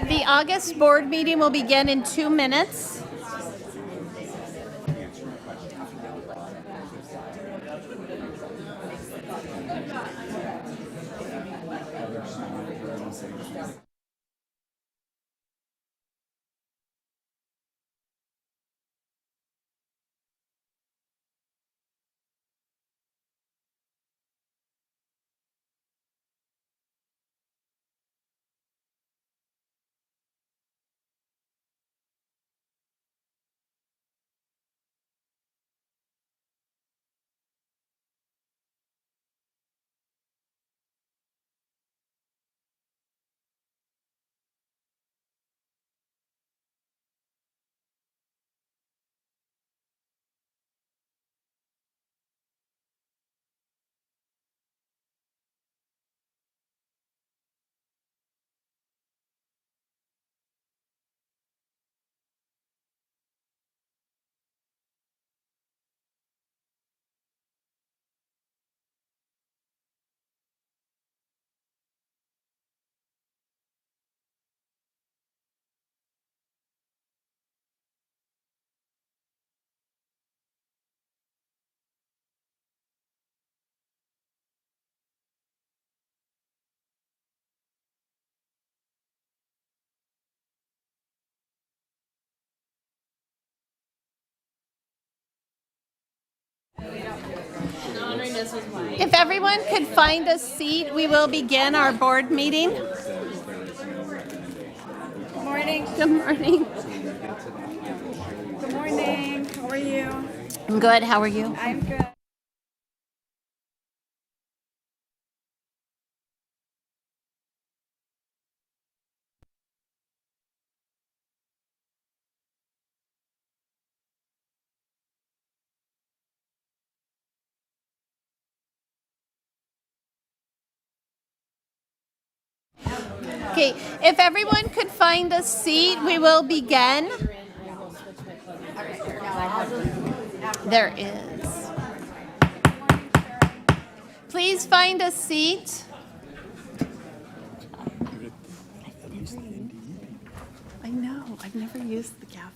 The August board meeting will begin in 2 minutes. If everyone could find a seat, we will begin our board meeting. Good morning. Good morning. Good morning. How are you? I'm good. How are you? I'm good. Okay, if everyone could find a seat, we will begin. There is. Please find a seat. I know, I've never used the gavel.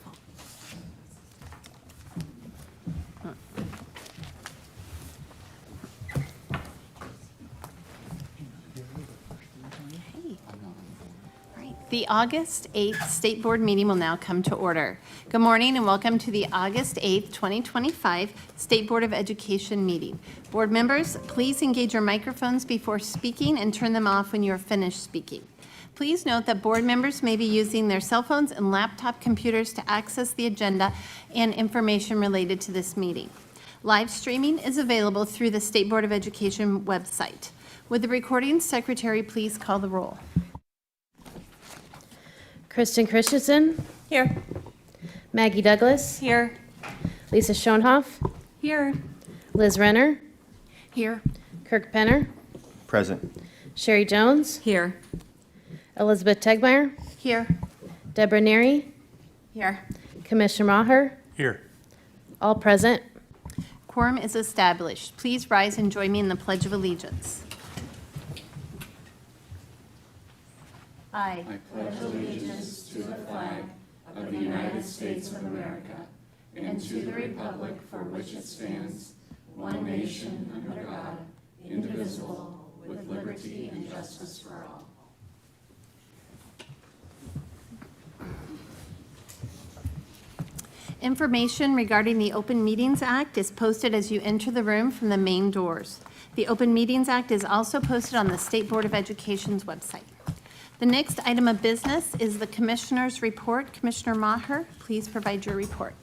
The August 8th State Board meeting will now come to order. Good morning and welcome to the August 8th, 2025 State Board of Education meeting. Board members, please engage your microphones before speaking and turn them off when you are finished speaking. Please note that board members may be using their cell phones and laptop computers to access the agenda and information related to this meeting. Live streaming is available through the State Board of Education website. Would the recording secretary please call the roll? Kristen Christensen. Here. Maggie Douglas. Here. Lisa Schoenhoff. Here. Liz Renner. Here. Kirk Penner. Present. Sherry Jones. Here. Elizabeth Tegmeyer. Here. Deborah Neary. Here. Commissioner Maher. Here. All present. Quorum is established. Please rise and join me in the Pledge of Allegiance. I pledge allegiance to the flag of the United States of America and to the republic for which it stands, one nation under God, indivisible, with liberty and justice for all. Information regarding the Open Meetings Act is posted as you enter the room from the main doors. The Open Meetings Act is also posted on the State Board of Education's website. The next item of business is the Commissioner's report. Commissioner Maher, please provide your report.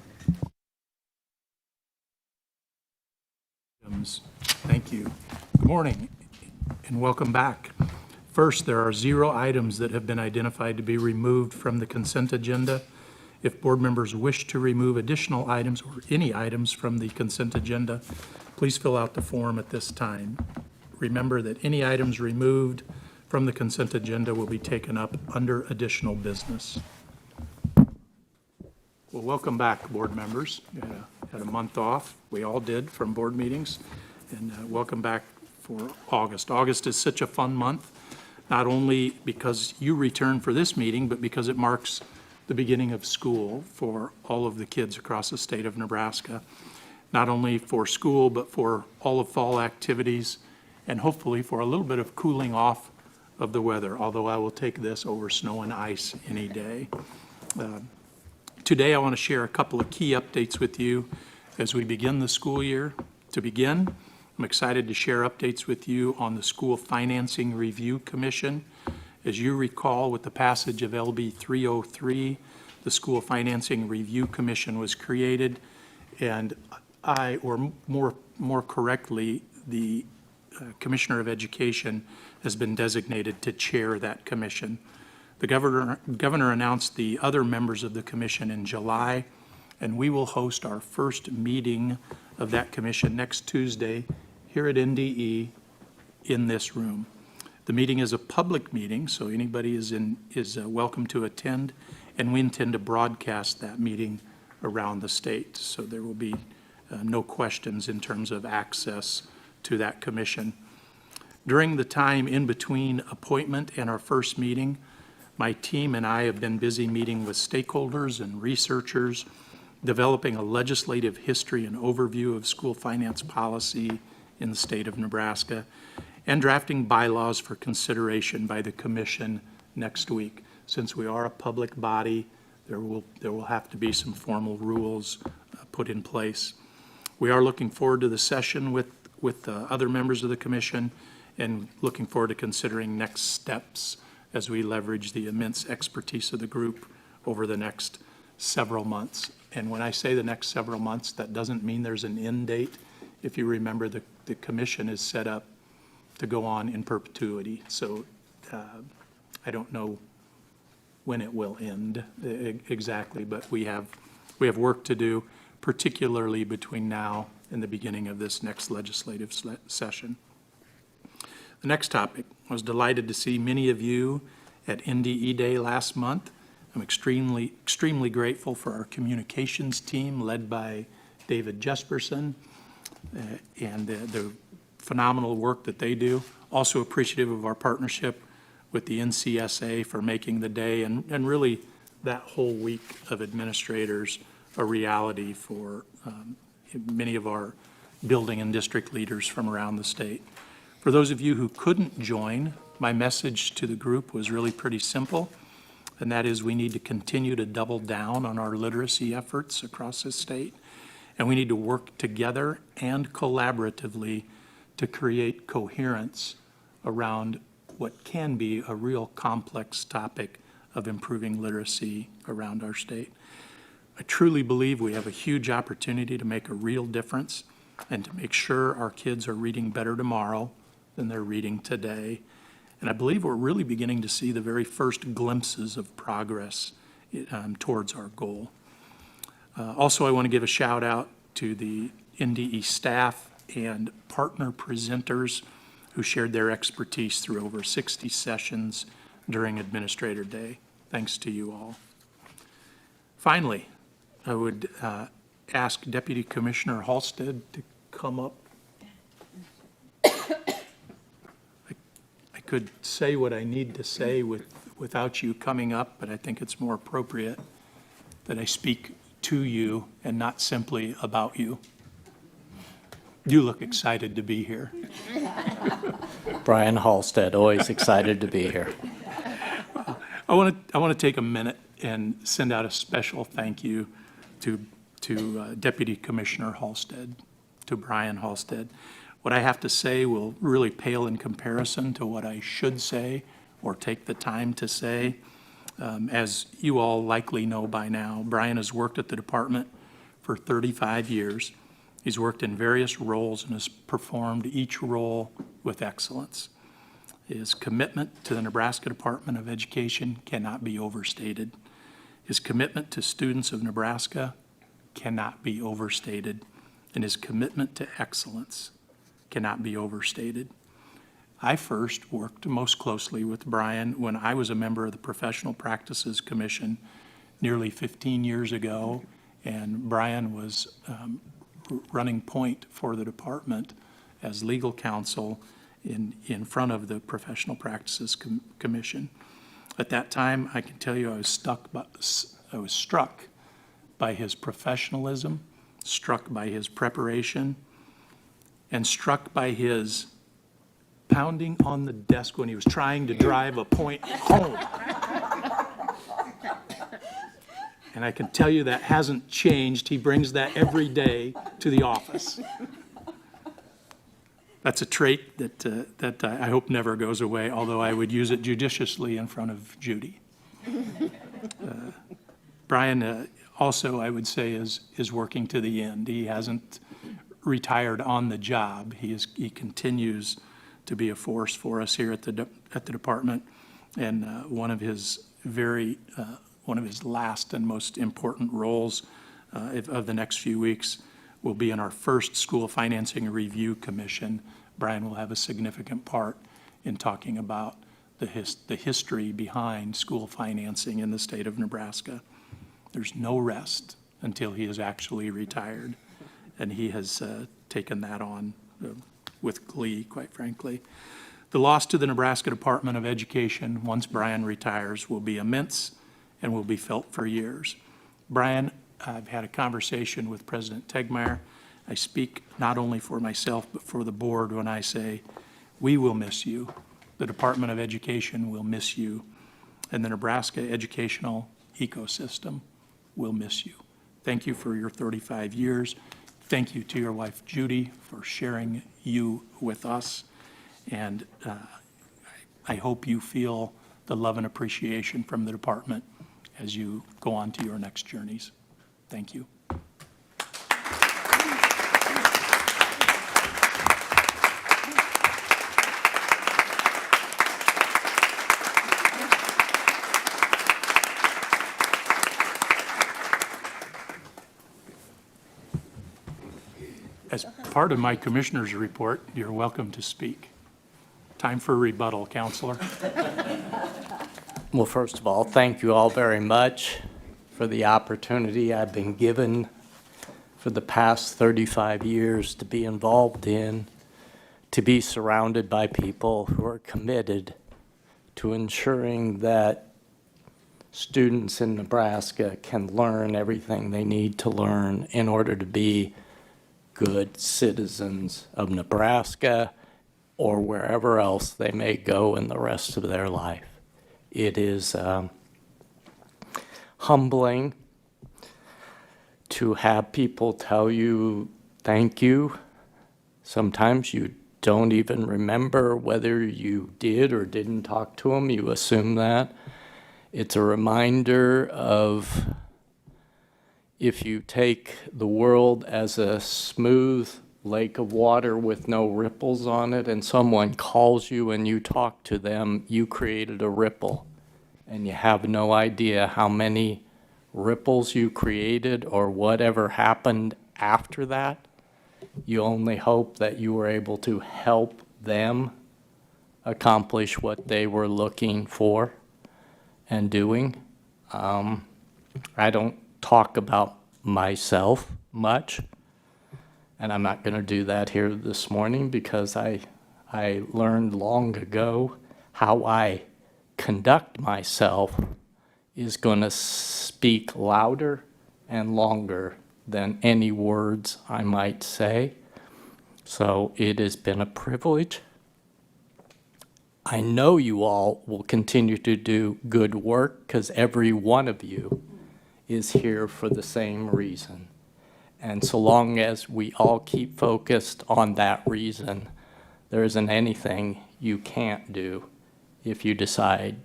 Thank you. Good morning and welcome back. First, there are 0 items that have been identified to be removed from the consent agenda. If board members wish to remove additional items or any items from the consent agenda, please fill out the form at this time. Remember that any items removed from the consent agenda will be taken up under additional business. Well, welcome back, board members. You had a month off. We all did from board meetings. And welcome back for August. August is such a fun month, not only because you return for this meeting, but because it marks the beginning of school for all of the kids across the state of Nebraska. Not only for school, but for all of fall activities, and hopefully for a little bit of cooling off of the weather, although I will take this over snow and ice any day. Today, I want to share a couple of key updates with you as we begin the school year. To begin, I'm excited to share updates with you on the School Financing Review Commission. As you recall, with the passage of LB 303, the School Financing Review Commission was created, and or more correctly, the Commissioner of Education has been designated to chair that commission. The governor announced the other members of the commission in July, and we will host our first meeting of that commission next Tuesday here at NDE in this room. The meeting is a public meeting, so anybody is welcome to attend, and we intend to broadcast that meeting around the state. So there will be no questions in terms of access to that commission. During the time in between appointment and our first meeting, my team and I have been busy meeting with stakeholders and researchers, developing a legislative history and overview of school finance policy in the state of Nebraska, and drafting bylaws for consideration by the commission next week. Since we are a public body, there will have to be some formal rules put in place. We are looking forward to the session with other members of the commission, and looking forward to considering next steps as we leverage the immense expertise of the group over the next several months. And when I say the next several months, that doesn't mean there's an end date. If you remember, the commission is set up to go on in perpetuity. So I don't know when it will end exactly, but we have work to do, particularly between now and the beginning of this next legislative session. The next topic, I was delighted to see many of you at NDE Day last month. I'm extremely grateful for our communications team led by David Jesperson and the phenomenal work that they do. Also appreciative of our partnership with the NCSA for making the day and really that whole week of administrators a reality for many of our building and district leaders from around the state. For those of you who couldn't join, my message to the group was really pretty simple, and that is we need to continue to double down on our literacy efforts across the state, and we need to work together and collaboratively to create coherence around what can be a real complex topic of improving literacy around our state. I truly believe we have a huge opportunity to make a real difference and to make sure our kids are reading better tomorrow than they're reading today. And I believe we're really beginning to see the very first glimpses of progress towards our goal. Also, I want to give a shout out to the NDE staff and partner presenters who shared their expertise through over 60 sessions during Administrator Day. Thanks to you all. Finally, I would ask Deputy Commissioner Halstead to come up. I could say what I need to say without you coming up, but I think it's more appropriate that I speak to you and not simply about you. You look excited to be here. Brian Halstead, always excited to be here. I want to take a minute and send out a special thank you to Deputy Commissioner Halstead, to Brian Halstead. What I have to say will really pale in comparison to what I should say or take the time to say. As you all likely know by now, Brian has worked at the department for 35 years. He's worked in various roles and has performed each role with excellence. His commitment to the Nebraska Department of Education cannot be overstated. His commitment to students of Nebraska cannot be overstated. And his commitment to excellence cannot be overstated. I first worked most closely with Brian when I was a member of the Professional Practices Commission nearly 15 years ago, and Brian was running point for the department as legal counsel in front of the Professional Practices Commission. At that time, I can tell you I was struck by his professionalism, struck by his preparation, and struck by his pounding on the desk when he was trying to drive a point home. And I can tell you that hasn't changed. He brings that every day to the office. That's a trait that I hope never goes away, although I would use it judiciously in front of Judy. Brian also, I would say, is working to the end. He hasn't retired on the job. He continues to be a force for us here at the department, and one of his last and most important roles of the next few weeks will be in our first School Financing Review Commission. Brian will have a significant part in talking about the history behind school financing in the state of Nebraska. There's no rest until he is actually retired, and he has taken that on with glee, quite frankly. The loss to the Nebraska Department of Education, once Brian retires, will be immense and will be felt for years. Brian, I've had a conversation with President Tegmeyer. I speak not only for myself, but for the board when I say, we will miss you. The Department of Education will miss you. And the Nebraska educational ecosystem will miss you. Thank you for your 35 years. Thank you to your wife, Judy, for sharing you with us. And I hope you feel the love and appreciation from the department as you go on to your next journeys. Thank you. As part of my commissioner's report, you're welcome to speak. Time for rebuttal, Counselor. Well, first of all, thank you all very much for the opportunity I've been given for the past 35 years to be involved in, to be surrounded by people who are committed to ensuring that students in Nebraska can learn everything they need to learn in order to be good citizens of Nebraska or wherever else they may go in the rest of their life. It is humbling to have people tell you thank you. Sometimes you don't even remember whether you did or didn't talk to them. You assume that. It's a reminder of if you take the world as a smooth lake of water with no ripples on it, and someone calls you and you talk to them, you created a ripple. And you have no idea how many ripples you created or whatever happened after that. You only hope that you were able to help them accomplish what they were looking for and doing. I don't talk about myself much, and I'm not going to do that here this morning because I learned long ago how I conduct myself is going to speak louder and longer than any words I might say. So it has been a privilege. I know you all will continue to do good work because every one of you is here for the same reason. And so long as we all keep focused on that reason, there isn't anything you can't do if you decide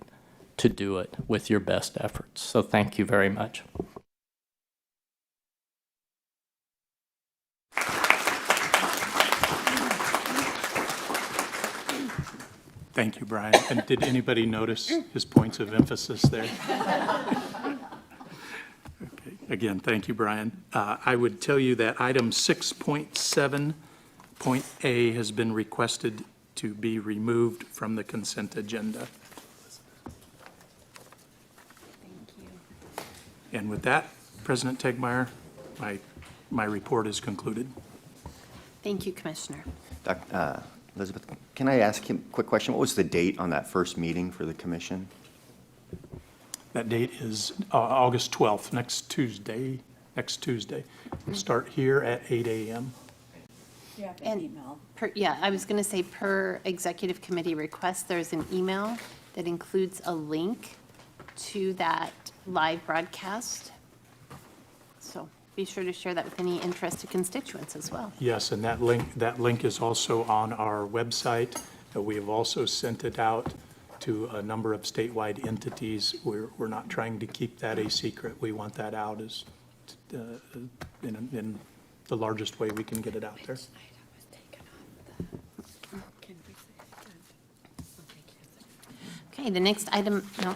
to do it with your best efforts. So thank you very much. Thank you, Brian. And did anybody notice his points of emphasis there? Okay. Again, thank you, Brian. I would tell you that item 6.7.A has been requested to be removed from the consent agenda. Thank you. And with that, President Tegmeyer, my report is concluded. Thank you, Commissioner. Elizabeth, can I ask him a quick question? What was the date on that first meeting for the commission? That date is August 12th, next Tuesday. We'll start here at 8 a.m. Yeah, And email. Yeah, I was going to say per executive committee request, there's an email that includes a link to that live broadcast. So be sure to share that with any interested constituents as well. Yes, and that link is also on our website. We have also sent it out to a number of statewide entities. We're not trying to keep that a secret. We want that out as in the largest way we can get it out there. Okay, the next item, no.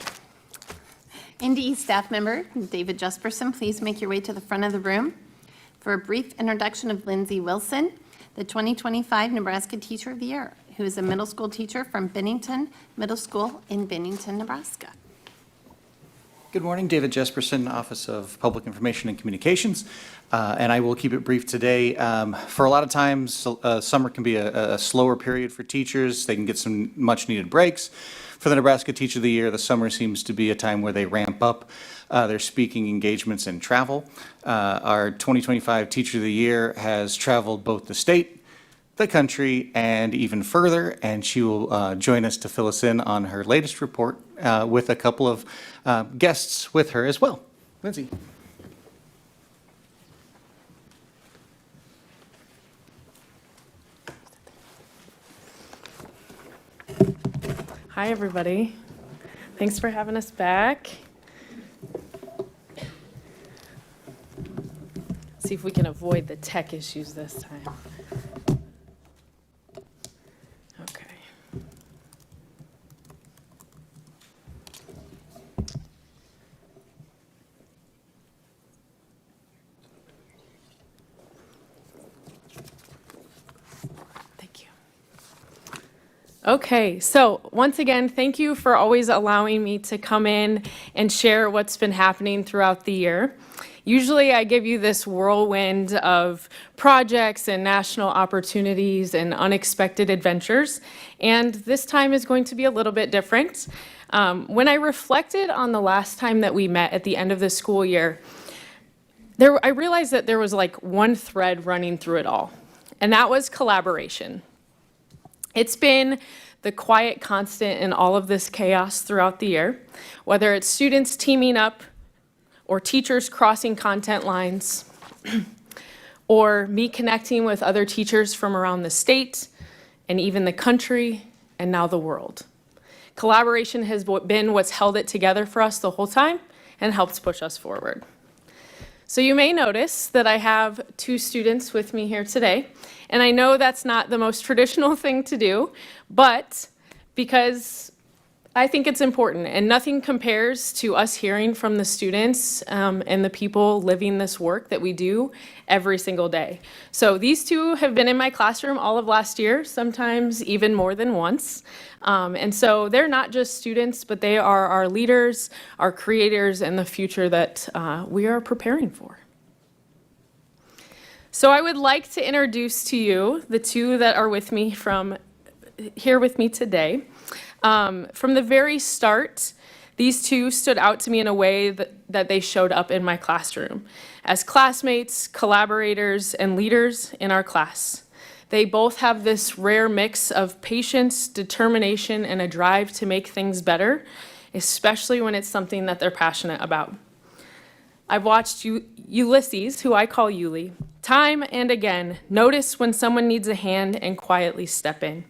NDE staff member, David Jesperson, please make your way to the front of the room for a brief introduction of Lindsay Wilson, the 2025 Nebraska Teacher of the Year, who is a middle school teacher from Bennington Middle School in Bennington, Nebraska. Good morning, David Jesperson, Office of Public Information and Communications, and I will keep it brief today. For a lot of times, summer can be a slower period for teachers. They can get some much-needed breaks. For the Nebraska Teacher of the Year, the summer seems to be a time where they ramp up their speaking engagements and travel. Our 2025 Teacher of the Year has traveled both the state, the country, and even further, and she will join us to fill us in on her latest report with a couple of guests with her as well. Lindsay. Hi, everybody. Thanks for having us back. See if we can avoid the tech issues this time. Okay. Thank you. Okay, so once again, thank you for always allowing me to come in and share what's been happening throughout the year. Usually I give you this whirlwind of projects and national opportunities and unexpected adventures, and this time is going to be a little bit different. When I reflected on the last time that we met at the end of the school year, I realized that there was like one thread running through it all, and that was collaboration. It's been the quiet constant in all of this chaos throughout the year, whether it's students teaming up or teachers crossing content lines, or me connecting with other teachers from around the state and even the country and now the world. Collaboration has been what's held it together for us the whole time and helps push us forward. So you may notice that I have two students with me here today, and I know that's not the most traditional thing to do, but because I think it's important, and nothing compares to us hearing from the students and the people living this work that we do every single day. So these two have been in my classroom all of last year, sometimes even more than once. And so they're not just students, but they are our leaders, our creators, and the future that we are preparing for. So I would like to introduce to you the two that are with me here with me today. From the very start, these two stood out to me in a way that they showed up in my classroom as classmates, collaborators, and leaders in our class. They both have this rare mix of patience, determination, and a drive to make things better, especially when it's something that they're passionate about. I've watched Ulysses, who I call Yuli, time and again notice when someone needs a hand and quietly step in.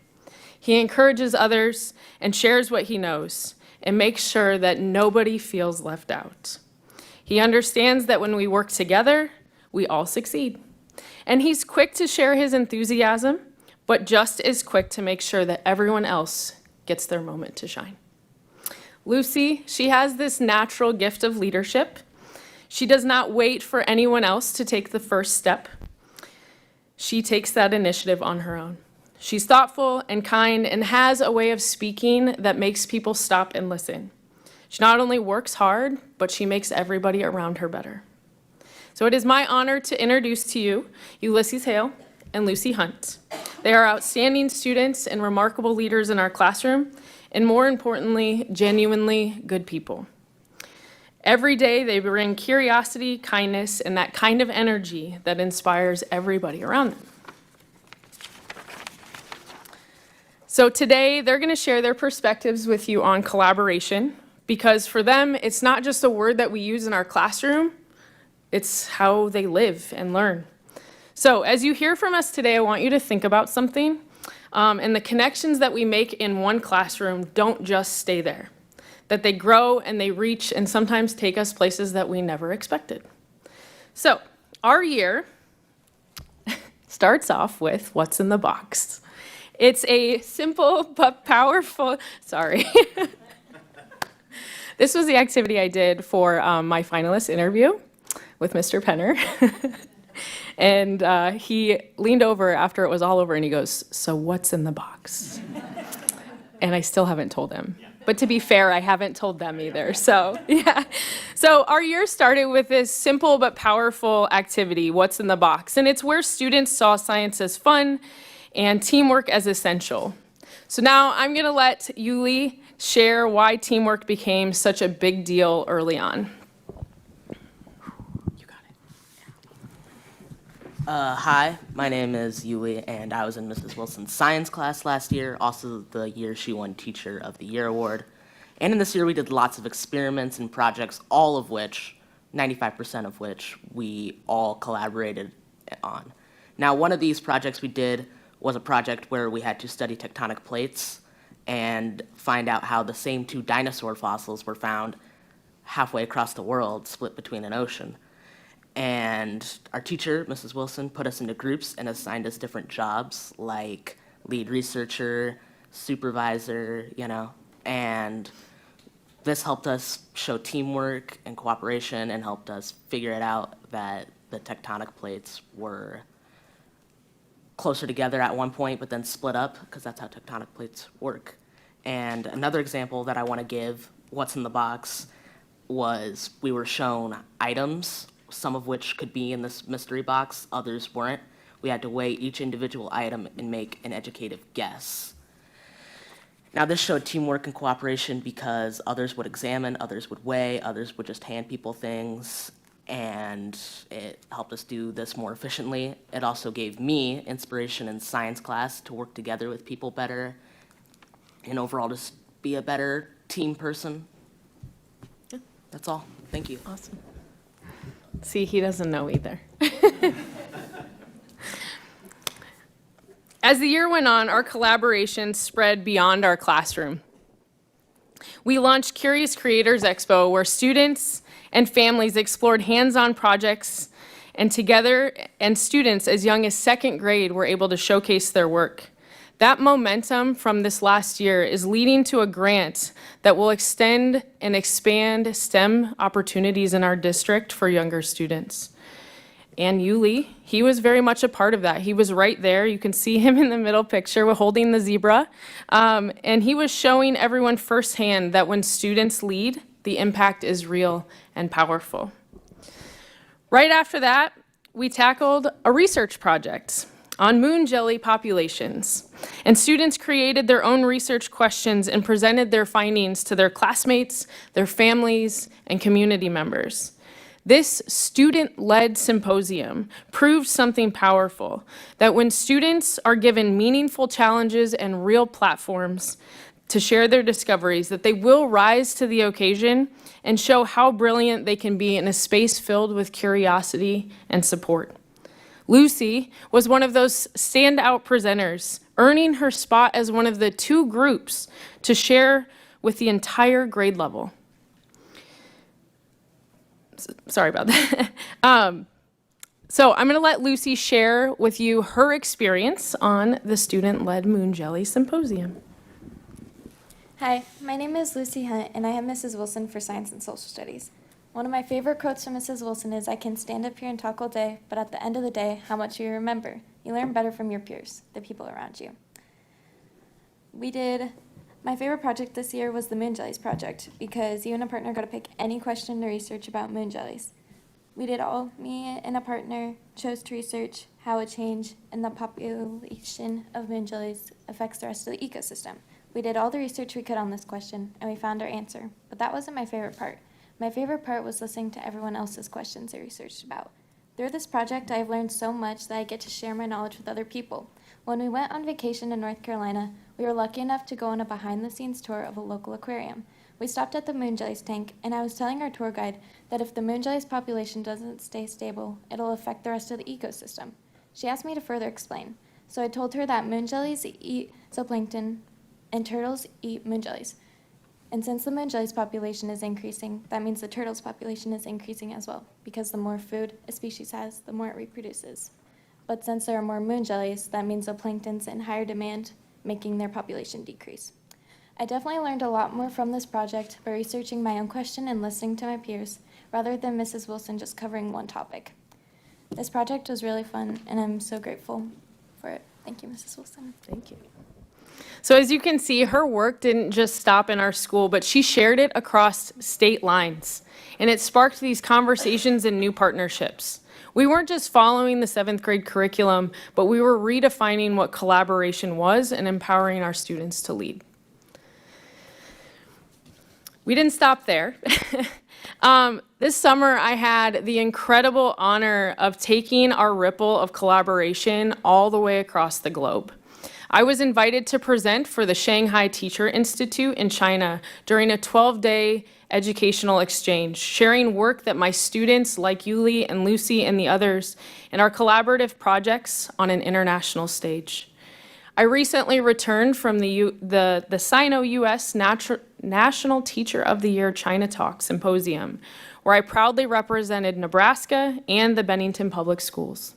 He encourages others and shares what he knows and makes sure that nobody feels left out. He understands that when we work together, we all succeed. And he's quick to share his enthusiasm, but just as quick to make sure that everyone else gets their moment to shine. Lucy, she has this natural gift of leadership. She does not wait for anyone else to take the first step. She takes that initiative on her own. She's thoughtful and kind and has a way of speaking that makes people stop and listen. She not only works hard, but she makes everybody around her better. So it is my honor to introduce to you Ulysses Hale and Lucy Hunt. They are outstanding students and remarkable leaders in our classroom, and more importantly, genuinely good people. Every day, they bring curiosity, kindness, and that kind of energy that inspires everybody around them. So today, they're going to share their perspectives with you on collaboration, because for them, it's not just a word that we use in our classroom, it's how they live and learn. So as you hear from us today, I want you to think about something, and the connections that we make in one classroom don't just stay there, that they grow and they reach and sometimes take us places that we never expected. So our year starts off with what's in the box. It's a simple but powerful, sorry. This was the activity I did for my finalist interview with Mr. Penner. And he leaned over after it was all over and he goes, "So what's in the box?" And I still haven't told him. But to be fair, I haven't told them either. So, yeah. So our year started with this simple but powerful activity, what's in the box? And it's where students saw science as fun and teamwork as essential. So now I'm going to let Yuli share why teamwork became such a big deal early on. Hi, my name is Yuli, and I was in Mrs. Wilson's science class last year, also the year she won Teacher of the Year award. And in this year, we did lots of experiments and projects, all of which, 95% of which, we all collaborated on. Now, one of these projects we did was a project where we had to study tectonic plates and find out how the same two dinosaur fossils were found halfway across the world, split between an ocean. And our teacher, Mrs. Wilson, put us into groups and assigned us different jobs like lead researcher, supervisor, and this helped us show teamwork and cooperation and helped us figure it out that the tectonic plates were closer together at one point but then split up because that's how tectonic plates work. And another example that I want to give, what's in the box, was we were shown items, some of which could be in this mystery box, others weren't. We had to weigh each individual item and make an educative guess. Now this showed teamwork and cooperation because others would examine, others would weigh, others would just hand people things, and it helped us do this more efficiently. It also gave me inspiration in science class to work together with people better and overall just be a better team person. Yeah, that's all. Thank you. Awesome. See, he doesn't know either. As the year went on, our collaboration spread beyond our classroom. We launched Curious Creators Expo, where students and families explored hands-on projects, and together, and students as young as second grade were able to showcase their work. That momentum from this last year is leading to a grant that will extend and expand STEM opportunities in our district for younger students. And Yuli, he was very much a part of that. He was right there. You can see him in the middle picture holding the zebra. And he was showing everyone firsthand that when students lead, the impact is real and powerful. Right after that, we tackled a research project on moon jelly populations. And students created their own research questions and presented their findings to their classmates, their families, and community members. This student-led symposium proved something powerful, that when students are given meaningful challenges and real platforms to share their discoveries, that they will rise to the occasion and show how brilliant they can be in a space filled with curiosity and support. Lucy was one of those standout presenters, earning her spot as one of the 2 groups to share with the entire grade level. Sorry about that. So I'm going to let Lucy share with you her experience on the student-led Moon Jelly Symposium. Hi, my name is Lucy Hunt, and I have Mrs. Wilson for Science and Social Studies. One of my favorite quotes from Mrs. Wilson is, "I can stand up here and talk all day, but at the end of the day, how much do you remember? You learn better from your peers, the people around you." My favorite project this year was the Moon Jellies project, because you and a partner got to pick any question to research about moon jellies. Me and a partner, chose to research how a change in the population of moon jellies affects the rest of the ecosystem. We did all the research we could on this question, and we found our answer. But that wasn't my favorite part. My favorite part was listening to everyone else's questions they researched about. Through this project, I have learned so much that I get to share my knowledge with other people. When we went on vacation in North Carolina, we were lucky enough to go on a behind-the-scenes tour of a local aquarium. We stopped at the moon jellies tank, and I was telling our tour guide that if the moon jellies population doesn't stay stable, it'll affect the rest of the ecosystem. She asked me to further explain, so I told her that moon jellies eat zooplankton and turtles eat moon jellies. And since the moon jellies population is increasing, that means the turtles population is increasing as well, because the more food a species has, the more it reproduces. But since there are more moon jellies, that means zooplankton's in higher demand, making their population decrease. I definitely learned a lot more from this project by researching my own question and listening to my peers, rather than Mrs. Wilson just covering one topic. This project was really fun, and I'm so grateful for it. Thank you, Mrs. Wilson. Thank you. So as you can see, her work didn't just stop in our school, but she shared it across state lines. And it sparked these conversations and new partnerships. We weren't just following the 7th grade curriculum, but we were redefining what collaboration was and empowering our students to lead. We didn't stop there. This summer, I had the incredible honor of taking our ripple of collaboration all the way across the globe. I was invited to present for the Shanghai Teacher Institute in China during a 12-day educational exchange, sharing work that my students like Yuli and Lucy and the others in our collaborative projects on an international stage. I recently returned from the Sino-US National Teacher of the Year China Talk Symposium, where I proudly represented Nebraska and the Bennington Public Schools.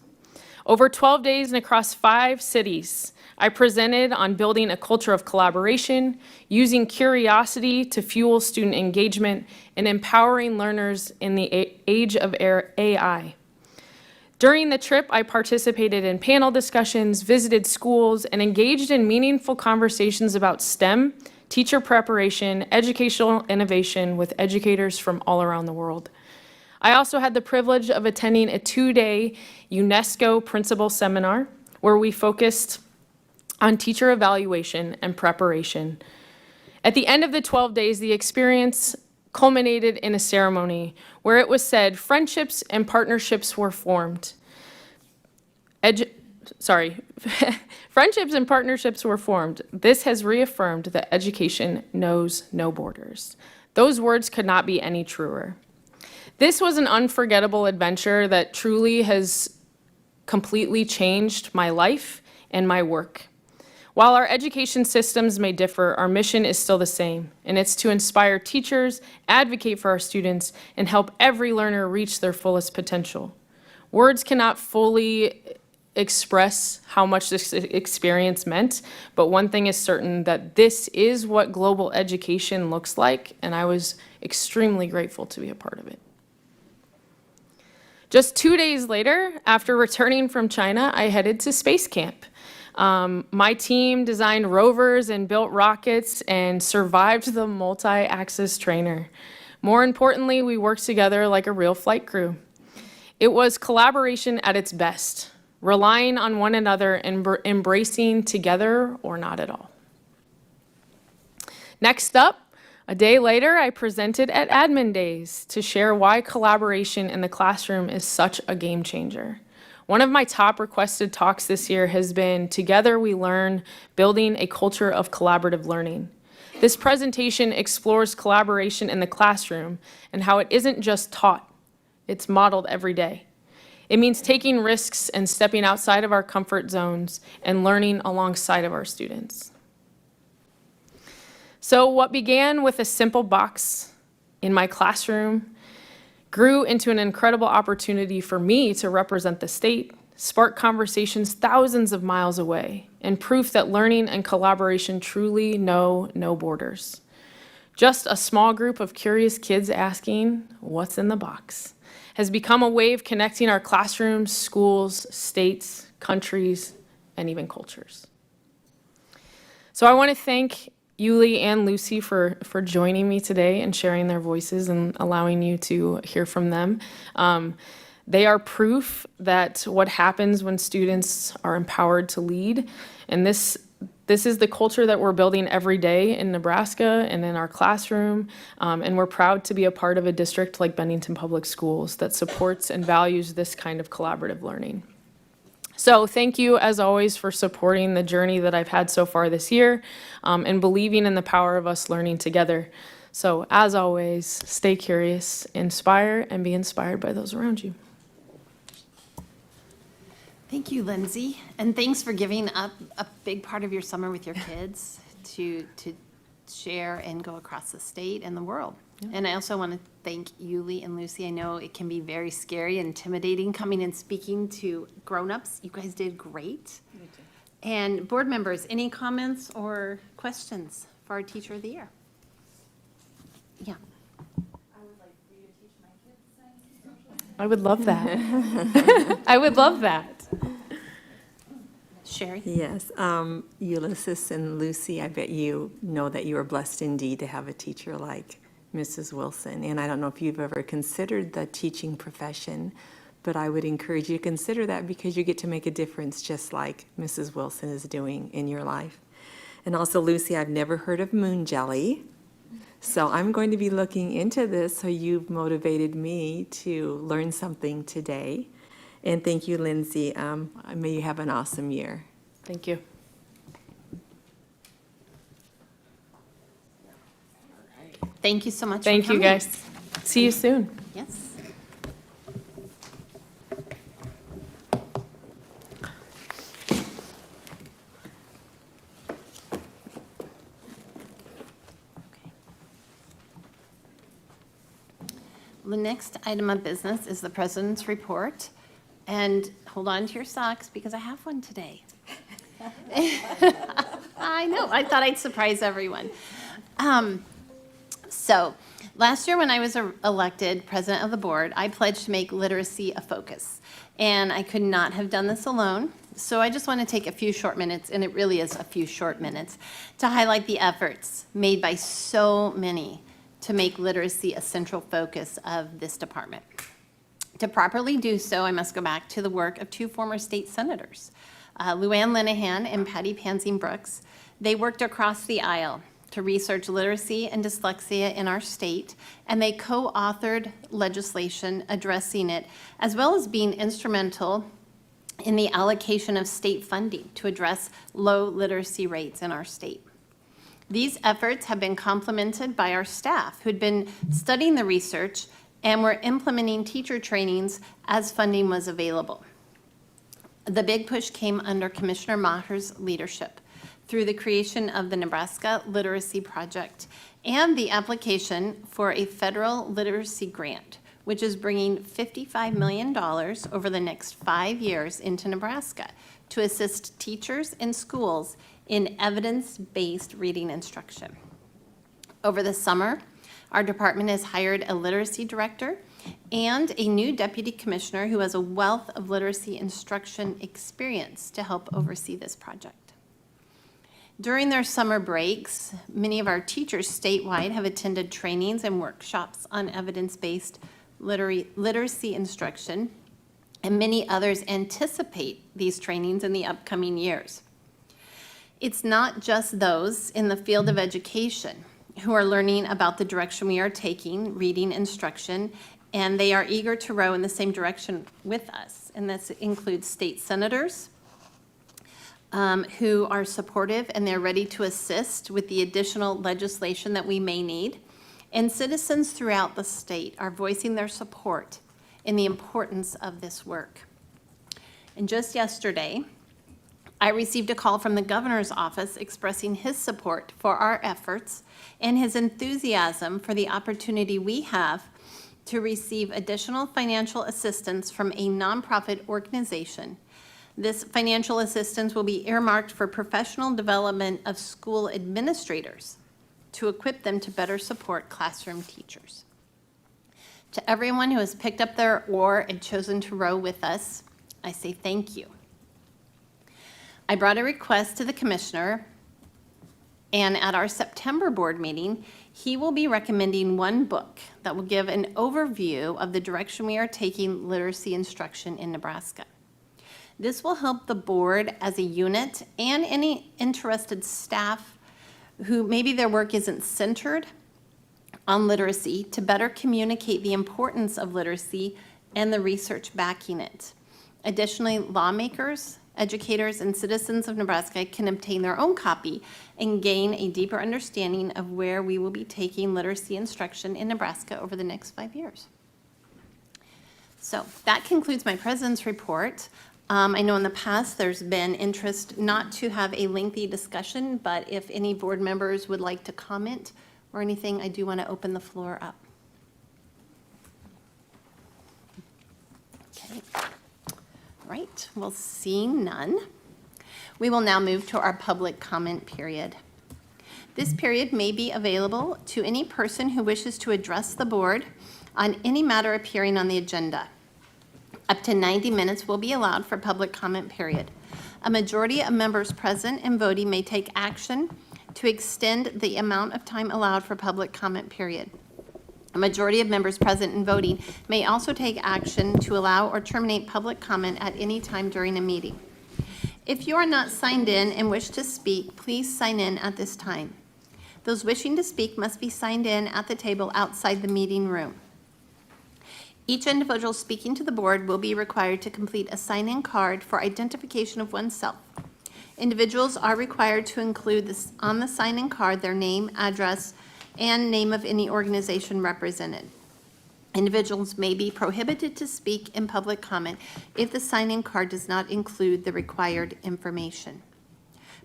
Over 12 days and across 5 cities, I presented on building a culture of collaboration, using curiosity to fuel student engagement, and empowering learners in the age of AI. During the trip, I participated in panel discussions, visited schools, and engaged in meaningful conversations about STEM, teacher preparation, educational innovation with educators from all around the world. I also had the privilege of attending a 2-day UNESCO principal seminar where we focused on teacher evaluation and preparation. At the end of the 12 days, the experience culminated in a ceremony where it was said friendships and partnerships were formed. Friendships and partnerships were formed. This has reaffirmed that education knows no borders. Those words could not be any truer. This was an unforgettable adventure that truly has completely changed my life and my work. While our education systems may differ, our mission is still the same, and it's to inspire teachers, advocate for our students, and help every learner reach their fullest potential. Words cannot fully express how much this experience meant, but one thing is certain, that this is what global education looks like, and I was extremely grateful to be a part of it. Just 2 days later, after returning from China, I headed to space camp. My team designed rovers and built rockets and survived the multi-axis trainer. More importantly, we worked together like a real flight crew. It was collaboration at its best, relying on one another and embracing together or not at all. Next up, a day later, I presented at Admin Days to share why collaboration in the classroom is such a game changer. One of my top requested talks this year has been Together We Learn, Building a Culture of Collaborative Learning. This presentation explores collaboration in the classroom and how it isn't just taught, it's modeled every day. It means taking risks and stepping outside of our comfort zones and learning alongside of our students. So what began with a simple box in my classroom grew into an incredible opportunity for me to represent the state, spark conversations thousands of miles away, and proof that learning and collaboration truly know no borders. Just a small group of curious kids asking, what's in the box, has become a way of connecting our classrooms, schools, states, countries, and even cultures. So I want to thank Yuli and Lucy for joining me today and sharing their voices and allowing you to hear from them. They are proof that what happens when students are empowered to lead, and this is the culture that we're building every day in Nebraska and in our classroom, and we're proud to be a part of a district like Bennington Public Schools that supports and values this kind of collaborative learning. So thank you, as always, for supporting the journey that I've had so far this year, and believing in the power of us learning together. So as always, stay curious, inspire, and be inspired by those around you. Thank you, Lindsay, and thanks for giving up a big part of your summer with your kids to share and go across the state and the world. And I also want to thank Yuli and Lucy. I know it can be very scary and intimidating coming and speaking to grown-ups. You guys did great. And board members, any comments or questions for our Teacher of the Year? Yeah. I would love that. I would love that. Sherry? Yes, Ulysses and Lucy, I bet you know that you are blessed indeed to have a teacher like Mrs. Wilson. And I don't know if you've ever considered the teaching profession, but I would encourage you to consider that because you get to make a difference just like Mrs. Wilson is doing in your life. And also, Lucy, I've never heard of moon jelly. So I'm going to be looking into this, so you've motivated me to learn something today. And thank you, Lindsay. May you have an awesome year. Thank you. Thank you so much. Thank for you, coming. guys. See you soon. Yes. The next item of business is the President's Report. And hold on to your socks because I have one today. I know, I thought I'd surprise everyone. So last year when I was elected president of the board, I pledged to make literacy a focus. And I could not have done this alone. So I just want to take a few short minutes, and it really is a few short minutes, to highlight the efforts made by so many to make literacy a central focus of this department. To properly do so, I must go back to the work of two former state senators, Luann Linehan and Patty Pansing Brooks. They worked across the aisle to research literacy and dyslexia in our state, and they co-authored legislation addressing it, as well as being instrumental in the allocation of state funding to address low literacy rates in our state. These efforts have been complemented by our staff who'd been studying the research and were implementing teacher trainings as funding was available. The big push came under Commissioner Maher's leadership through the creation of the Nebraska Literacy Project and the application for a federal literacy grant, which is bringing $55 million over the next 5 years into Nebraska to assist teachers and schools in evidence-based reading instruction. Over the summer, our department has hired a literacy director and a new deputy commissioner who has a wealth of literacy instruction experience to help oversee this project. During their summer breaks, many of our teachers statewide have attended trainings and workshops on evidence-based literacy instruction, and many others anticipate these trainings in the upcoming years. It's not just those in the field of education who are learning about the direction we are taking, reading instruction, and they are eager to row in the same direction with us. And this includes state senators who are supportive and they're ready to assist with the additional legislation that we may need. And citizens throughout the state are voicing their support in the importance of this work. And just yesterday, I received a call from the governor's office expressing his support for our efforts and his enthusiasm for the opportunity we have to receive additional financial assistance from a nonprofit organization. This financial assistance will be earmarked for professional development of school administrators to equip them to better support classroom teachers. To everyone who has picked up their oar and chosen to row with us, I say thank you. I brought a request to the commissioner And at our September board meeting, he will be recommending one book that will give an overview of the direction we are taking literacy instruction in Nebraska. This will help the board as a unit and any interested staff who maybe their work isn't centered on literacy to better communicate the importance of literacy and the research backing it. Additionally, lawmakers, educators, and citizens of Nebraska can obtain their own copy and gain a deeper understanding of where we will be taking literacy instruction in Nebraska over the next 5 years. So that concludes my president's report. I know in the past there's been interest not to have a lengthy discussion, but if any board members would like to comment or anything, I do want to open the floor up. Okay. All right, well, seeing none, we will now move to our public comment period. This period may be available to any person who wishes to address the board on any matter appearing on the agenda. Up to 90 minutes will be allowed for public comment period. A majority of members present and voting may take action to extend the amount of time allowed for public comment period. A majority of members present and voting may also take action to allow or terminate public comment at any time during a meeting. If you are not signed in and wish to speak, please sign in at this time. Those wishing to speak must be signed in at the table outside the meeting room. Each individual speaking to the board will be required to complete a sign-in card for identification of oneself. Individuals are required to include on the sign-in card their name, address, and name of any organization represented. Individuals may be prohibited to speak in public comment if the sign-in card does not include the required information.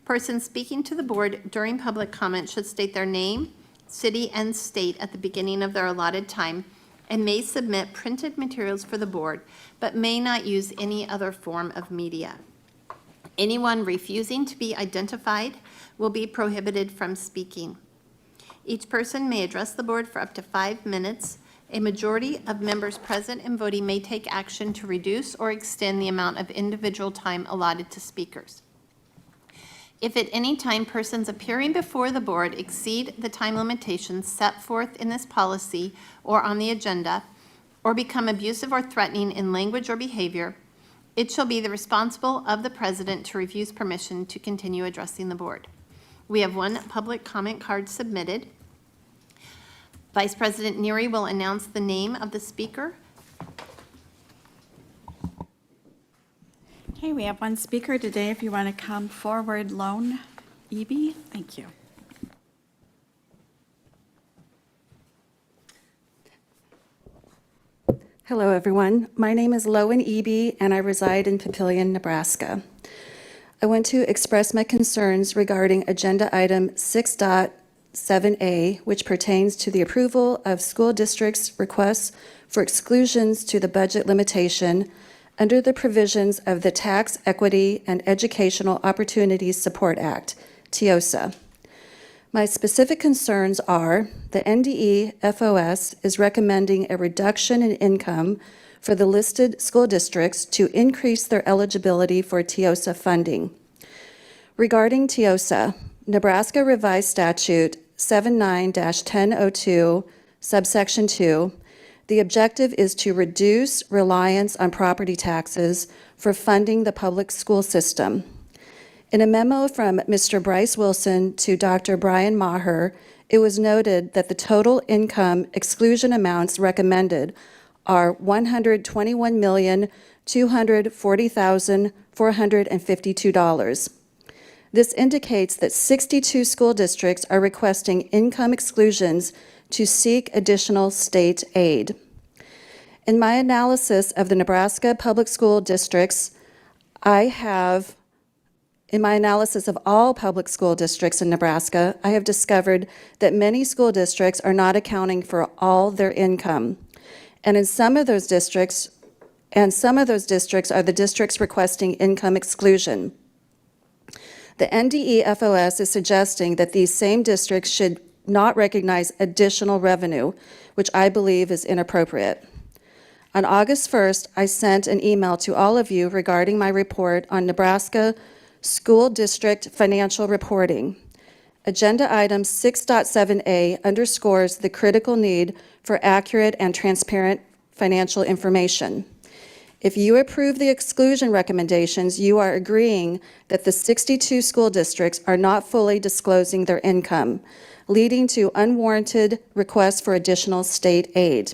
Persons speaking to the board during public comment should state their name, city, and state at the beginning of their allotted time, and may submit printed materials for the board, but may not use any other form of media. Anyone refusing to be identified will be prohibited from speaking. Each person may address the board for up to 5 minutes. A majority of members present and voting may take action to reduce or extend the amount of individual time allotted to speakers. If at any time persons appearing before the board exceed the time limitations set forth in this policy or on the agenda, or become abusive or threatening in language or behavior, it shall be the responsible of the president to refuse permission to continue addressing the board. We have one public comment card submitted. Vice President Neary will announce the name of the speaker. Okay, we have one speaker today. If you want to come forward, Lone Eby. Thank you. Hello, everyone. My name is Lowen Eby, and I reside in Papillion, Nebraska. I want to express my concerns regarding Agenda Item 6.7A, which pertains to the approval of school districts' requests for exclusions to the budget limitation under the provisions of the Tax Equity and Educational Opportunities Support Act, TEOSA. My specific concerns are the NDE FOS is recommending a reduction in income for the listed school districts to increase their eligibility for TEOSA funding. Regarding TEOSA, Nebraska Revised Statute 79-1002, subsection 2, the objective is to reduce reliance on property taxes for funding the public school system. In a memo from Mr. Bryce Wilson to Dr. Brian Maher, it was noted that the total income exclusion amounts recommended are $121,240,452. This indicates that 62 school districts are requesting income exclusions to seek additional state aid. In my analysis of the Nebraska public school districts, in my analysis of all public school districts in Nebraska, I have discovered that many school districts are not accounting for all their income. And some of those districts are the districts requesting income exclusion. The NDE FOS is suggesting that these same districts should not recognize additional revenue, which I believe is inappropriate. On August 1st, I sent an email to all of you regarding my report on Nebraska school district financial reporting. Agenda item 6.7A underscores the critical need for accurate and transparent financial information. If you approve the exclusion recommendations, you are agreeing that the 62 school districts are not fully disclosing their income, leading to unwarranted requests for additional state aid.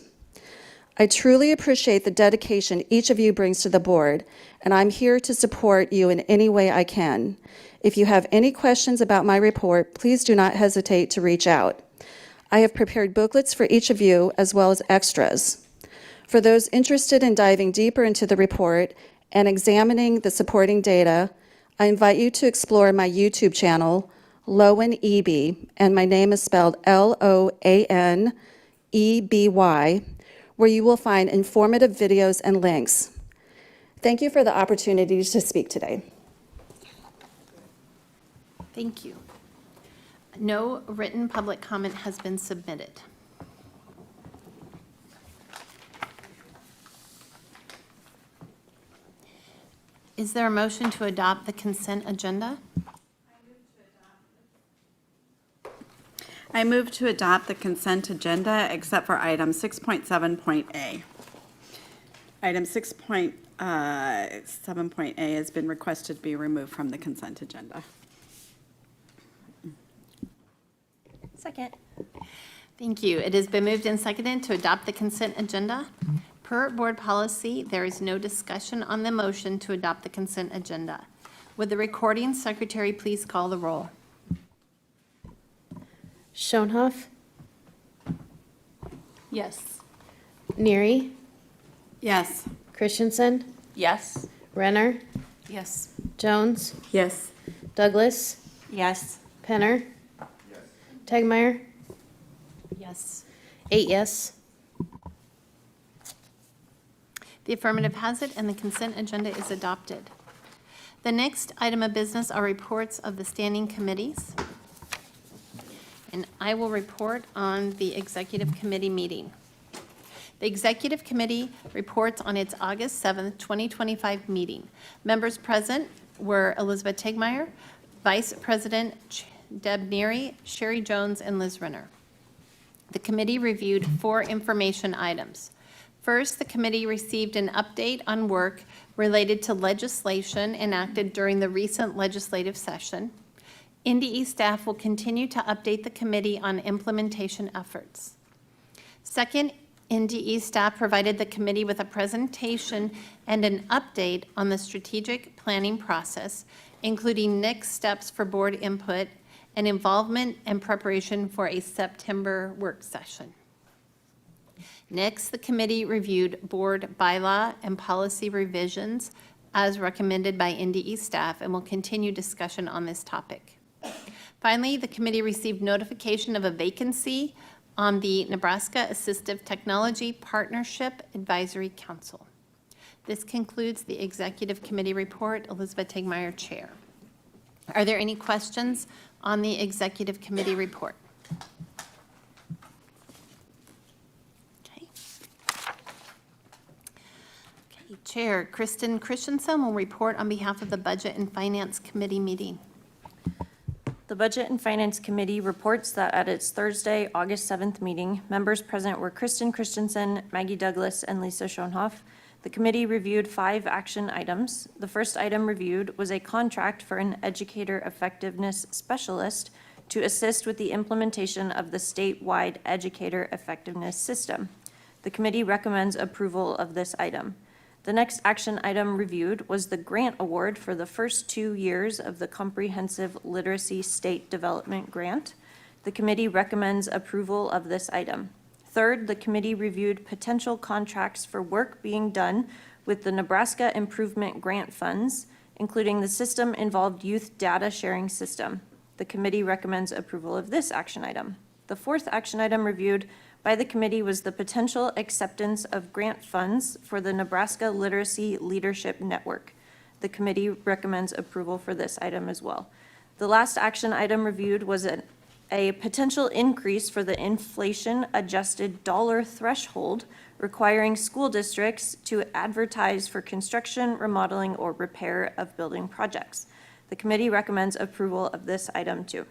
I truly appreciate the dedication each of you brings to the board, and I'm here to support you in any way I can. If you have any questions about my report, please do not hesitate to reach out. I have prepared booklets for each of you as well as extras. For those interested in diving deeper into the report and examining the supporting data, I invite you to explore my YouTube channel, Lowen Eby, and my name is spelled Loaneby, where you will find informative videos and links. Thank you for the opportunity to speak today. Thank you. No written public comment has been submitted. Is there a motion to adopt the consent agenda? I move to adopt the consent agenda except for item 6.7.A. Item 6.7.A has been requested to be removed from the consent agenda. Second. Thank you. It has been moved and seconded to adopt the consent agenda. Per board policy, there is no discussion on the motion to adopt the consent agenda. Would the recording secretary please call the roll? Schoenhoff, Yes. Neary, Yes. Christensen, Yes. Renner, Yes. Jones, Yes. Douglas, Yes. Penner, Tegmeyer, Yes. 8 yes. The affirmative has it, and the consent agenda is adopted. The next item of business are reports of the standing committees. And I will report on the executive committee meeting. The executive committee reports on its August 7th, 2025 meeting. Members present were Elizabeth Tegmeyer, Vice President Deb Neary, Sherry Jones, and Liz Renner. The committee reviewed 4 information items. First, the committee received an update on work related to legislation enacted during the recent legislative session. NDE staff will continue to update the committee on implementation efforts. Second, NDE staff provided the committee with a presentation and an update on the strategic planning process, including next steps for board input and involvement and preparation for a September work session. Next, the committee reviewed board bylaw and policy revisions as recommended by NDE staff and will continue discussion on this topic. Finally, the committee received notification of a vacancy on the Nebraska Assistive Technology Partnership Advisory Council. This concludes the executive committee report. Elizabeth Tegmeyer, Chair. Are there any questions on the executive committee report? Okay. Okay, Chair Kristen Christensen will report on behalf of the Budget and Finance Committee meeting. The Budget and Finance Committee reports that at its Thursday, August 7th meeting, members present were Kristen Christensen, Maggie Douglas, and Lisa Schoenhoff. The committee reviewed 5 action items. The first item reviewed was a contract for an educator effectiveness specialist to assist with the implementation of the statewide educator effectiveness system. The committee recommends approval of this item. The next action item reviewed was the grant award for the first 2 years of the Comprehensive Literacy State Development Grant. The committee recommends approval of this item. Third, the committee reviewed potential contracts for work being done with the Nebraska Improvement Grant Funds, including the system-involved youth data sharing system. The committee recommends approval of this action item. The fourth action item reviewed by the committee was the potential acceptance of grant funds for the Nebraska Literacy Leadership Network. The committee recommends approval for this item as well. The last action item reviewed was a potential increase for the inflation-adjusted dollar threshold requiring school districts to advertise for construction, remodeling, or repair of building projects. The committee recommends approval of this item too.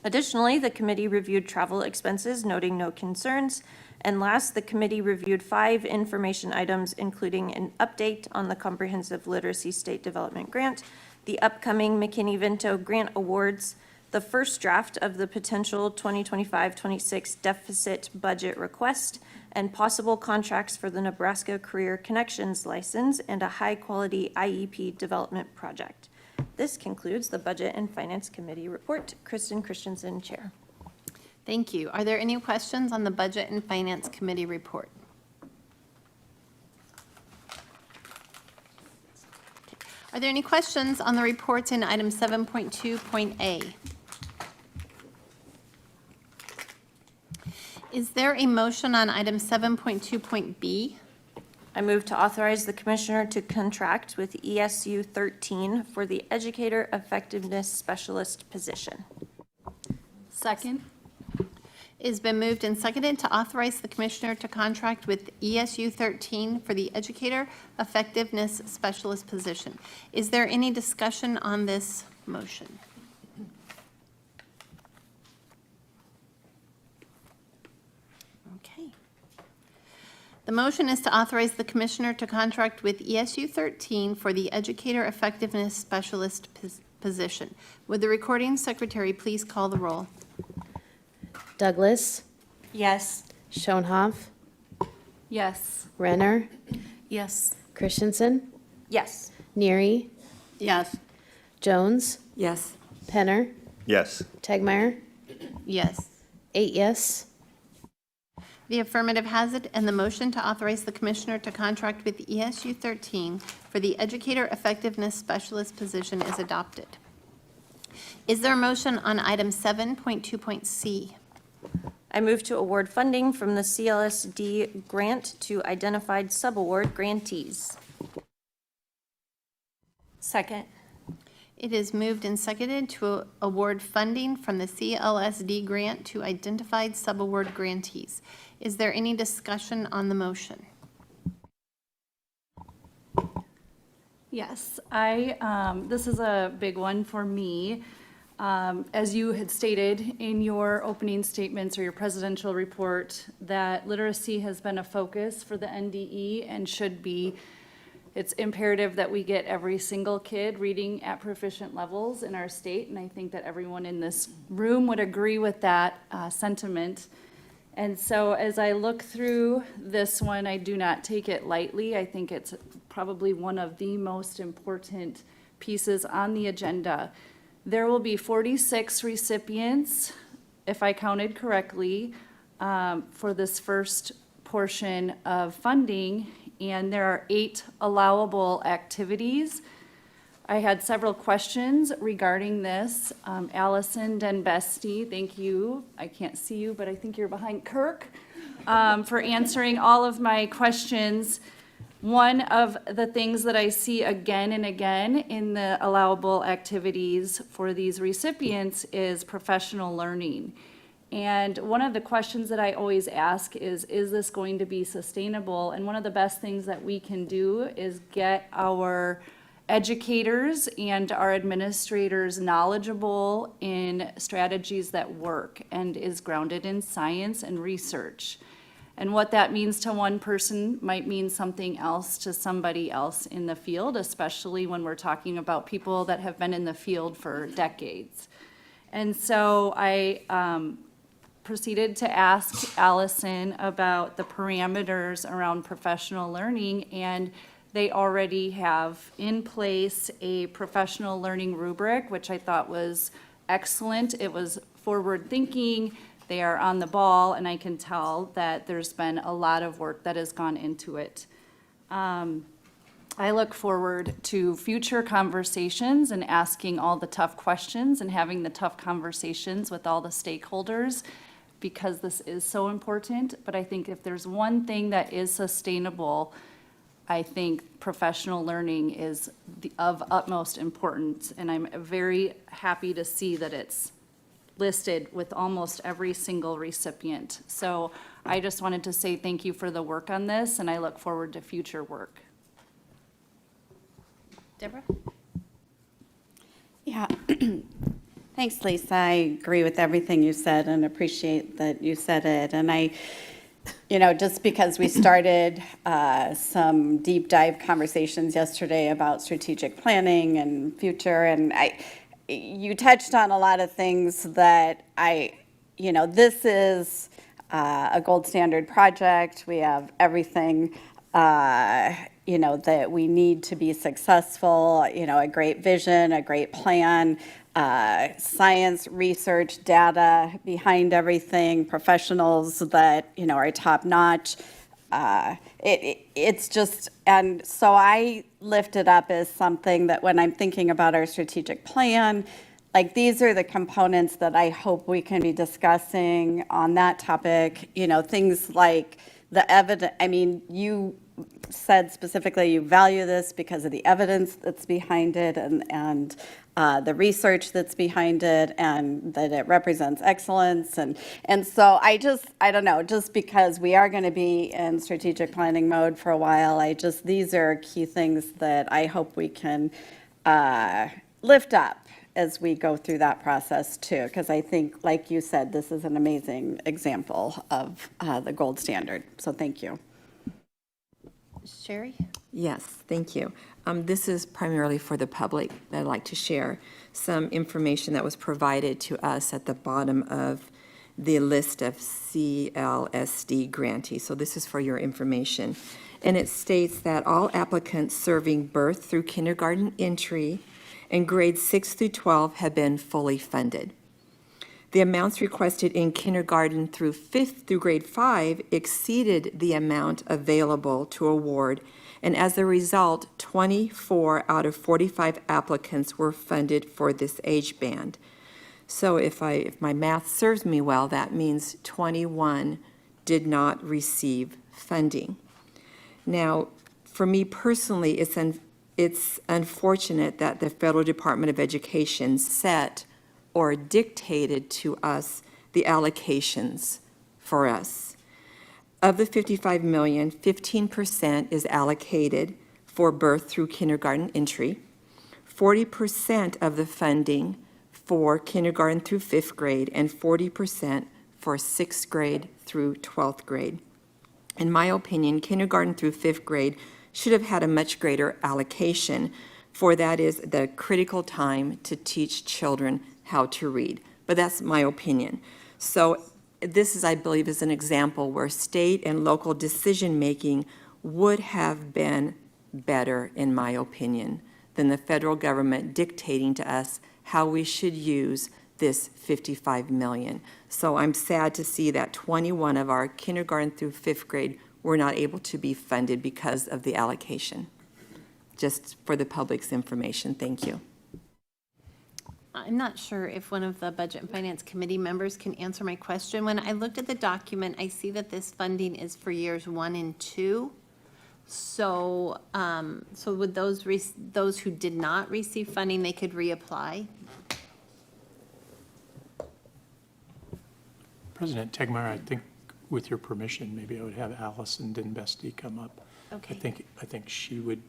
Additionally, the committee reviewed travel expenses, noting no concerns. And last, the committee reviewed 5 information items, including an update on the Comprehensive Literacy State Development Grant, the upcoming McKinney-Vento Grant Awards, the first draft of the potential 2025-26 deficit budget request, and possible contracts for the Nebraska Career Connections license and a high-quality IEP development project. This concludes the Budget and Finance Committee report. Kristen Christensen, Chair. Thank you. Are there any questions on the Budget and Finance Committee report? Are there any questions on the reports in item 7.2.A? Is there a motion on item 7.2.B? I move to authorize the Commissioner to contract with ESU 13 for the Educator Effectiveness Specialist position. Second. It's been moved and seconded to authorize the Commissioner to contract with ESU 13 for the Educator Effectiveness Specialist position. Is there any discussion on this motion? Okay. The motion is to authorize the Commissioner to contract with ESU 13 for the Educator Effectiveness Specialist position. Would the recording secretary please call the roll? Douglas, Yes. Schoenhoff, Yes. Renner, Yes. Christensen, Yes. Neary, Yes. Jones, Yes. Penner, Yes. Tegmeyer, Yes. 8 yes. The affirmative has it, and the motion to authorize the Commissioner to contract with ESU 13 for the Educator Effectiveness Specialist position is adopted. Is there a motion on item 7.2.C? I move to award funding from the CLSD grant to identified subaward grantees. Second. It is moved and seconded to award funding from the CLSD grant to identified subaward grantees. Is there any discussion on the motion? Yes, this is a big one for me. As you had stated in your opening statements or your presidential report, that literacy has been a focus for the NDE and should be. It's imperative that we get every single kid reading at proficient levels in our state, and I think that everyone in this room would agree with that sentiment. And so as I look through this one, I do not take it lightly. I think it's probably one of the most important pieces on the agenda. There will be 46 recipients, if I counted correctly, for this first portion of funding, and there are 8 allowable activities. I had several questions regarding this. Allison Denbesti, thank you. I can't see you, but I think you're behind Kirk, for answering all of my questions. One of the things that I see again and again in the allowable activities for these recipients is professional learning. And one of the questions that I always ask is this going to be sustainable? And one of the best things that we can do is get our educators and our administrators knowledgeable in strategies that work and is grounded in science and research. And what that means to one person might mean something else to somebody else in the field, especially when we're talking about people that have been in the field for decades. And so I proceeded to ask Allison about the parameters around professional learning, and they already have in place a professional learning rubric, which I thought was excellent. It was forward-thinking. They are on the ball, and I can tell that there's been a lot of work that has gone into it. I look forward to future conversations and asking all the tough questions and having the tough conversations with all the stakeholders, because this is so important. But I think if there's one thing that is sustainable, I think professional learning is of utmost importance, and I'm very happy to see that it's listed with almost every single recipient. So I just wanted to say thank you for the work on this, and I look forward to future work. Deborah? Yeah. Thanks, Lisa. I agree with everything you said and appreciate that you said it. And just because we started some deep dive conversations yesterday about strategic planning and future, and you touched on a lot of things that this is a gold standard project. We have everything, that we need to be successful, a great vision, a great plan, science, research, data behind everything, professionals that, are top notch. It's just, and so I lift it up as something that when I'm thinking about our strategic plan, like these are the components that I hope we can be discussing on that topic, things like the evidence. I mean, you said specifically you value this because of the evidence that's behind it and the research that's behind it, and that it represents excellence. And so I don't know, just because we are going to be in strategic planning mode for a while, these are key things that I hope we can lift up as we go through that process too, because I think, like you said, this is an amazing example of the gold standard. So thank you. Sherry? Yes, thank you. This is primarily for the public that I'd like to share some information that was provided to us at the bottom of the list of CLSD grantees. So this is for your information. And it states that all applicants serving birth through kindergarten entry and grades 6 through 12 have been fully funded. The amounts requested in kindergarten through grade 5 exceeded the amount available to award, and as a result, 24 out of 45 applicants were funded for this age band. So if my math serves me well, that means 21 did not receive funding. Now, for me personally, it's unfortunate that the Federal Department of Education set or dictated to us the allocations for us. Of the $55 million, 15% is allocated for birth through kindergarten entry, 40% of the funding for kindergarten through 5th grade, and 40% for 6th grade through 12th grade. In my opinion, kindergarten through 5th grade should have had a much greater allocation, for that is the critical time to teach children how to read. But that's my opinion. So this is, I believe, is an example where state and local decision-making would have been better, in my opinion, than the federal government dictating to us how we should use this $55 million. So I'm sad to see that 21 of our kindergarten through 5th grade were not able to be funded because of the allocation. Just for the public's information, thank you. I'm not sure if one of the Budget and Finance Committee members can answer my question. When I looked at the document, I see that this funding is for years 1 and 2. So, would those who did not receive funding, they could reapply? President Tegmeyer, I think with your permission, maybe I would have Allison Denbesti come up. Okay. I think she would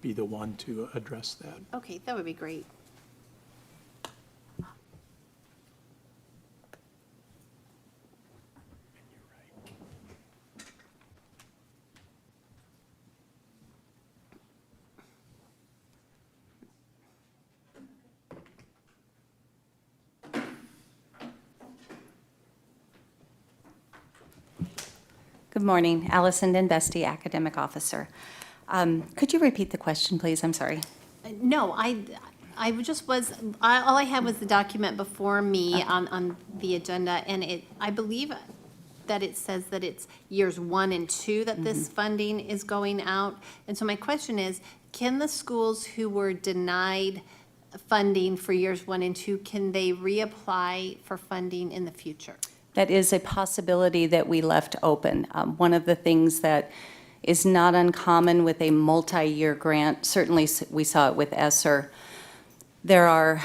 be the one to address that. Okay, that would be great. Good morning. Allison Denbesti, Academic Officer. Could you repeat the question, please? I'm sorry. No, I all I had was the document before me on the agenda, and I believe that it says that it's years 1 and 2 that this funding is going out. And so my question is, can the schools who were denied funding for years 1 and 2, can they reapply for funding in the future? That is a possibility that we left open. One of the things that is not uncommon with a multi-year grant, certainly we saw it with ESSER, there are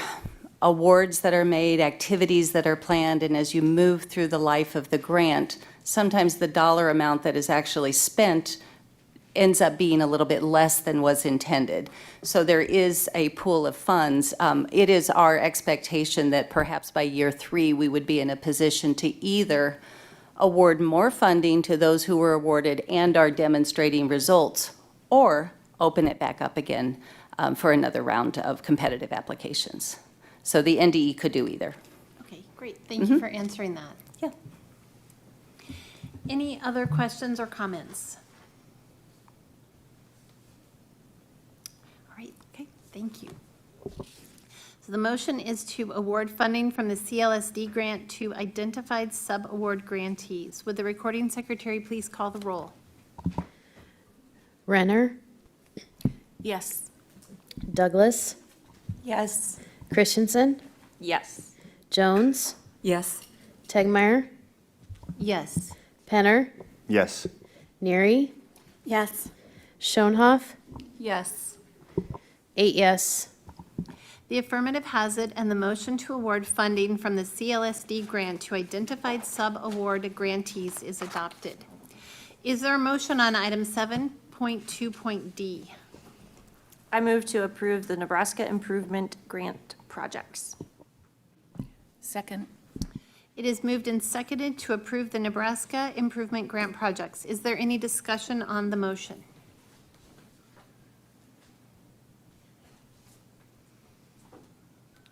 awards that are made, activities that are planned, and as you move through the life of the grant, sometimes the dollar amount that is actually spent ends up being a little bit less than was intended. So there is a pool of funds. It is our expectation that perhaps by year 3, we would be in a position to either award more funding to those who were awarded and are demonstrating results, or open it back up again for another round of competitive applications. So the NDE could do either. Okay, great. Thank you for answering that. Yeah. Any other questions or comments? All right, okay, thank you. So the motion is to award funding from the CLSD grant to identified sub-award grantees. Would the recording secretary please call the roll? Renner, Yes. Douglas, Yes. Christensen, Yes. Jones, Yes. Tegmeyer, Yes. Penner, Yes. Neary, Yes. Schoenhoff, Yes. 8 yes. The affirmative has it, and the motion to award funding from the CLSD grant to identified sub-award grantees is adopted. Is there a motion on item 7.2.d? I move to approve the Nebraska Improvement Grant projects. Second. It is moved and seconded to approve the Nebraska Improvement Grant projects. Is there any discussion on the motion?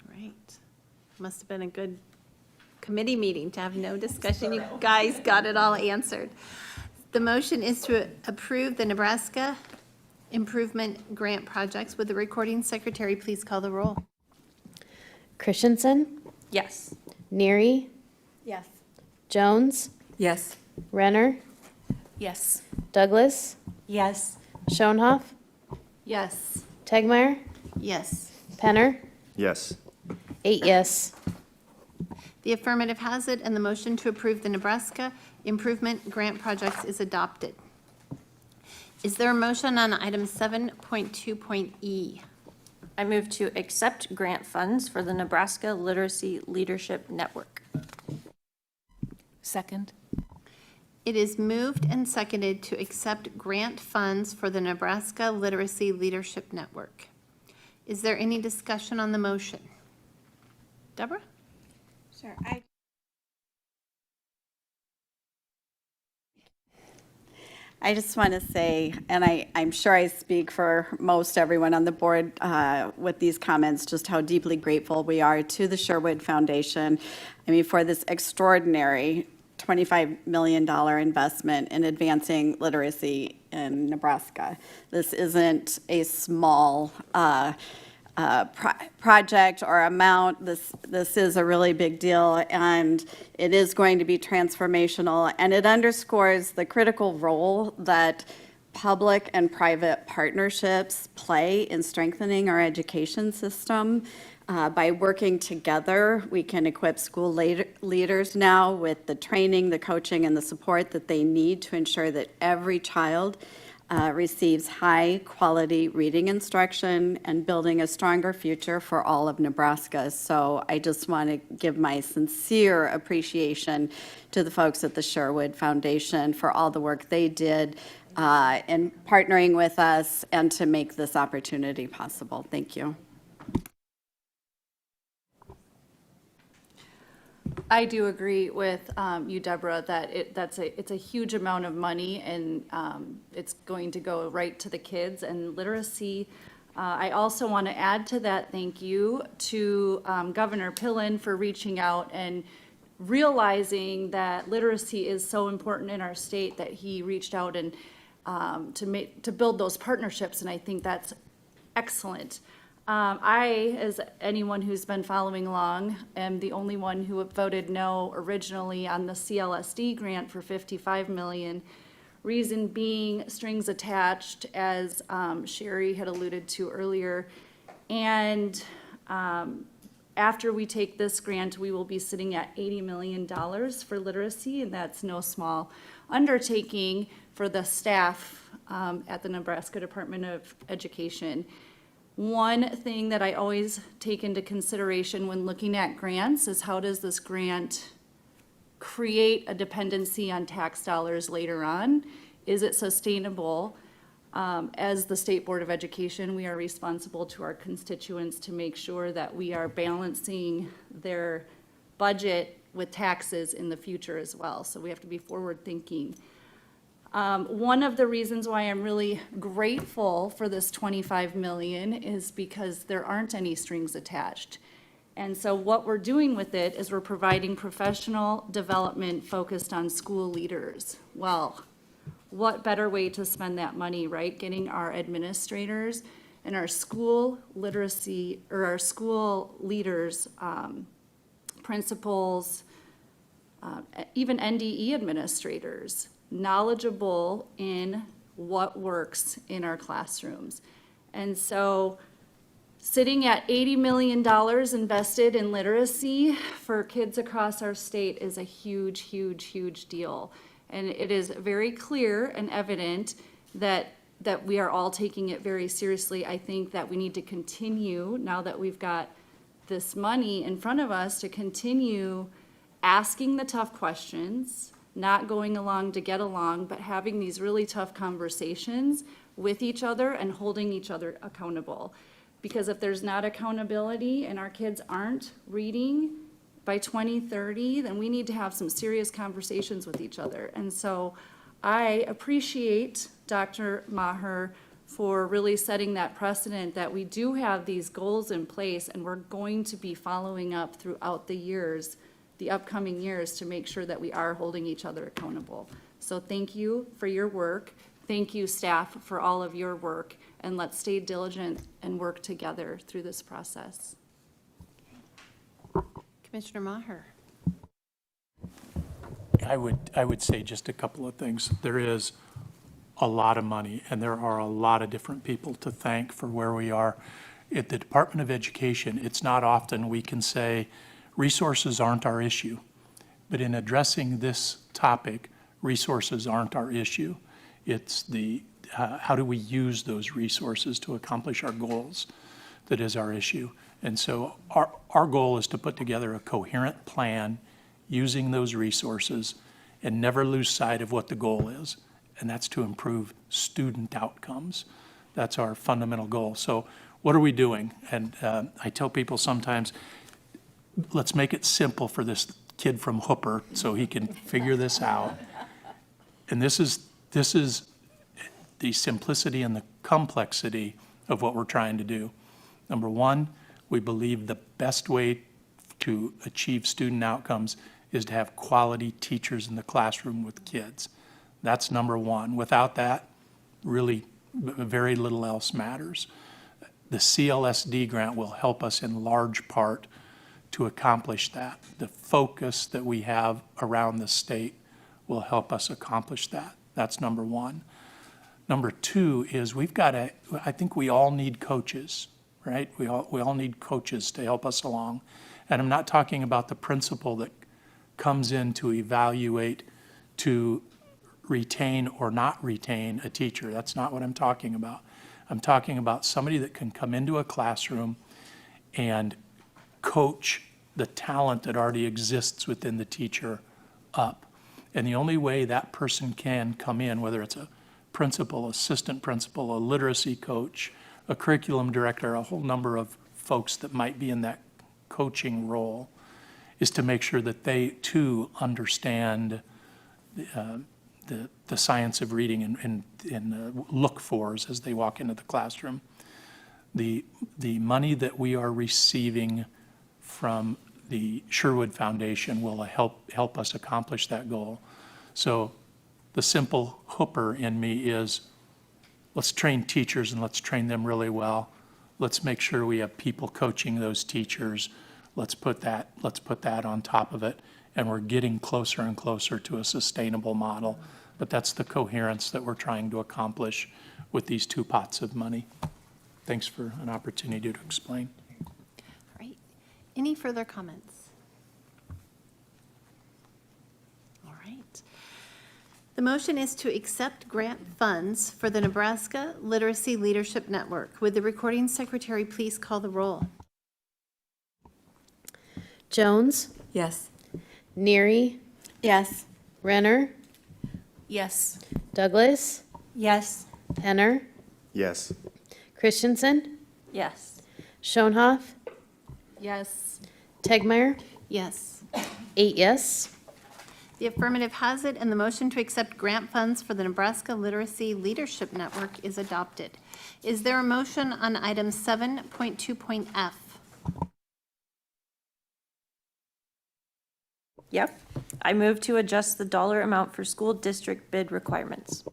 Right. Must have been a good committee meeting to have no discussion. You guys got it all answered. The motion is to approve the Nebraska Improvement Grant projects. Would the recording secretary please call the roll? Christensen, Yes. Neary, Yes. Jones, Yes. Renner, Yes. Douglas, Yes. Schoenhoff, Yes. Tegmeyer, Yes. Penner, Yes. 8 yes. The affirmative has it, and the motion to approve the Nebraska Improvement Grant projects is adopted. Is there a motion on item 7.2.e? I move to accept grant funds for the Nebraska Literacy Leadership Network. Second. It is moved and seconded to accept grant funds for the Nebraska Literacy Leadership Network. Is there any discussion on the motion? Deborah? Sure. I just want to say, and I'm sure I speak for most everyone on the board with these comments, just how deeply grateful we are to the Sherwood Foundation. I mean, for this extraordinary $25 million investment in advancing literacy in Nebraska. This isn't a small project or amount. This is a really big deal, and it is going to be transformational, and it underscores the critical role that public and private partnerships play in strengthening our education system. By working together, we can equip school leaders now with the training, the coaching, and the support that they need to ensure that every child receives high-quality reading instruction and building a stronger future for all of Nebraska. So I just want to give my sincere appreciation to the folks at the Sherwood Foundation for all the work they did in partnering with us and to make this opportunity possible. Thank you. I do agree with you, Deborah, that it's a huge amount of money, and it's going to go right to the kids and literacy. I also want to add to that thank you to Governor Pillen for reaching out and realizing that literacy is so important in our state that he reached out and to build those partnerships, and I think that's excellent. I, as anyone who's been following along, am the only one who voted no originally on the CLSD grant for $55 million. Reason being strings attached, as Sherry had alluded to earlier. And after we take this grant, we will be sitting at $80 million for literacy, and that's no small undertaking for the staff at the Nebraska Department of Education. One thing that I always take into consideration when looking at grants is how does this grant create a dependency on tax dollars later on? Is it sustainable? As the State Board of Education, we are responsible to our constituents to make sure that we are balancing their budget with taxes in the future as well. So we have to be forward-thinking. One of the reasons why I'm really grateful for this 25 million is because there aren't any strings attached. And so what we're doing with it is we're providing professional development focused on school leaders. Well, what better way to spend that money, right? Getting our administrators and our school literacy, or our school leaders, principals, even NDE administrators, knowledgeable in what works in our classrooms. And so sitting at $80 million invested in literacy for kids across our state is a huge, huge, huge deal. And it is very clear and evident that we are all taking it very seriously. I think that we need to continue, now that we've got this money in front of us, to continue asking the tough questions, not going along to get along, but having these really tough conversations with each other and holding each other accountable. Because if there's not accountability and our kids aren't reading by 2030, then we need to have some serious conversations with each other. And so I appreciate Dr. Maher for really setting that precedent that we do have these goals in place, and we're going to be following up throughout the years, the upcoming years, to make sure that we are holding each other accountable. So thank you for your work. Thank you, staff, for all of your work, and let's stay diligent and work together through this process. Commissioner Maher. I would say just a couple of things. There is a lot of money, and there are a lot of different people to thank for where we are. At the Department of Education, it's not often we can say resources aren't our issue. But in addressing this topic, resources aren't our issue. It's the how do we use those resources to accomplish our goals that is our issue. And so our goal is to put together a coherent plan using those resources and never lose sight of what the goal is, and that's to improve student outcomes. That's our fundamental goal. So what are we doing? And I tell people sometimes, let's make it simple for this kid from Hooper so he can figure this out. And this is the simplicity and the complexity of what we're trying to do. Number one, we believe the best way to achieve student outcomes is to have quality teachers in the classroom with kids. That's number one. Without that, really very little else matters. The CLSD grant will help us in large part to accomplish that. The focus that we have around the state will help us accomplish that. That's number one. Number two is I think we all need coaches, right? We all need coaches to help us along. And I'm not talking about the principal that comes in to evaluate, to retain or not retain a teacher. That's not what I'm talking about. I'm talking about somebody that can come into a classroom and coach the talent that already exists within the teacher up. And the only way that person can come in, whether it's a principal, assistant principal, a literacy coach, a curriculum director, a whole number of folks that might be in that coaching role, is to make sure that they too understand the science of reading and look-fors as they walk into the classroom. The money that we are receiving from the Sherwood Foundation will help us accomplish that goal. So the simple Hooper in me is, let's train teachers and let's train them really well. Let's make sure we have people coaching those teachers. Let's put that on top of it, and we're getting closer and closer to a sustainable model. But that's the coherence that we're trying to accomplish with these two pots of money. Thanks for an opportunity to explain. All right. Any further comments? All right. The motion is to accept grant funds for the Nebraska Literacy Leadership Network. Would the recording secretary please call the roll? Jones, Yes. Neary, Yes. Renner, Yes. Douglas, Yes. Penner, Yes. Christensen, Yes. Schoenhoff, Yes. Tegmeyer, Yes. 8 yes. The affirmative has it, and the motion to accept grant funds for the Nebraska Literacy Leadership Network is adopted. Is there a motion on item 7.2.f? Yep. I move to adjust the dollar amount for school district bid requirements.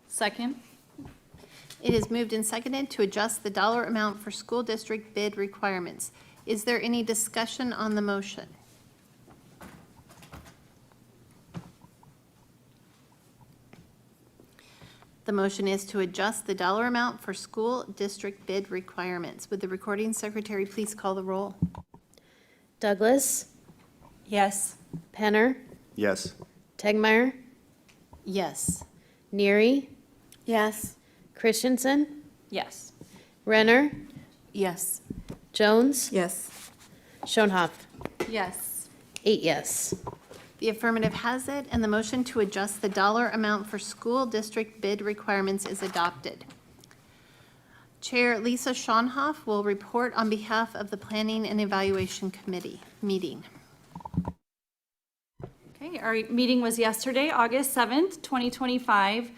Second. It is moved and seconded to adjust the dollar amount for school district bid requirements. Is there any discussion on the motion? The motion is to adjust the dollar amount for school district bid requirements. Would the recording secretary please call the roll? Douglas, Yes. Penner, Yes. Tegmeyer, Yes. Neary, Yes. Christensen, Yes. Renner, Yes. Jones, Yes. Schoenhoff, Yes. 8 yes. The affirmative has it, and the motion to adjust the dollar amount for school district bid requirements is adopted. Chair Lisa Schoenhoff will report on behalf of the Planning and Evaluation Committee meeting. Okay, our meeting was yesterday, August 7th, 2025.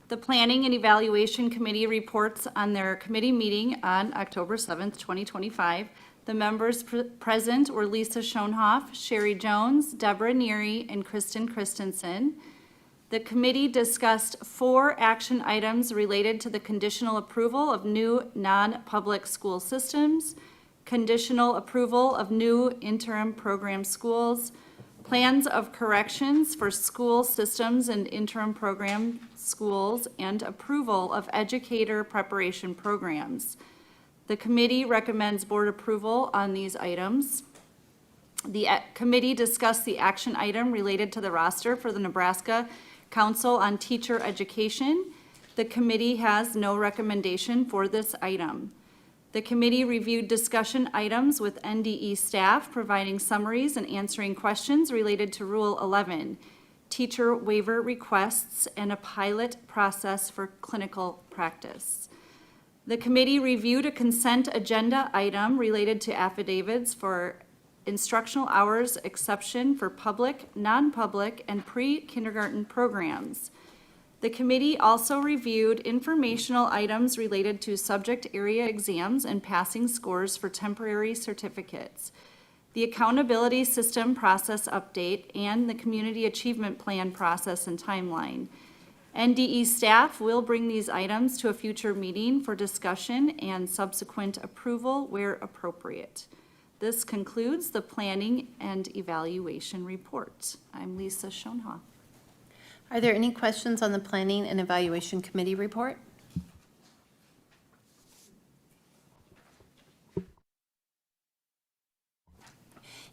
The Planning and Evaluation Committee reports on their committee meeting on October 7th, 2025. The members present were Lisa Schoenhoff, Sherry Jones, Deborah Neary, and Kristen Christensen. The committee discussed 4 action items related to the conditional approval of new non-public school systems, conditional approval of new interim program schools, plans of corrections for school systems and interim program schools, and approval of educator preparation programs. The committee recommends board approval on these items. The committee discussed the action item related to the roster for the Nebraska Council on Teacher Education. The committee has no recommendation for this item. The committee reviewed discussion items with NDE staff, providing summaries and answering questions related to Rule 11, teacher waiver requests, and a pilot process for clinical practice. The committee reviewed a consent agenda item related to affidavits for instructional hours exception for public, non-public, and pre-kindergarten programs. The committee also reviewed informational items related to subject area exams and passing scores for temporary certificates, the accountability system process update, and the community achievement plan process and timeline. NDE staff will bring these items to a future meeting for discussion and subsequent approval where appropriate. This concludes the Planning and Evaluation Report. I'm Lisa Schoenhoff. Are there any questions on the Planning and Evaluation Committee report?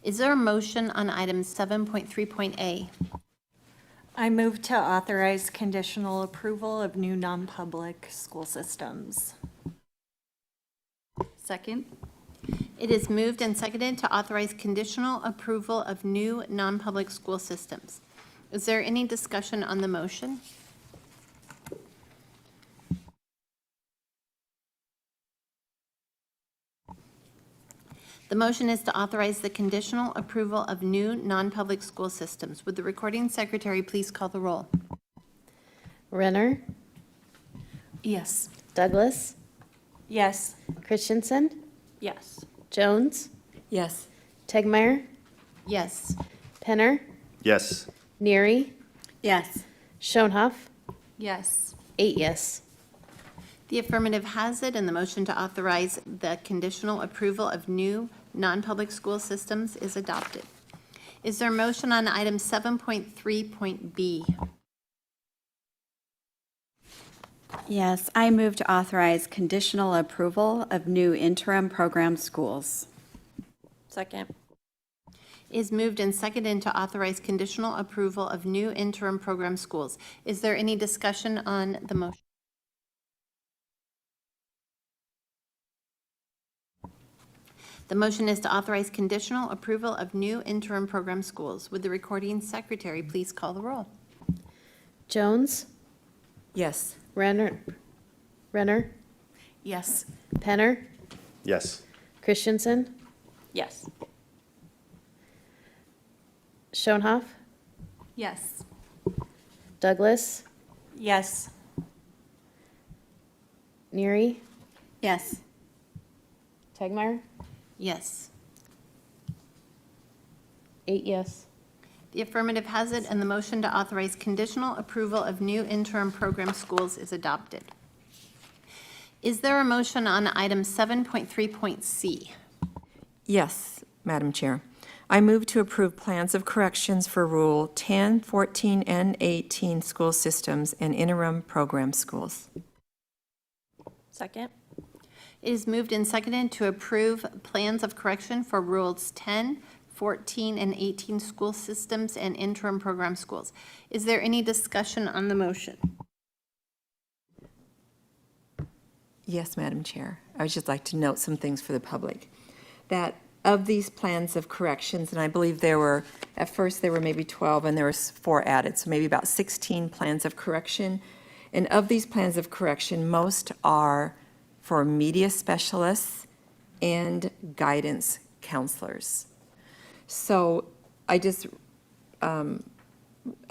Is there a motion on item 7.3.a? I move to authorize conditional approval of new non-public school systems. Second. It is moved and seconded to authorize conditional approval of new non-public school systems. Is there any discussion on the motion? The motion is to authorize the conditional approval of new non-public school systems. Would the recording secretary please call the roll? Renner, Yes. Douglas, Yes. Christensen, Yes. Jones, Yes. Tegmeyer, Yes. Penner, Yes. Neary, Yes. Schoenhoff, Yes. 8 yes. The affirmative has it, and the motion to authorize the conditional approval of new non-public school systems is adopted. Is there a motion on item 7.3.b? Yes, I move to authorize conditional approval of new interim program schools. Second. Is moved and seconded to authorize conditional approval of new interim program schools. Is there any discussion on the motion? The motion is to authorize conditional approval of new interim program schools. Would the recording secretary please call the roll? Jones, Yes. Renner, Yes. Penner, Yes. Christensen, Yes. Schoenhoff, Yes. Douglas, Yes. Neary, Yes. Tegmeyer, Yes. 8 yes. The affirmative has it, and the motion to authorize conditional approval of new interim program schools is adopted. Is there a motion on item 7.3.c? Yes, Madam Chair. I move to approve plans of corrections for Rule 10, 14, and 18 school systems and interim program schools. Second? It is moved and seconded to approve plans of correction for Rules 10, 14, and 18 school systems and interim program schools. Is there any discussion on the motion? Yes, Madam Chair. I would just like to note some things for the public. That of these plans of corrections, and I believe at first there were maybe 12 and there was 4 added, so maybe about 16 plans of correction. And of these plans of correction, most are for media specialists and guidance counselors. So I just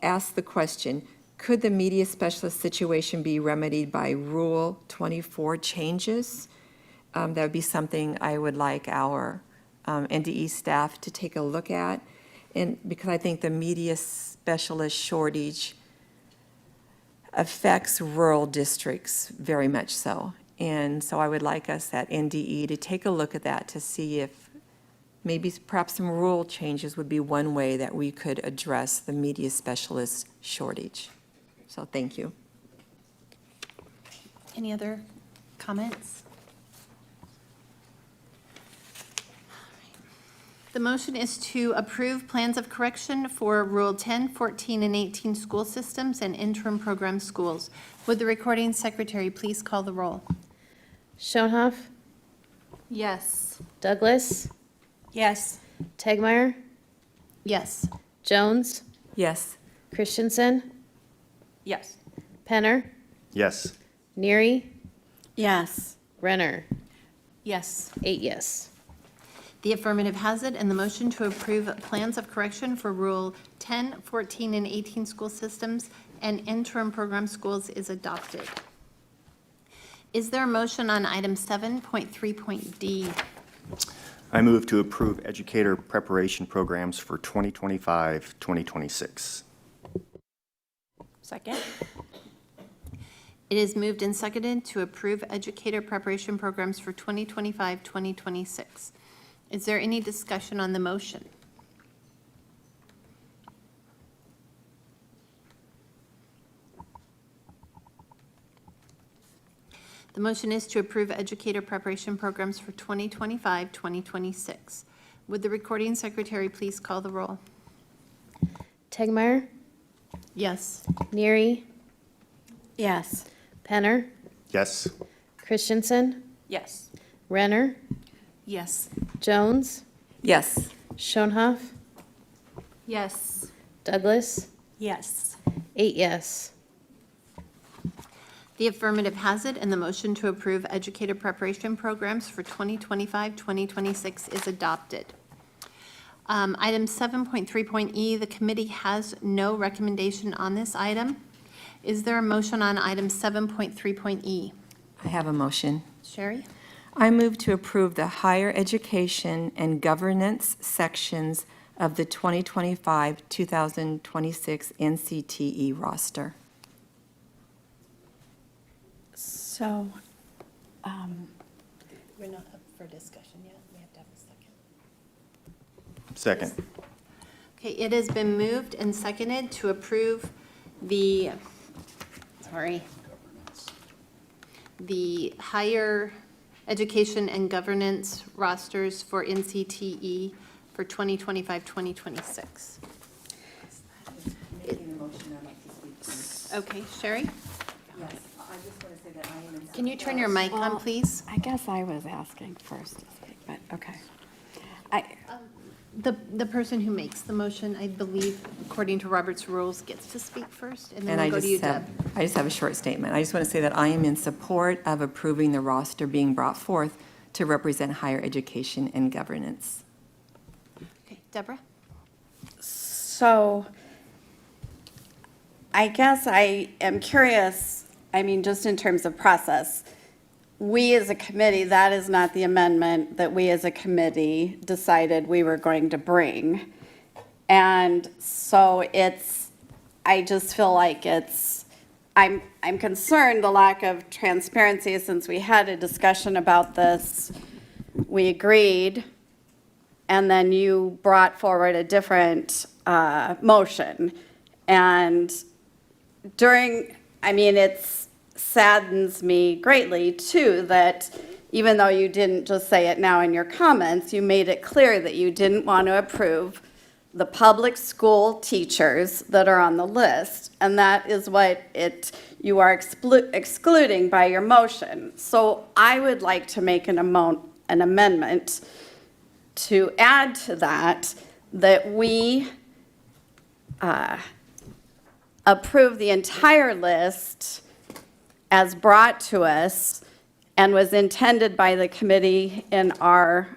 asked the question, could the media specialist situation be remedied by Rule 24 changes? That would be something I would like our NDE staff to take a look at. And because I think the media specialist shortage affects rural districts very much so. And so I would like us at NDE to take a look at that to see if maybe perhaps some rule changes would be one way that we could address the media specialist shortage. So thank you. Any other comments? The motion is to approve plans of correction for Rule 10, 14, and 18 school systems and interim program schools. Would the recording secretary please call the roll? Schoenhoff, Yes. Douglas, Yes. Tegmeyer, Yes. Jones, Yes. Christensen, Yes. Penner, Yes. Neary, Yes. Renner, Yes. 8 yes. The affirmative has it, and the motion to approve plans of correction for Rule 10, 14, and 18 school systems and interim program schools is adopted. Is there a motion on item 7.3.d? I move to approve educator preparation programs for 2025-2026. Second? It is moved and seconded to approve educator preparation programs for 2025-2026. Is there any discussion on the motion? The motion is to approve educator preparation programs for 2025-2026. Would the recording secretary please call the roll? Tegmeyer, Yes. Neary, Yes. Penner, Yes. Christensen, Yes. Renner, Yes. Jones, Yes. Schoenhoff, Yes. Douglas, Yes. 8 yes. The affirmative has it, and the motion to approve educator preparation programs for 2025-2026 is adopted. Item 7.3.e, the committee has no recommendation on this item. Is there a motion on item 7.3.e? I have a motion. Sherry? I move to approve the higher education and governance sections of the 2025-2026 NCTE roster. So, We're not up for discussion yet. We have to have a second. Second. Okay, it has been moved and seconded to approve the higher education and governance rosters for NCTE for 2025-2026. Okay, Sherry? Yes, I just want to say that I am in. Can you turn your mic on, please? I guess I was asking first to speak, but okay. The person who makes the motion, I believe, according to Robert's rules, gets to speak first, and then And we'll go to you, Deb. I just have a short statement. I just want to say that I am in support of approving the roster being brought forth to represent higher education and governance. Okay, Deborah? So I guess I am curious, I mean, just in terms of process, we as a committee, that is not the amendment that we as a committee decided we were going to bring. And so I just feel like I'm concerned the lack of transparency since we had a discussion about this. We agreed, and then you brought forward a different motion. And it saddens me greatly, too, that even though you didn't just say it now in your comments, you made it clear that you didn't want to approve the public school teachers that are on the list, and that is what you are excluding by your motion. So I would like to make an amendment to add to that we approve the entire list as brought to us and was intended by the committee in our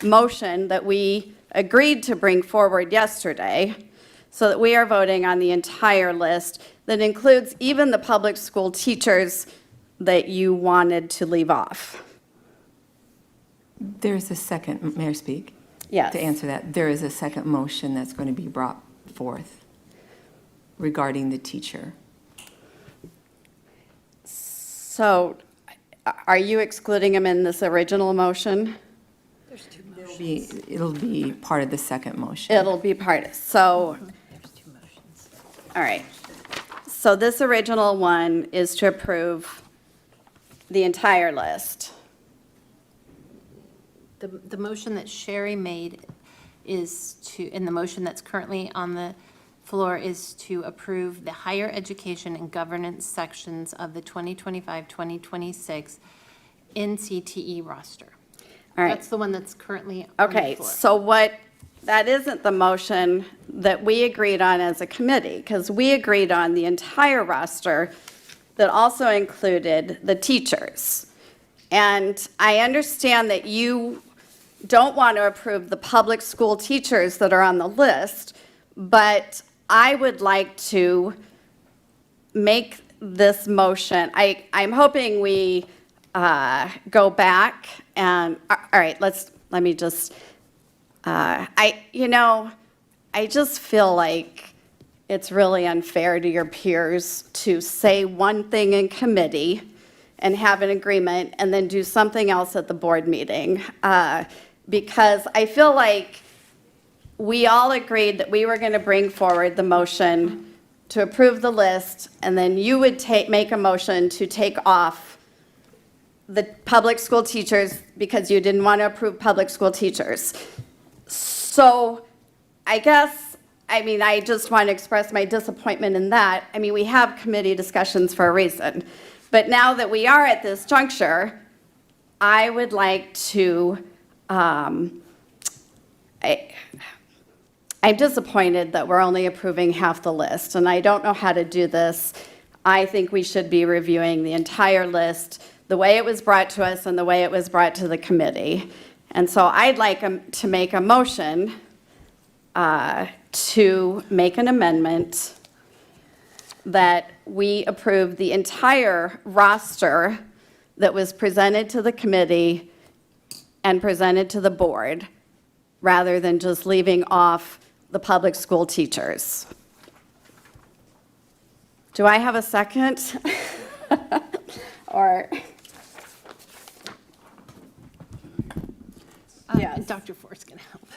motion that we agreed to bring forward yesterday, so that we are voting on the entire list that includes even the public school teachers that you wanted to leave off. There's a second, may I speak? Yes. To answer that, there is a second motion that's going to be brought forth regarding the teacher. So are you excluding them in this original motion? It'll be part of the second motion. It'll be part, so, all right. So this original one is to approve the entire list. The motion that Sherry made is and the motion that's currently on the floor is to approve the higher education and governance sections of the 2025-2026 NCTE roster. All right. That's the one that's currently on the floor. Okay, so that isn't the motion that we agreed on as a committee, because we agreed on the entire roster that also included the teachers. And I understand that you don't want to approve the public school teachers that are on the list, but I would like to make this motion. I'm hoping we go back and, all right, let me just, I just feel like it's really unfair to your peers to say one thing in committee and have an agreement and then do something else at the board meeting. Because I feel like we all agreed that we were going to bring forward the motion to approve the list, and then you would make a motion to take off the public school teachers because you didn't want to approve public school teachers. So I guess, I just want to express my disappointment in that. We have committee discussions for a reason. But now that we are at this juncture, I would like to, I'm disappointed that we're only approving half the list, and I don't know how to do this. I think we should be reviewing the entire list, the way it was brought to us and the way it was brought to the committee. And so I'd like to make a motion to make an amendment that we approve the entire roster that was presented to the committee and presented to the board, rather than just leaving off the public school teachers. Do I have a second? Or? Yes. Dr. Forrest's going to help.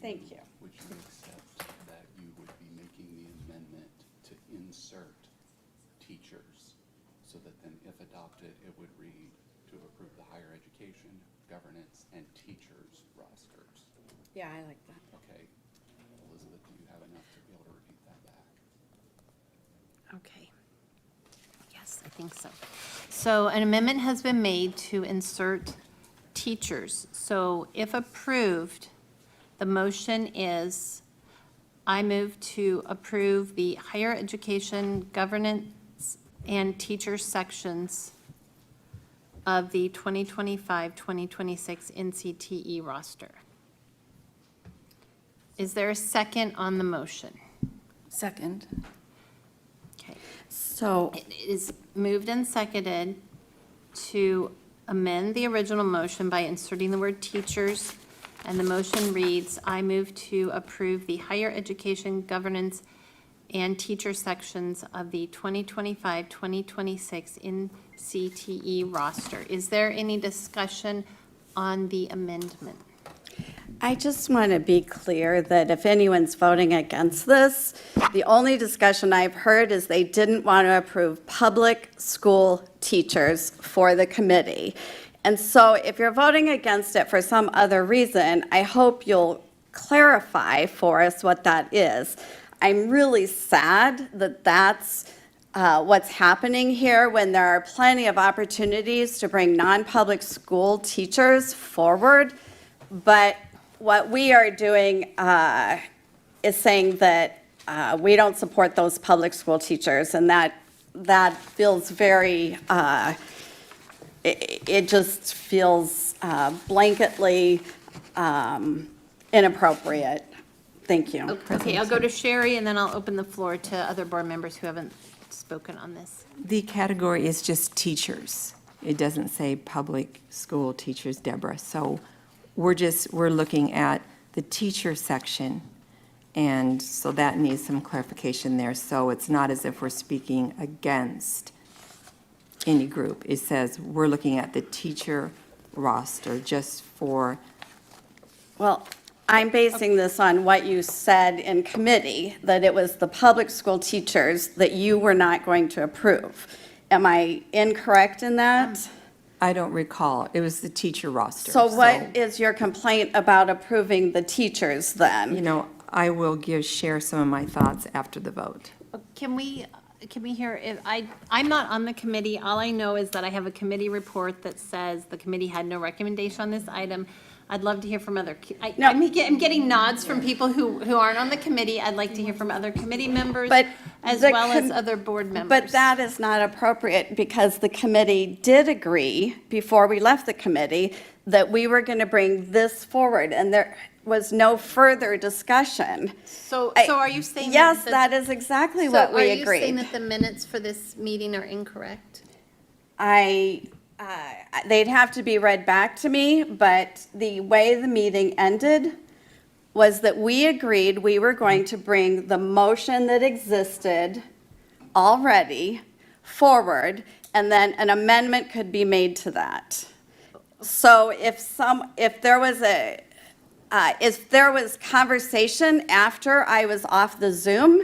Thank you. Would you accept that you would be making the amendment to insert teachers, so that then if adopted, it would read to approve the higher education, governance, and teachers rosters? Yeah, I like that. Okay. Elizabeth, do you have enough to be able to repeat that back? Okay. Yes, I think so. So an amendment has been made to insert teachers. So if approved, The motion is, I move to approve the higher education governance and teacher sections of the 2025-2026 NCTE roster. Is there a second on the motion? Second. Okay. So, It is moved and seconded to amend the original motion by inserting the word teachers, and the motion reads, I move to approve the higher education governance and teacher sections of the 2025-2026 NCTE roster. Is there any discussion on the amendment? I just want to be clear that if anyone's voting against this, the only discussion I've heard is they didn't want to approve public school teachers for the committee. And so if you're voting against it for some other reason, I hope you'll clarify for us what that is. I'm really sad that that's what's happening here when there are plenty of opportunities to bring non-public school teachers forward. But what we are doing is saying that we don't support those public school teachers, and that feels very, it just feels blanketly inappropriate. Thank you. Okay, I'll go to Sherry, and then I'll open the floor to other board members who haven't spoken on this. The category is just teachers. It doesn't say public school teachers, Deborah. So we're looking at the teacher section. And so that needs some clarification there. So it's not as if we're speaking against any group. It says we're looking at the teacher roster just for. Well, I'm basing this on what you said in committee, that it was the public school teachers that you were not going to approve. Am I incorrect in that? I don't recall. It was the teacher roster. So what is your complaint about approving the teachers then? You know, I will share some of my thoughts after the vote. Can we hear, I'm not on the committee. All I know is that I have a committee report that says the committee had no recommendation on this item. I'd love to hear from I'm getting nods from people who aren't on the committee. I'd like to hear from other committee members as well as other board members. But that is not appropriate because the committee did agree before we left the committee that we were going to bring this forward, and there was no further discussion. So are you saying? Yes, that is exactly what we agreed. So are you saying that the minutes for this meeting are incorrect? They'd have to be read back to me, but the way the meeting ended was that we agreed we were going to bring the motion that existed already forward, and then an amendment could be made to that. So if there was conversation after I was off the Zoom,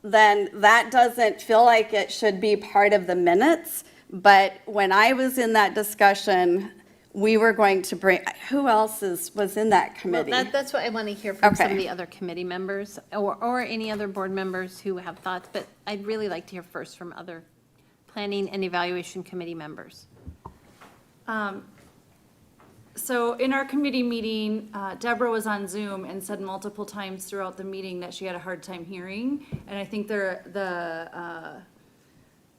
then that doesn't feel like it should be part of the minutes. But when I was in that discussion, we were going to bring, who else was in that committee? Well, that's what I want to hear from some of Okay. the other committee members or any other board members who have thoughts, but I'd really like to hear first from other planning and evaluation committee members. So in our committee meeting, Deborah was on Zoom and said multiple times throughout the meeting that she had a hard time hearing. And I think the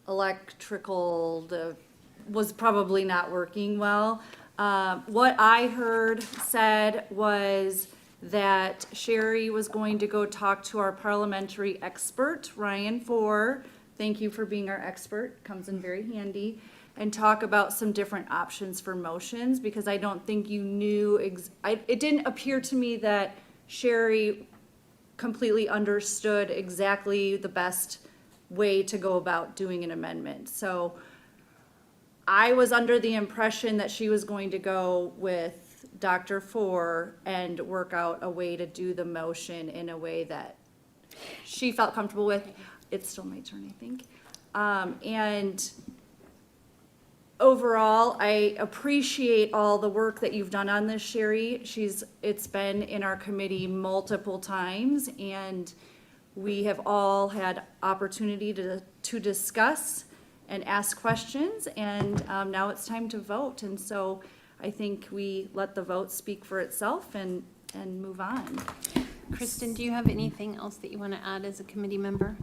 electrical was probably not working well. What I heard said was that Sherry was going to go talk to our parliamentary expert, Ryan Four. Thank you for being our expert, comes in very handy. And talk about some different options for motions, because I don't think you knew, it didn't appear to me that Sherry completely understood exactly the best way to go about doing an amendment. So I was under the impression that she was going to go with Dr. Four and work out a way to do the motion in a way that she felt comfortable with. It's still my turn, I think. And overall, I appreciate all the work that you've done on this, Sherry. It's been in our committee multiple times, and we have all had opportunity to discuss and ask questions, and now it's time to vote. And so I think we let the vote speak for itself, and and move on. Kristen, do you have anything else that you want to add as a committee member?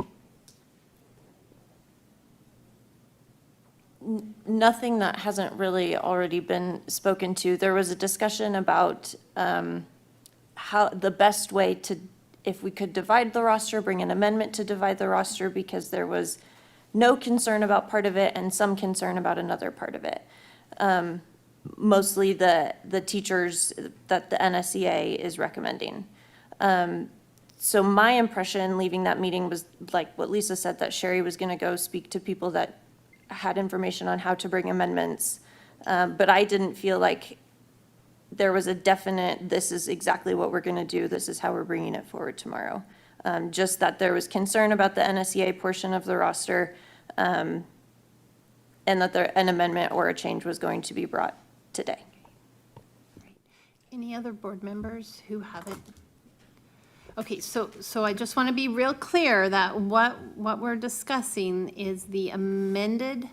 Nothing that hasn't really already been spoken to. There was a discussion about how the best way to, if we could divide the roster, bring an amendment to divide the roster, because there was no concern about part of it and some concern about another part of it. Mostly the teachers that the NSEA is recommending. So my impression leaving that meeting was like what Lisa said, that Sherry was going to go speak to people that had information on how to bring amendments. But I didn't feel like there was a definite, this is exactly what we're going to do, this is how we're bringing it forward tomorrow. Just that there was concern about the NSEA portion of the roster, and that an amendment or a change was going to be brought today. Any other board members who haven't? Okay, so I just want to be real clear that what we're discussing is the amended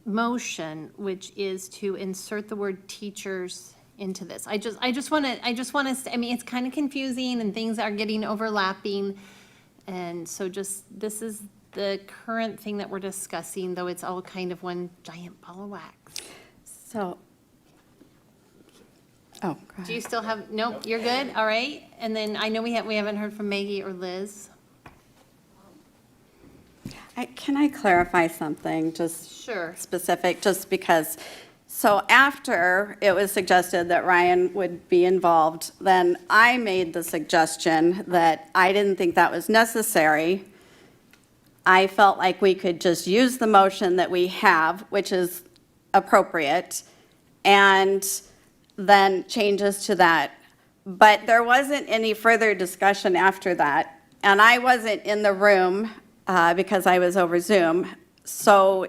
motion, which is to insert the word teachers into this. I just want to, I mean, it's kind of confusing and things are getting overlapping. And so this is the current thing that we're discussing, though it's all kind of one giant ball of wax. So, oh, go ahead. Do you still have, nope, you're good, all right? And then I know we haven't heard from Maggie or Liz. Can I clarify something, just Sure. specific, just because, so after it was suggested that Ryan would be involved, then I made the suggestion that I didn't think that was necessary. I felt like we could just use the motion that we have, which is appropriate, and then changes to that. But there wasn't any further discussion after that, and I wasn't in the room because I was over Zoom. So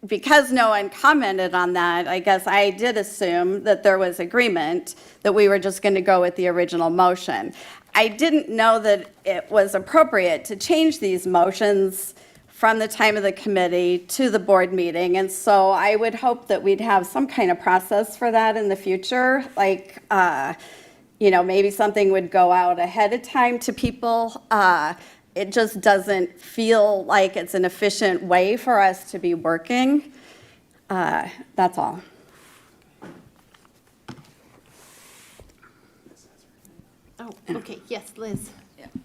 because no one commented on that, I guess I did assume that there was agreement that we were just going to go with the original motion. I didn't know that it was appropriate to change these motions from the time of the committee to the board meeting. And so I would hope that we'd have some kind of process for that in the future. Like, maybe something would go out ahead of time to people. It just doesn't feel like it's an efficient way for us to be working. That's all. Oh, okay, yes, Liz.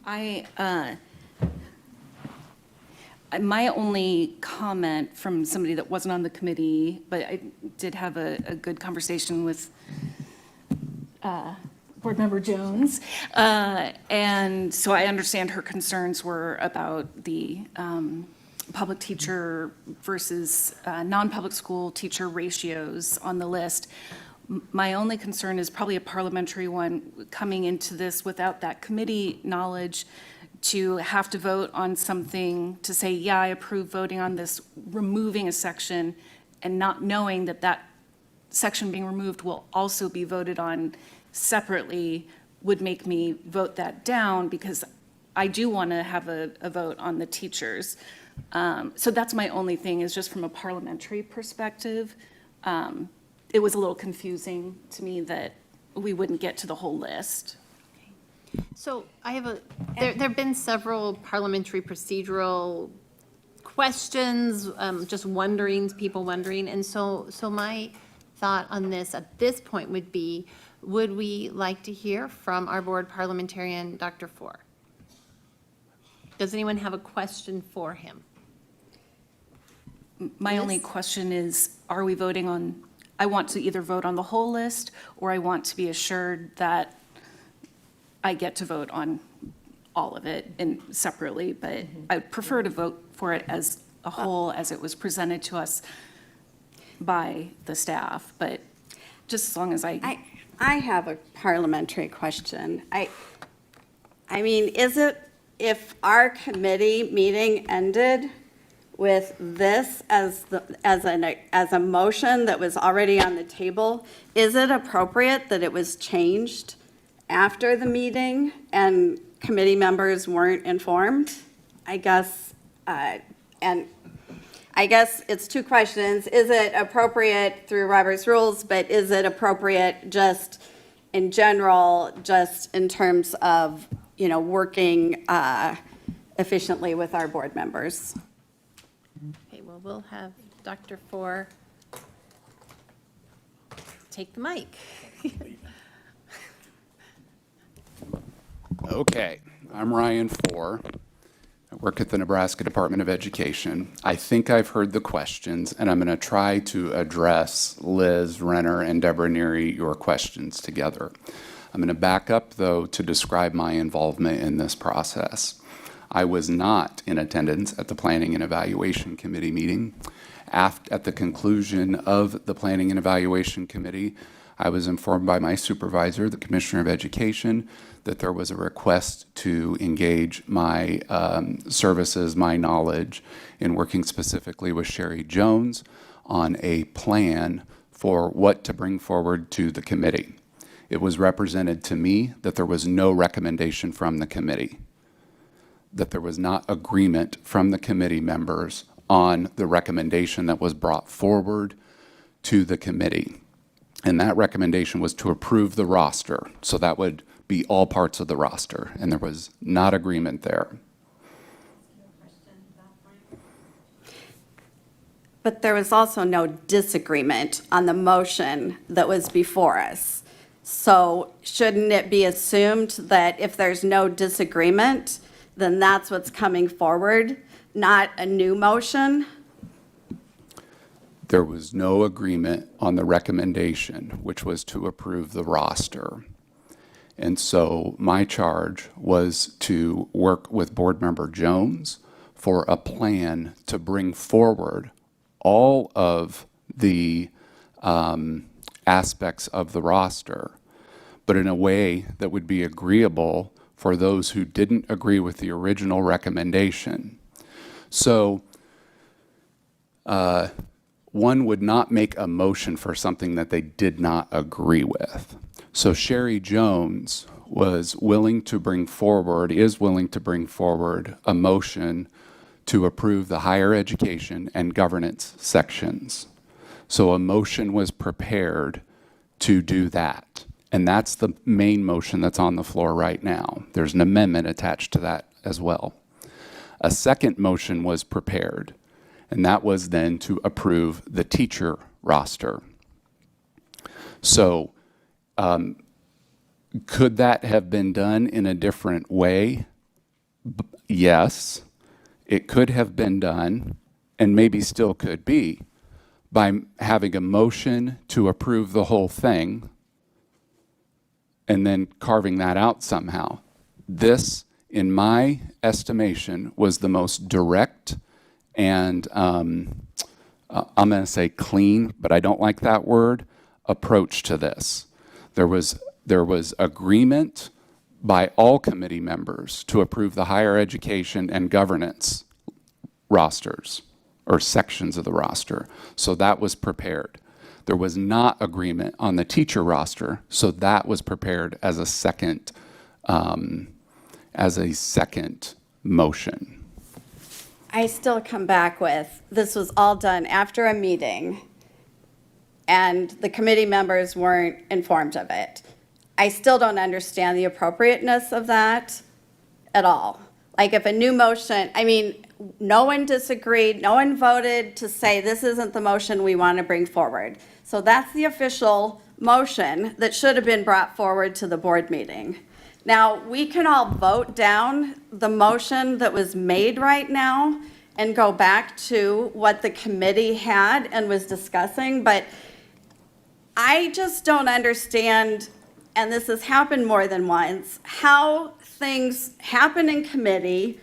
My only comment from somebody that wasn't on the committee, but I did have a good conversation with Board Member Jones. And so I understand her concerns were about the public teacher versus non-public school teacher ratios on the list. My only concern is probably a parliamentary one, coming into this without that committee knowledge, to have to vote on something, to say, yeah, I approve voting on this, removing a section, and not knowing that that section being removed will also be voted on separately, would make me vote that down, because I do want to have a vote on the teachers. So that's my only thing, is just from a parliamentary perspective. It was a little confusing to me that we wouldn't get to the whole list. So I have there have been several parliamentary procedural questions, just wonderings, people wondering. And so my thought on this at this point would be, would we like to hear from our board parliamentarian, Dr. Four? Does anyone have a question for him? My only question is, are we voting on, I want to either vote on the whole list, or I want to be assured that I get to vote on all of it and separately, but I'd prefer to vote for it as a whole, as it was presented to us by the staff, but just as long as I have a parliamentary question. I mean, is it, if our committee meeting ended with this as a motion that was already on the table, is it appropriate that it was changed after the meeting and committee members weren't informed? I guess, and I guess it's two questions. Is it appropriate through Robert's rules, but is it appropriate just in general, just in terms of, working efficiently with our board members? Okay, well, we'll have Dr. Four take the mic. Okay, I'm Ryan Four. I work at the Nebraska Department of Education. I think I've heard the questions, and I'm going to try to address Liz Renner and Deborah Neary, your questions together. I'm going to back up, though, to describe my involvement in this process. I was not in attendance at the Planning and Evaluation Committee meeting. At the conclusion of the Planning and Evaluation Committee, I was informed by my supervisor, the Commissioner of Education, that there was a request to engage my services, my knowledge, in working specifically with Sherry Jones on a plan for what to bring forward to the committee. It was represented to me that there was no recommendation from the committee, that there was not agreement from the committee members on the recommendation that was brought forward to the committee. And that recommendation was to approve the roster. So that would be all parts of the roster, and there was not agreement there. But there was also no disagreement on the motion that was before us. So shouldn't it be assumed that if there's no disagreement, then that's what's coming forward, not a new motion? There was no agreement on the recommendation, which was to approve the roster. And so my charge was to work with Board Member Jones for a plan to bring forward all of the aspects of the roster, but in a way that would be agreeable for those who didn't agree with the original recommendation. So one would not make a motion for something that they did not agree with. So Sherry Jones was willing to bring forward, is willing to bring forward a motion to approve the higher education and governance sections. So a motion was prepared to do that. And that's the main motion that's on the floor right now. There's an amendment attached to that as well. A second motion was prepared, and that was then to approve the teacher roster. So could that have been done in a different way? Yes, it could have been done, and maybe still could be, by having a motion to approve the whole thing and then carving that out somehow. This, in my estimation, was the most direct and I'm going to say clean, but I don't like that word, approach to this. There was agreement by all committee members to approve the higher education and governance rosters or sections of the roster. So that was prepared. There was not agreement on the teacher roster, so that was prepared as a second motion. I still come back with, this was all done after a meeting, and the committee members weren't informed of it. I still don't understand the appropriateness of that at all. Like if a new motion, no one disagreed, no one voted to say this isn't the motion we want to bring forward. So that's the official motion that should have been brought forward to the board meeting. Now, we can all vote down the motion that was made right now and go back to what the committee had and was discussing, but I just don't understand, and this has happened more than once, how things happen in committee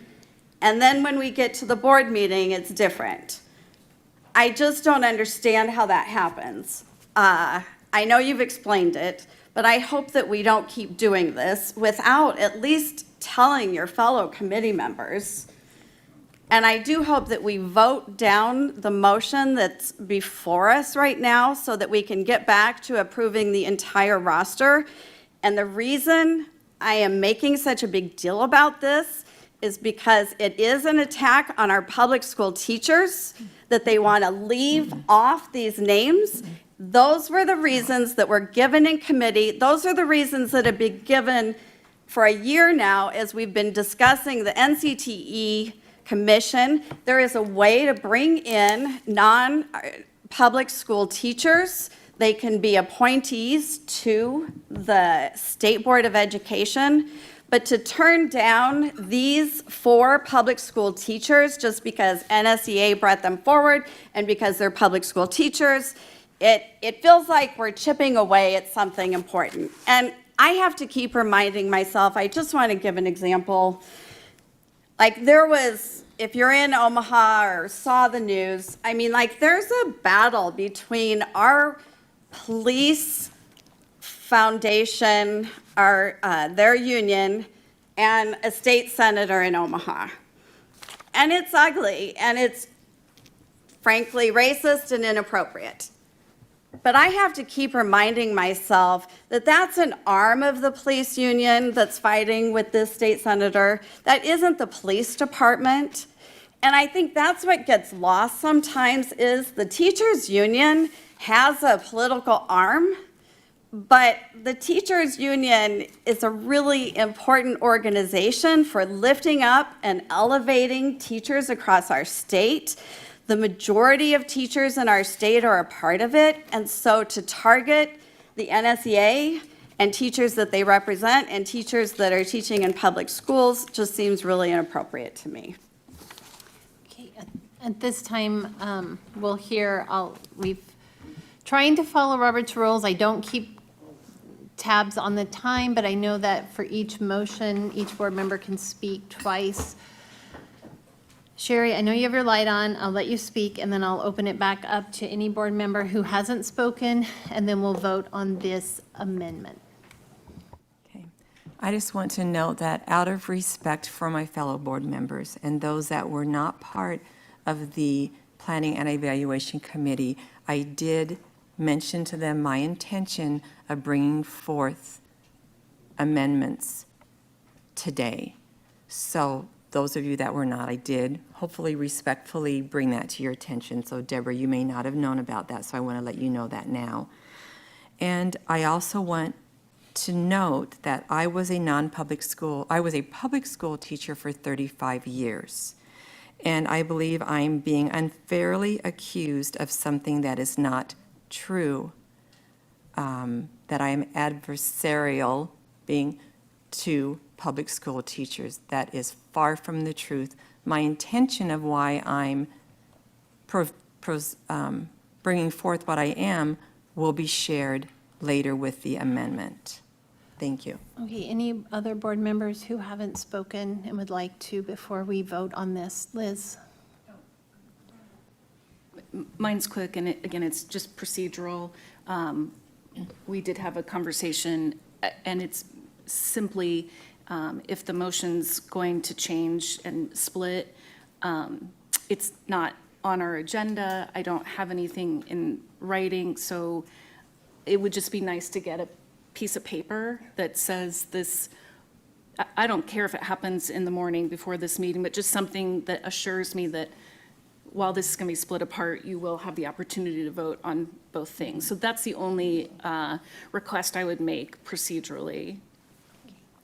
and then when we get to the board meeting, it's different. I just don't understand how that happens. I know you've explained it, but I hope that we don't keep doing this without at least telling your fellow committee members. And I do hope that we vote down the motion that's before us right now so that we can get back to approving the entire roster. And the reason I am making such a big deal about this is because it is an attack on our public school teachers that they want to leave off these names, those were the reasons that were given in committee. Those are the reasons that have been given for a year now as we've been discussing the NCTE commission. There is a way to bring in non-public school teachers. They can be appointees to the State Board of Education. But to turn down these 4 public school teachers just because NSEA brought them forward and because they're public school teachers, it feels like we're chipping away at something important. And I have to keep reminding myself, I just want to give an example. Like there was, if you're in Omaha or saw the news, I mean, like there's a battle between our police foundation, their union, and a state senator in Omaha. And it's ugly, and it's frankly racist and inappropriate. But I have to keep reminding myself that that's an arm of the police union that's fighting with this state senator. That isn't the police department. And I think that's what gets lost sometimes is the teachers union has a political arm, but the teachers union is a really important organization for lifting up and elevating teachers across our state. The majority of teachers in our state are a part of it, and so to target the NSEA and teachers that they represent and teachers that are teaching in public schools just seems really inappropriate to me. Okay, at this time, we'll hear, we've trying to follow Robert's rules. I don't keep tabs on the time, but I know that for each motion, each board member can speak twice. Sherry, I know you have your light on. I'll let you speak, and then I'll open it back up to any board member who hasn't spoken, and then we'll vote on this amendment. Okay. I just want to note that out of respect for my fellow board members and those that were not part of the Planning and Evaluation Committee, I did mention to them my intention of bringing forth amendments today. So those of you that were not, I did hopefully respectfully bring that to your attention. So Deborah, you may not have known about that, so I want to let you know that now. And I also want to note that I was a public school teacher for 35 years. And I believe I'm being unfairly accused of something that is not true, that I am adversarial being to public school teachers. That is far from the truth. My intention of why I'm bringing forth what I am will be shared later with the amendment. Thank you. Okay, any other board members who haven't spoken and would like to before we vote on this? Liz? Mine's quick, and again, it's just procedural. We did have a conversation, and it's simply if the motion's going to change and split, it's not on our agenda. I don't have anything in writing, so it would just be nice to get a piece of paper that says this. I don't care if it happens in the morning before this meeting, but just something that assures me that while this is going to be split apart, you will have the opportunity to vote on both things. So that's the only request I would make procedurally.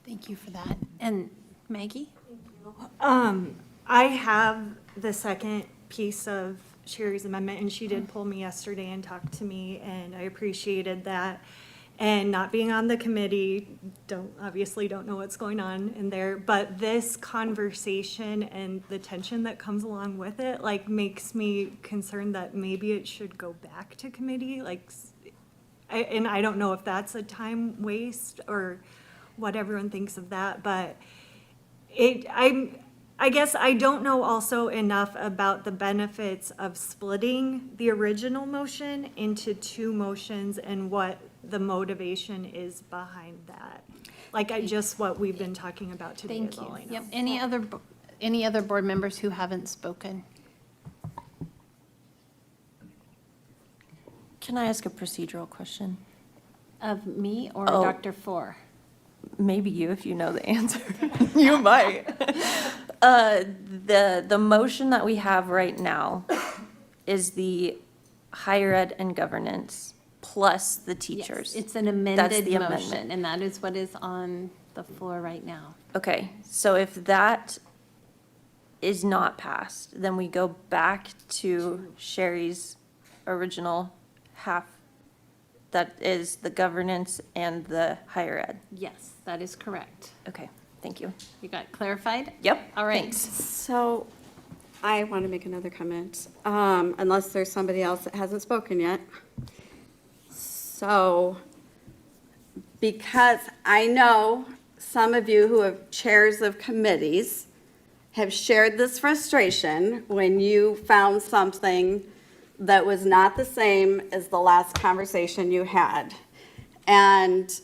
Thank you for that. And Maggie? I have the second piece of Sherry's amendment, and she did pull me yesterday and talk to me, and I appreciated that. And not being on the committee, obviously don't know what's going on in there, but this conversation and the tension that comes along with it, like, makes me concerned that maybe it should go back to committee, and I don't know if that's a time waste or what everyone thinks of that, but I guess I don't know also enough about the benefits of splitting the original motion into 2 motions and what the motivation is behind that. Just what we've been talking about today. Thank is you. all I know. Yep. Any other board members who haven't spoken? Can I ask a procedural question? Of me or Oh. Dr. Four? Maybe you, if you know the answer. You might. The motion that we have right now is the higher ed and governance plus the teachers. It's an That's amended the motion, amendment. and that is what is on the floor right now. Okay, so if that is not passed, then we go back to Sherry's original half. That is the governance and the higher ed. Yes, that is correct. Okay, thank you. You got clarified? Yep. All right. Thanks. So I want to make another comment, unless there's somebody else that hasn't spoken yet. So, because I know some of you who have chairs of committees have shared this frustration when you found something that was not the same as the last conversation you had. And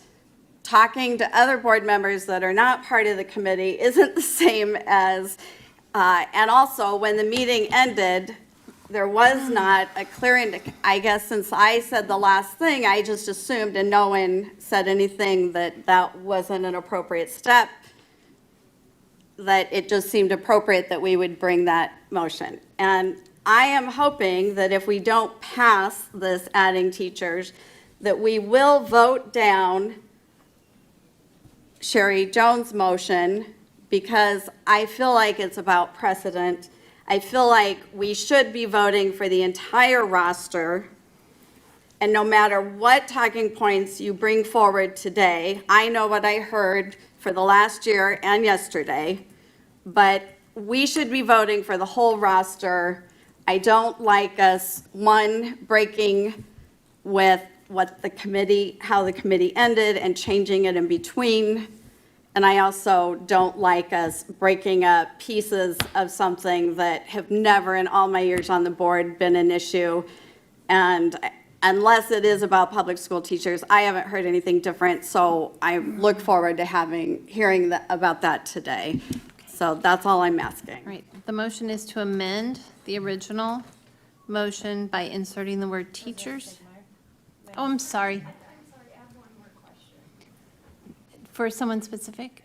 talking to other board members that are not part of the committee isn't the same as, and also when the meeting ended, there was not a clear, I guess since I said the last thing, I just assumed and no one said anything that wasn't an appropriate step, that it just seemed appropriate that we would bring that motion. And I am hoping that if we don't pass this adding teachers, that we will vote down Sherry Jones' motion, because I feel like it's about precedent. I feel like we should be voting for the entire roster. And no matter what talking points you bring forward today, I know what I heard for the last year and yesterday, but we should be voting for the whole roster. I don't like us, one, breaking with what the committee, how the committee ended and changing it in between. And I also don't like us breaking up pieces of something that have never in all my years on the board been an issue. And unless it is about public school teachers, I haven't heard anything different. So I look forward to hearing about that today. So that's all I'm asking. Right. The motion is to amend the original motion by inserting the word teachers. Oh, I'm sorry. For someone specific?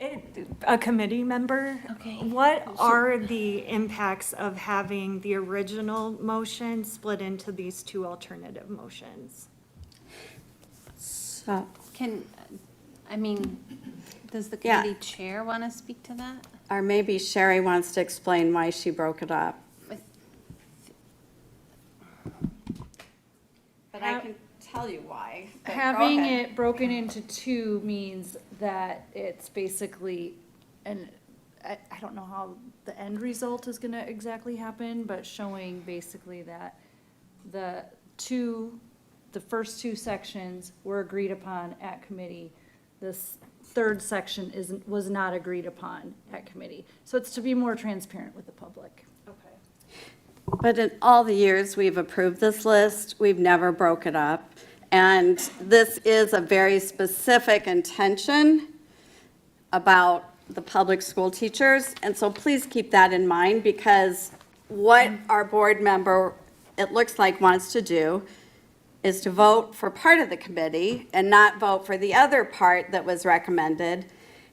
A committee member? Okay. What are the impacts of having the original motion split into these two alternative motions? So, Does the Yeah. committee chair want to speak to that? or maybe Sherry wants to explain why she broke it up. But I can tell you why. But go Having ahead. it broken into two means that it's basically, and I don't know how the end result is gonna exactly happen, but showing basically that the first two sections were agreed upon at committee. This third section was not agreed upon at committee. So it's to be more transparent with the public. But in all the years we've approved this list, we've never broke it up. And this is a very specific intention about the public school teachers. And so please keep that in mind, because what our board member, it looks like, wants to do is to vote for part of the committee and not vote for the other part that was recommended.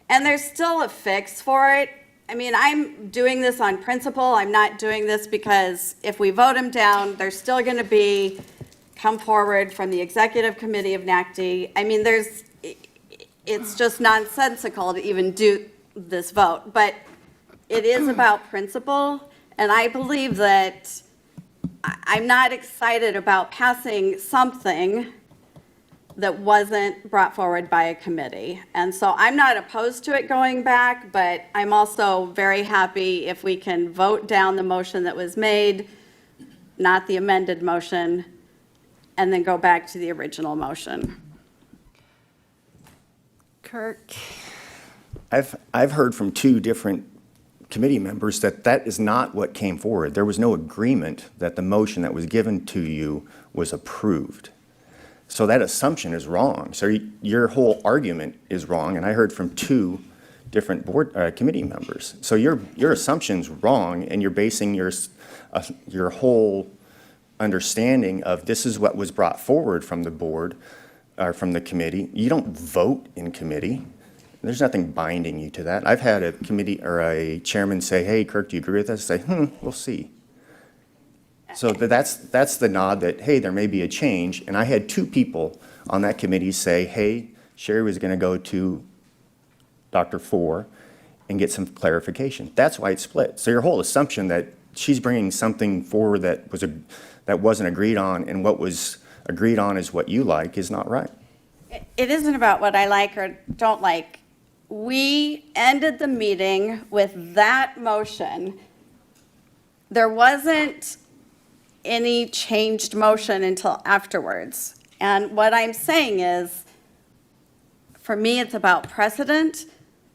And there's still a fix for it. I mean, I'm doing this on principle. I'm not doing this because if we vote them down, they're still going to come forward from the executive committee of NACD. I mean, it's just nonsensical to even do this vote. But it is about principle, and I believe that I'm not excited about passing something that wasn't brought forward by a committee. And so I'm not opposed to it going back, but I'm also very happy if we can vote down the motion that was made, not the amended motion, and then go back to the original motion. Kirk? I've heard from two different committee members that is not what came forward. There was no agreement that the motion that was given to you was approved. So that assumption is wrong. So your whole argument is wrong, and I heard from two different committee members. So your assumption's wrong, and you're basing your whole understanding of this is what was brought forward from the board, or from the committee. You don't vote in committee. There's nothing binding you to that. I've had a committee or a chairman say, "Hey, Kirk, do you agree with us?" I say, we'll see. So that's the nod that, hey, there may be a change. And I had two people on that committee say, hey, Sherry was going to go to Dr. Four and get some clarification. That's why it's split. So your whole assumption that she's bringing something forward that wasn't agreed on, and what was agreed on is what you like, is not right. It isn't about what I like or don't like. We ended the meeting with that motion. There wasn't any changed motion until afterwards. And what I'm saying is, for me, it's about precedent,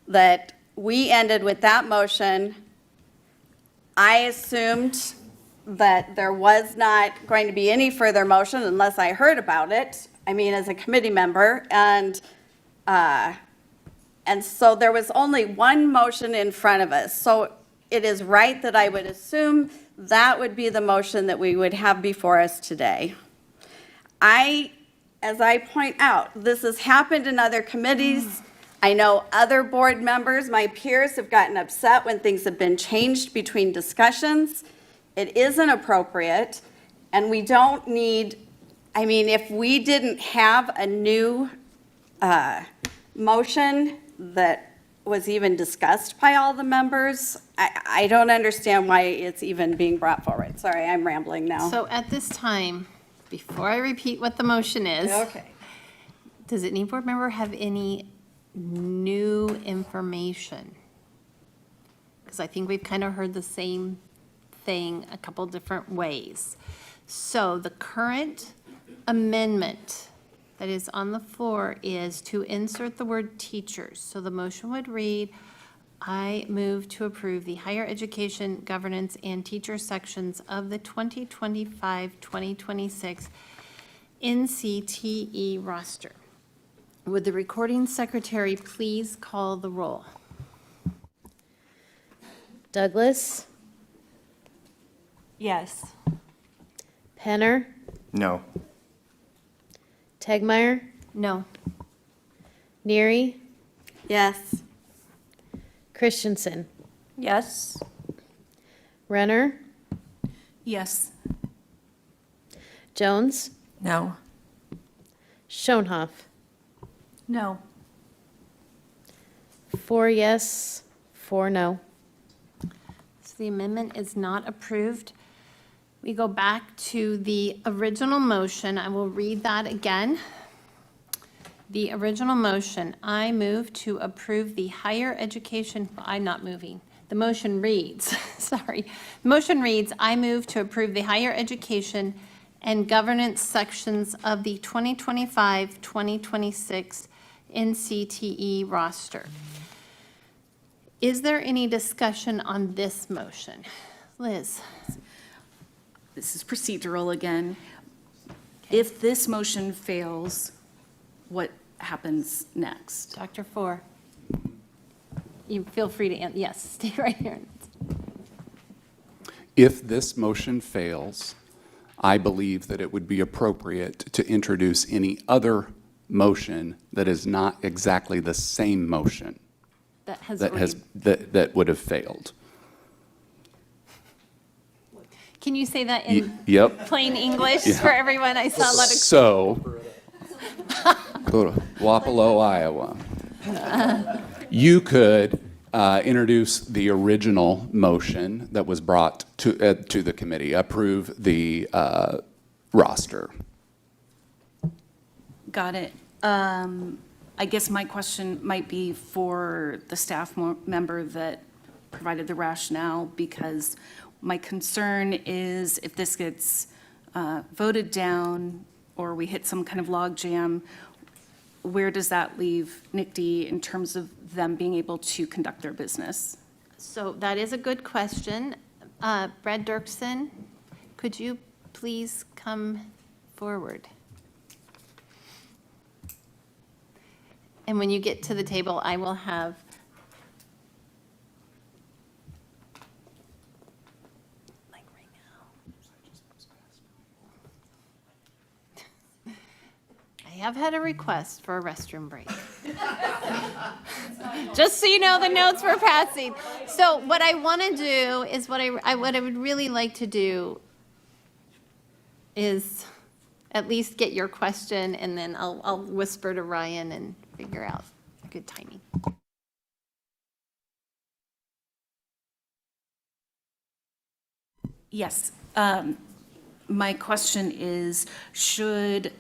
that we ended with that motion. I assumed that there was not going to be any further motion unless I heard about it, I mean, as a committee member. And so there was only one motion in front of us. So it is right that I would assume that would be the motion that we would have before us today. As I point out, this has happened in other committees. I know other board members, my peers, have gotten upset when things have been changed between discussions. It isn't appropriate, and we don't need, I mean, if we didn't have a new motion that was even discussed by all the members, I don't understand why it's even being brought forward. Sorry, I'm rambling now. So at this time, before I repeat what the motion is. Okay. Does any board member have any new information? Because I think we've kind of heard the same thing a couple different ways. So the current amendment that is on the floor is to insert the word teachers. So the motion would read, I move to approve the higher education, governance, and teacher sections of the 2025-2026 NCTE roster. Would the recording secretary please call the roll? Douglas, Yes. Penner, No. Tegmeyer, No. Neary, Yes. Christensen, Yes. Renner, Yes. Jones, No. Schoenhoff. No. 4 yes, 4 no. So the amendment is not approved. We go back to the original motion. I will read that again. The original motion, I move to approve the higher education, I'm not moving. The motion reads, sorry. The motion reads, I move to approve the higher education and governance sections of the 2025-2026 NCTE roster. Is there any discussion on this motion? Liz? This is procedural again. If this motion fails, what happens next? Dr. Four? You feel free to, yes, stay right here. If this motion fails, I believe that it would be appropriate to introduce any other motion that is not exactly the same motion that would have failed. Can you say that in Yep. plain English Yeah. for everyone? I saw a lot of. So, go to Wapello, Iowa. You could introduce the original motion that was brought to the committee, approve the roster. Got it. I guess my question might be for the staff member that provided the rationale, because my concern is if this gets voted down or we hit some kind of log jam, where does that leave NICD in terms of them being able to conduct their business? So that is a good question. Brad Dirksen, could you please come forward? And when you get to the table, I will have like right now. I have had a request for a restroom break. Just so you know, the notes we're passing. So what I want to do is what I would really like to do is at least get your question, and then I'll whisper to Ryan and figure out good timing. Yes. My question is, should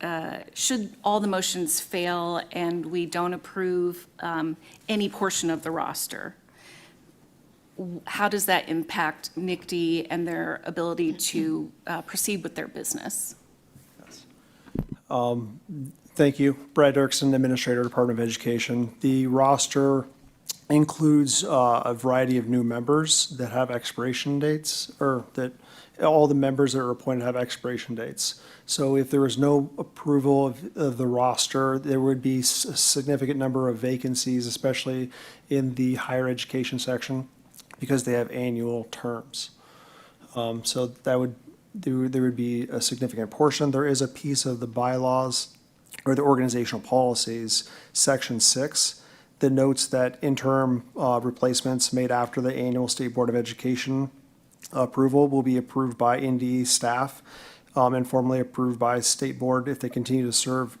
all the motions fail and we don't approve any portion of the roster, how does that impact NICD and their ability to proceed with their business? Thank you. Brad Dirksen, Administrator, Department of Education. The roster includes a variety of new members that have expiration dates, or that all the members that are appointed have expiration dates. So if there was no approval of the roster, there would be a significant number of vacancies, especially in the higher education section, because they have annual terms. So there would be a significant portion. There is a piece of the bylaws or the organizational policies, Section 6, that notes that interim replacements made after the annual State Board of Education approval will be approved by NDE staff and formally approved by State Board if they continue to serve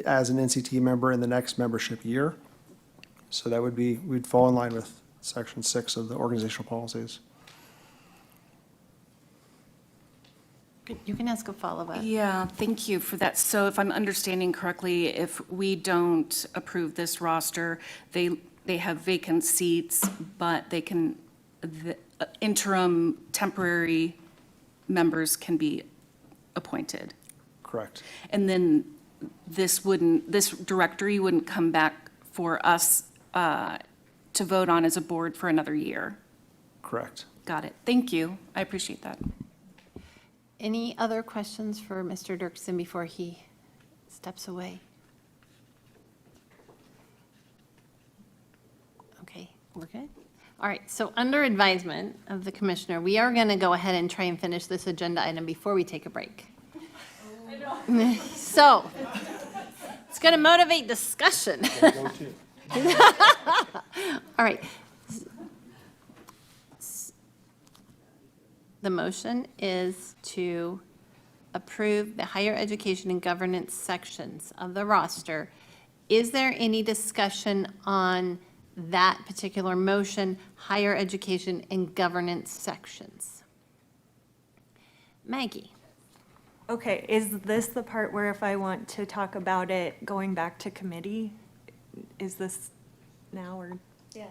as an NCT member in the next membership year. So that would be, we'd fall in line with Section 6 of the organizational policies. You can ask a follow-up. Yeah, thank you for that. So if I'm understanding correctly, if we don't approve this roster, they have vacant seats, but they can, the interim temporary members can be appointed. Correct. And then this directory wouldn't come back for us to vote on as a board for another year. Correct. Got it. Thank you. I appreciate that. Any other questions for Mr. Dirksen before he steps away? Okay, we're good. All right, so under advisement of the commissioner, we are going to go ahead and try and finish this agenda item before we take a break. So, it's going to motivate discussion. All right. The motion is to approve the higher education and governance sections of the roster. Is there any discussion on that particular motion, higher education and governance sections? Maggie? Okay, is this the part where if I want to talk about it going back to committee, is this now or? Yes.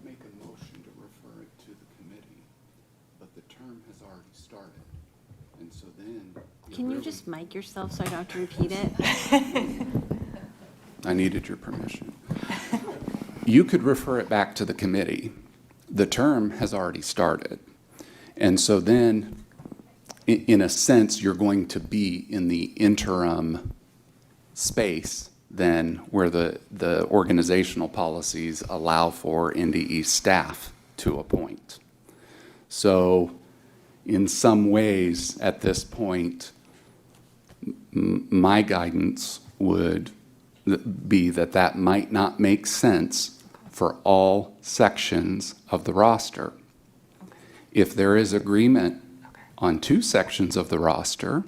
Make a motion to refer it to the committee, but the term has already started. And so then. Can you just mic yourself so I don't have to repeat it? I needed your permission. You could refer it back to the committee. The term has already started. And so then, in a sense, you're going to be in the interim space then where the organizational policies allow for NDE staff to appoint. So in some ways, at this point, my guidance would be that that might not make sense for all sections of the roster. If there is agreement on two sections of the roster,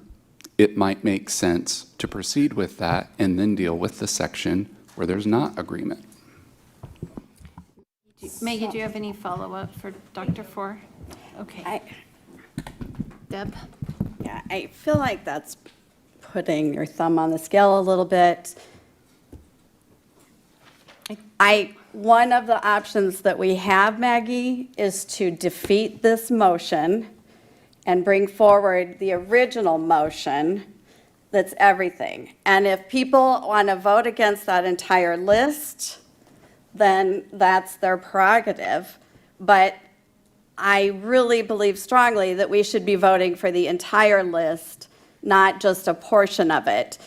it might make sense to proceed with that and then deal with the section where there's not agreement. Maggie, do you have any follow-up for Dr. Four? Okay. Deb? Yeah, I feel like that's putting your thumb on the scale a little bit. One of the options that we have, Maggie, is to defeat this motion and bring forward the original motion that's everything. And if people want to vote against that entire list, then that's their prerogative. But I really believe strongly that we should be voting for the entire list, not just a portion of it.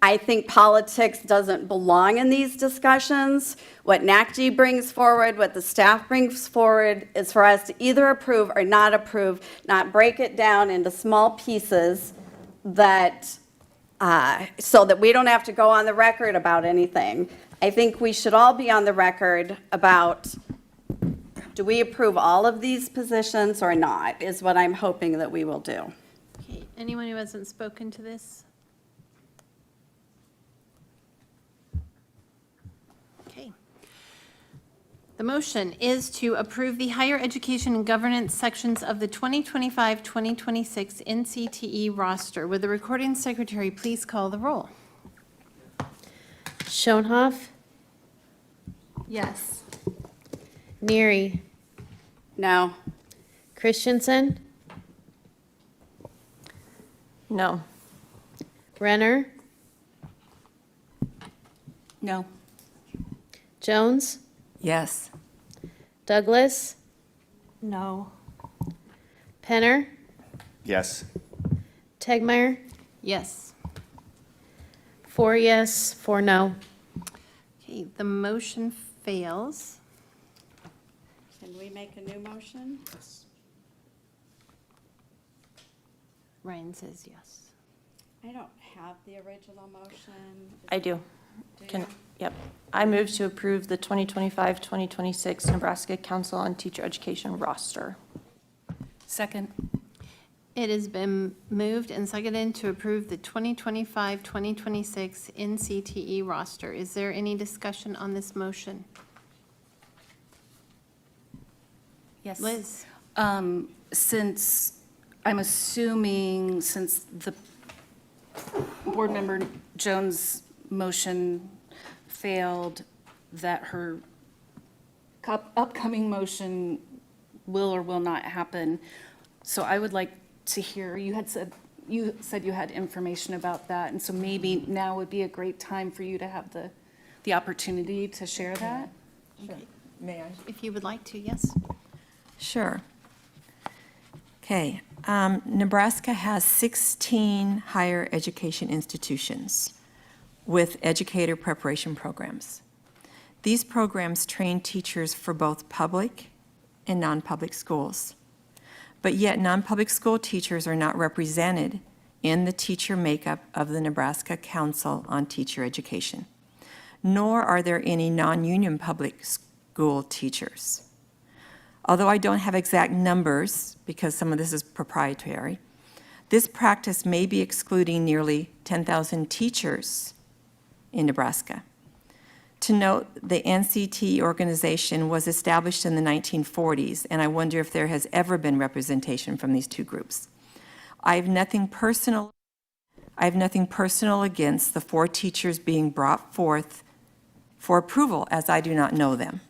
I think politics doesn't belong in these discussions. What NACD brings forward, what the staff brings forward, is for us to either approve or not approve, not break it down into small pieces that, so that we don't have to go on the record about anything. I think we should all be on the record about Do we approve all of these positions or not, is what I'm hoping that we will do. Okay, anyone who hasn't spoken to this? Okay. The motion is to approve the higher education and governance sections of the 2025-2026 NCTE roster. Would the recording secretary please call the roll? Schoenhoff, Yes. Neary, No. Christensen, No. Renner, No. Jones, Yes. Douglas, No. Penner, Yes. Tegmeyer, Yes. 4 yes, 4 no. Okay, the motion fails. Can we make a new motion? Ryan says yes. I don't have the original motion. I do. Do Can, you? yep. I move to approve the 2025-2026 Nebraska Council on Teacher Education roster. Second. It has been moved and seconded to approve the 2025-2026 NCTE roster. Is there any discussion on this motion? Yes. Liz? Since, I'm assuming, since the board member Jones' motion failed, that her upcoming motion will or will not happen. So I would like to hear, you said you had information about that, and so maybe now would be a great time for you to have the opportunity to share that. Sure. May I? If you would like to, yes. Sure. Okay. Nebraska has 16 higher education institutions with educator preparation programs. These programs train teachers for both public and non-public schools. But yet non-public school teachers are not represented in the teacher makeup of the Nebraska Council on Teacher Education, nor are there any non-union public school teachers. Although I don't have exact numbers, because some of this is proprietary, this practice may be excluding nearly 10,000 teachers in Nebraska. To note, the NCTE organization was established in the 1940s, and I wonder if there has ever been representation from these two groups. I have nothing personal against the 4 teachers being brought forth for approval, as I do not know them.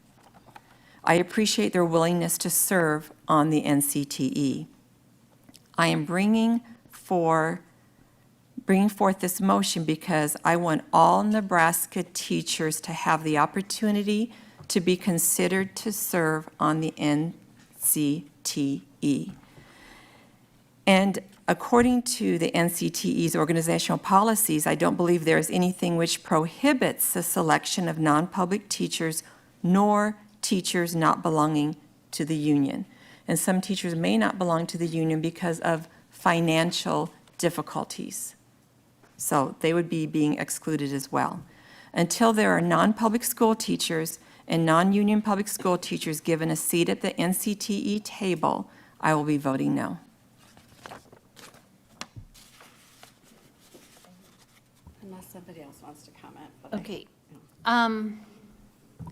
I appreciate their willingness to serve on the NCTE. I am bringing forth this motion because I want all Nebraska teachers to have the opportunity to be considered to serve on the NCTE. And according to the NCTE's organizational policies, I don't believe there is anything which prohibits the selection of non-public teachers nor teachers not belonging to the union. And some teachers may not belong to the union because of financial difficulties. So they would be being excluded as well. Until there are non-public school teachers and non-union public school teachers given a seat at the NCTE table, I will be voting no. Unless somebody else wants to comment. Okay.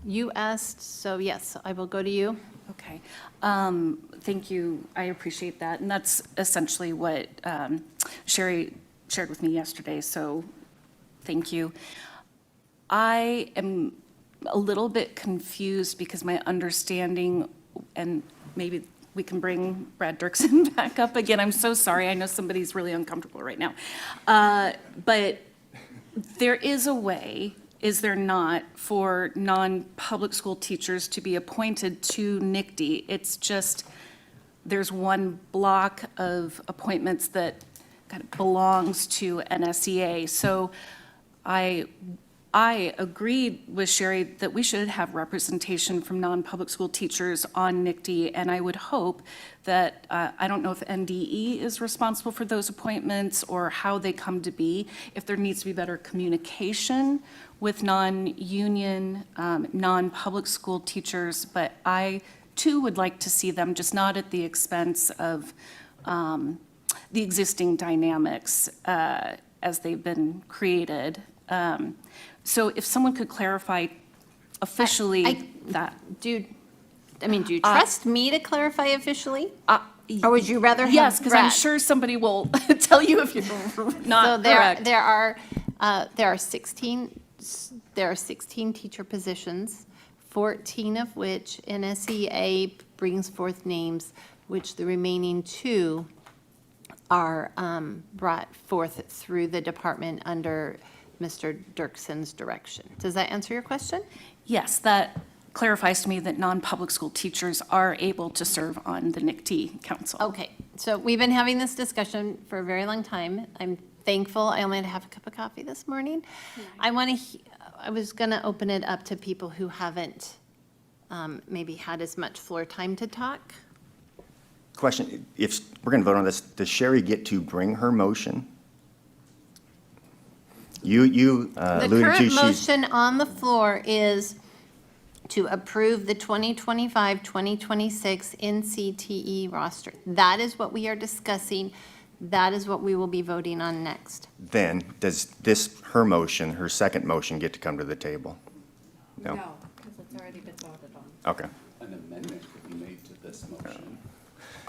You asked, so yes, I will go to you. Okay. Thank you. I appreciate that. And that's essentially what Sherry shared with me yesterday, so thank you. I am a little bit confused because my understanding, and maybe we can bring Brad Dirksen back up again. I'm so sorry. I know somebody's really uncomfortable right now. But there is a way, is there not, for non-public school teachers to be appointed to NICD? It's just, there's one block of appointments that kind of belongs to NSEA. So I agreed with Sherry that we should have representation from non-public school teachers on NICD, and I would hope that, I don't know if NDE is responsible for those appointments or how they come to be, if there needs to be better communication with non-union, non-public school teachers, but I too would like to see them, just not at the expense of the existing dynamics as they've been created. So if someone could clarify officially that. Do you trust me to clarify officially? Or would you rather have Yes, because I'm Brad? sure somebody will tell you if you're not correct. There are 16 teacher positions, 14 of which NSEA brings forth names, which the remaining 2 are brought forth through the department under Mr. Dirkson's direction. Does that answer your question? Yes, that clarifies to me that non-public school teachers are able to serve on the NICT council. Okay, so we've been having this discussion for a very long time. I'm thankful I only had half a cup of coffee this morning. I was going to open it up to people who haven't maybe had as much floor time to talk. Question, if we're going to vote on this, does Sherry get to bring her motion? You The alluded to current she's... motion on the floor is to approve the 2025-2026 NCTE roster. That is what we are discussing. That is what we will be voting on next. Then, does her motion, her second motion, get to come to the table? No? No, because it's already been voted on. Okay. An amendment could be made to this motion.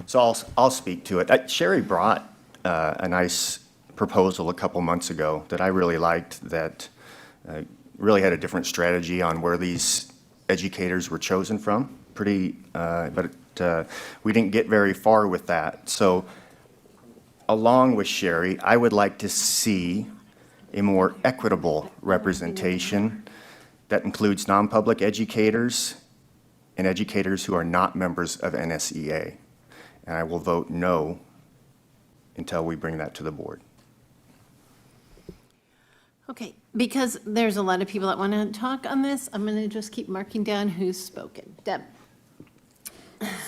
So I'll speak to it. Sherry brought a nice proposal a couple months ago that I really liked, that really had a different strategy on where these educators were chosen from. But we didn't get very far with that. So along with Sherry, I would like to see a more equitable representation that includes non-public educators and educators who are not members of NSEA. And I will vote no until we bring that to the board. Okay, because there's a lot of people that want to talk on this, I'm going to just keep marking down who's spoken. Deb?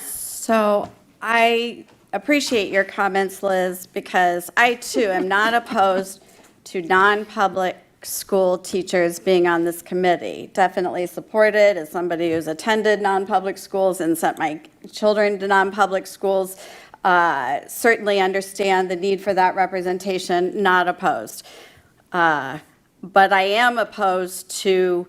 So I appreciate your comments, Liz, because I too am not opposed to non-public school teachers being on this committee. Definitely support it as somebody who's attended non-public schools and sent my children to non-public schools. Certainly understand the need for that representation, not opposed. But I am opposed to,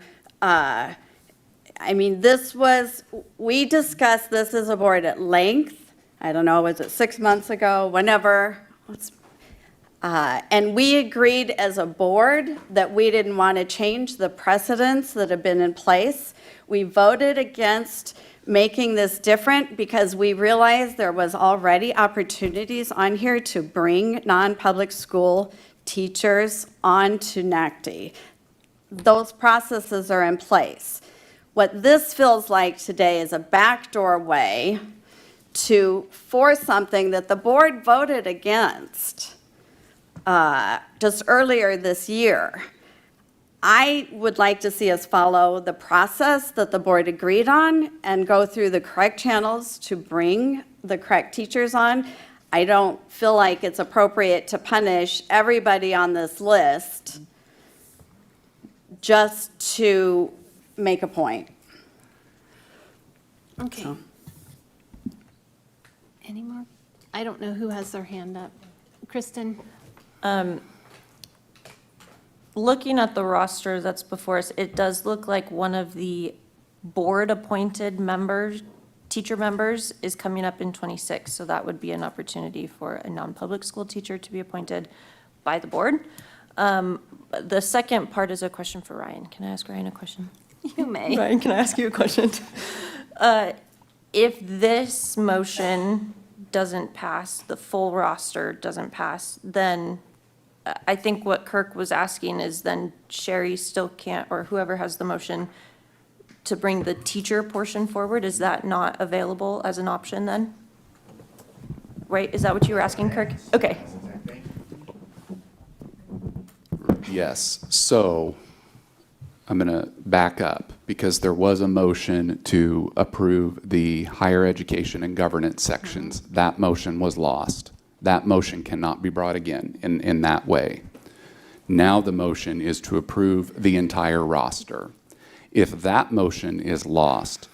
we discussed this as a board at length. I don't know, was it 6 months ago, whenever? And we agreed as a board that we didn't want to change the precedents that have been in place. We voted against making this different because we realized there was already opportunities on here to bring non-public school teachers onto NACD. Those processes are in place. What this feels like today is a backdoor way to force something that the board voted against just earlier this year. I would like to see us follow the process that the board agreed on and go through the correct channels to bring the correct teachers on. I don't feel like it's appropriate to punish everybody on this list just to make a point. Okay. So. Any more? I don't know who has their hand up. Kristen? Looking at the roster that's before us, it does look like one of the board-appointed members, teacher members, is coming up in '26. So that would be an opportunity for a non-public school teacher to be appointed by the board. The second part is a question for Ryan. Can I ask Ryan a question? You may. Ryan, can I ask you a question? If this motion doesn't pass, the full roster doesn't pass, then I think what Kirk was asking is then Sherry still can't, or whoever has the motion, to bring the teacher portion forward. Is that not available as an option then? Right, is that what you were asking, Kirk? Okay. Yes, so I'm going to back up because there was a motion to approve the higher education and governance sections. That motion was lost. That motion cannot be brought again in that way. Now the motion is to approve the entire roster. If that motion is lost,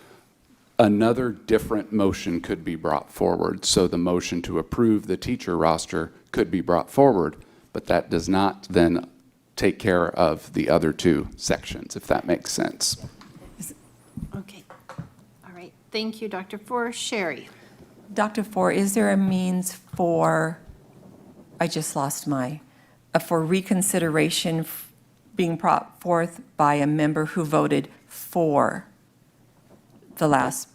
another different motion could be brought forward. So the motion to approve the teacher roster could be brought forward, but that does not then take care of the other two sections, if that makes sense. Okay. All right. Thank you, Dr. Four. Sherry? Dr. Four, is there a means for, I just lost for reconsideration being brought forth by a member who voted for the last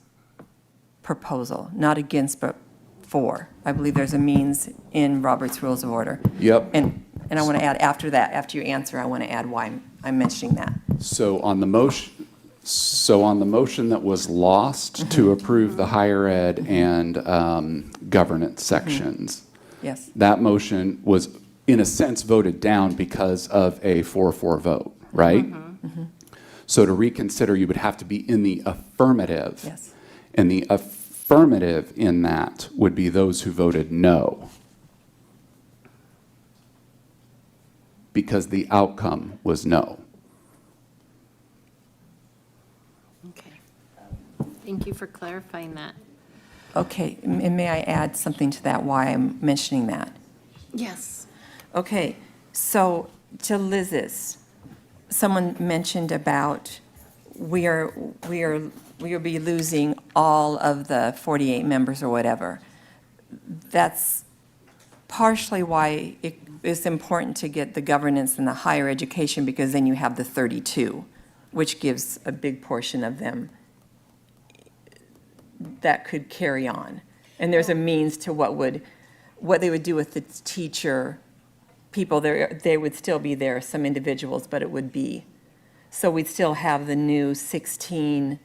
proposal, not against, but for? I believe there's a means in Robert's Rules of Order. Yep. And I want to add after that, after you answer, I want to add why I'm mentioning that. So on the motion that was lost to approve the higher ed and governance sections, Yes. that motion was, in a sense, voted down because of a 4-4 vote, right? So to reconsider, you would have to be in the affirmative. Yes. And the affirmative in that would be those who voted no, because the outcome was no. Okay. Thank you for clarifying that. Okay, and may I add something to that, why I'm mentioning that? Yes. Okay, so to Liz's, someone mentioned about we'll be losing all of the 48 members or whatever. That's partially why it is important to get the governance and the higher education, because then you have the 32, which gives a big portion of them that could carry on. And there's a means to what they would do with the teacher people. They would still be there, some individuals, but it would be. So we'd still have the new 16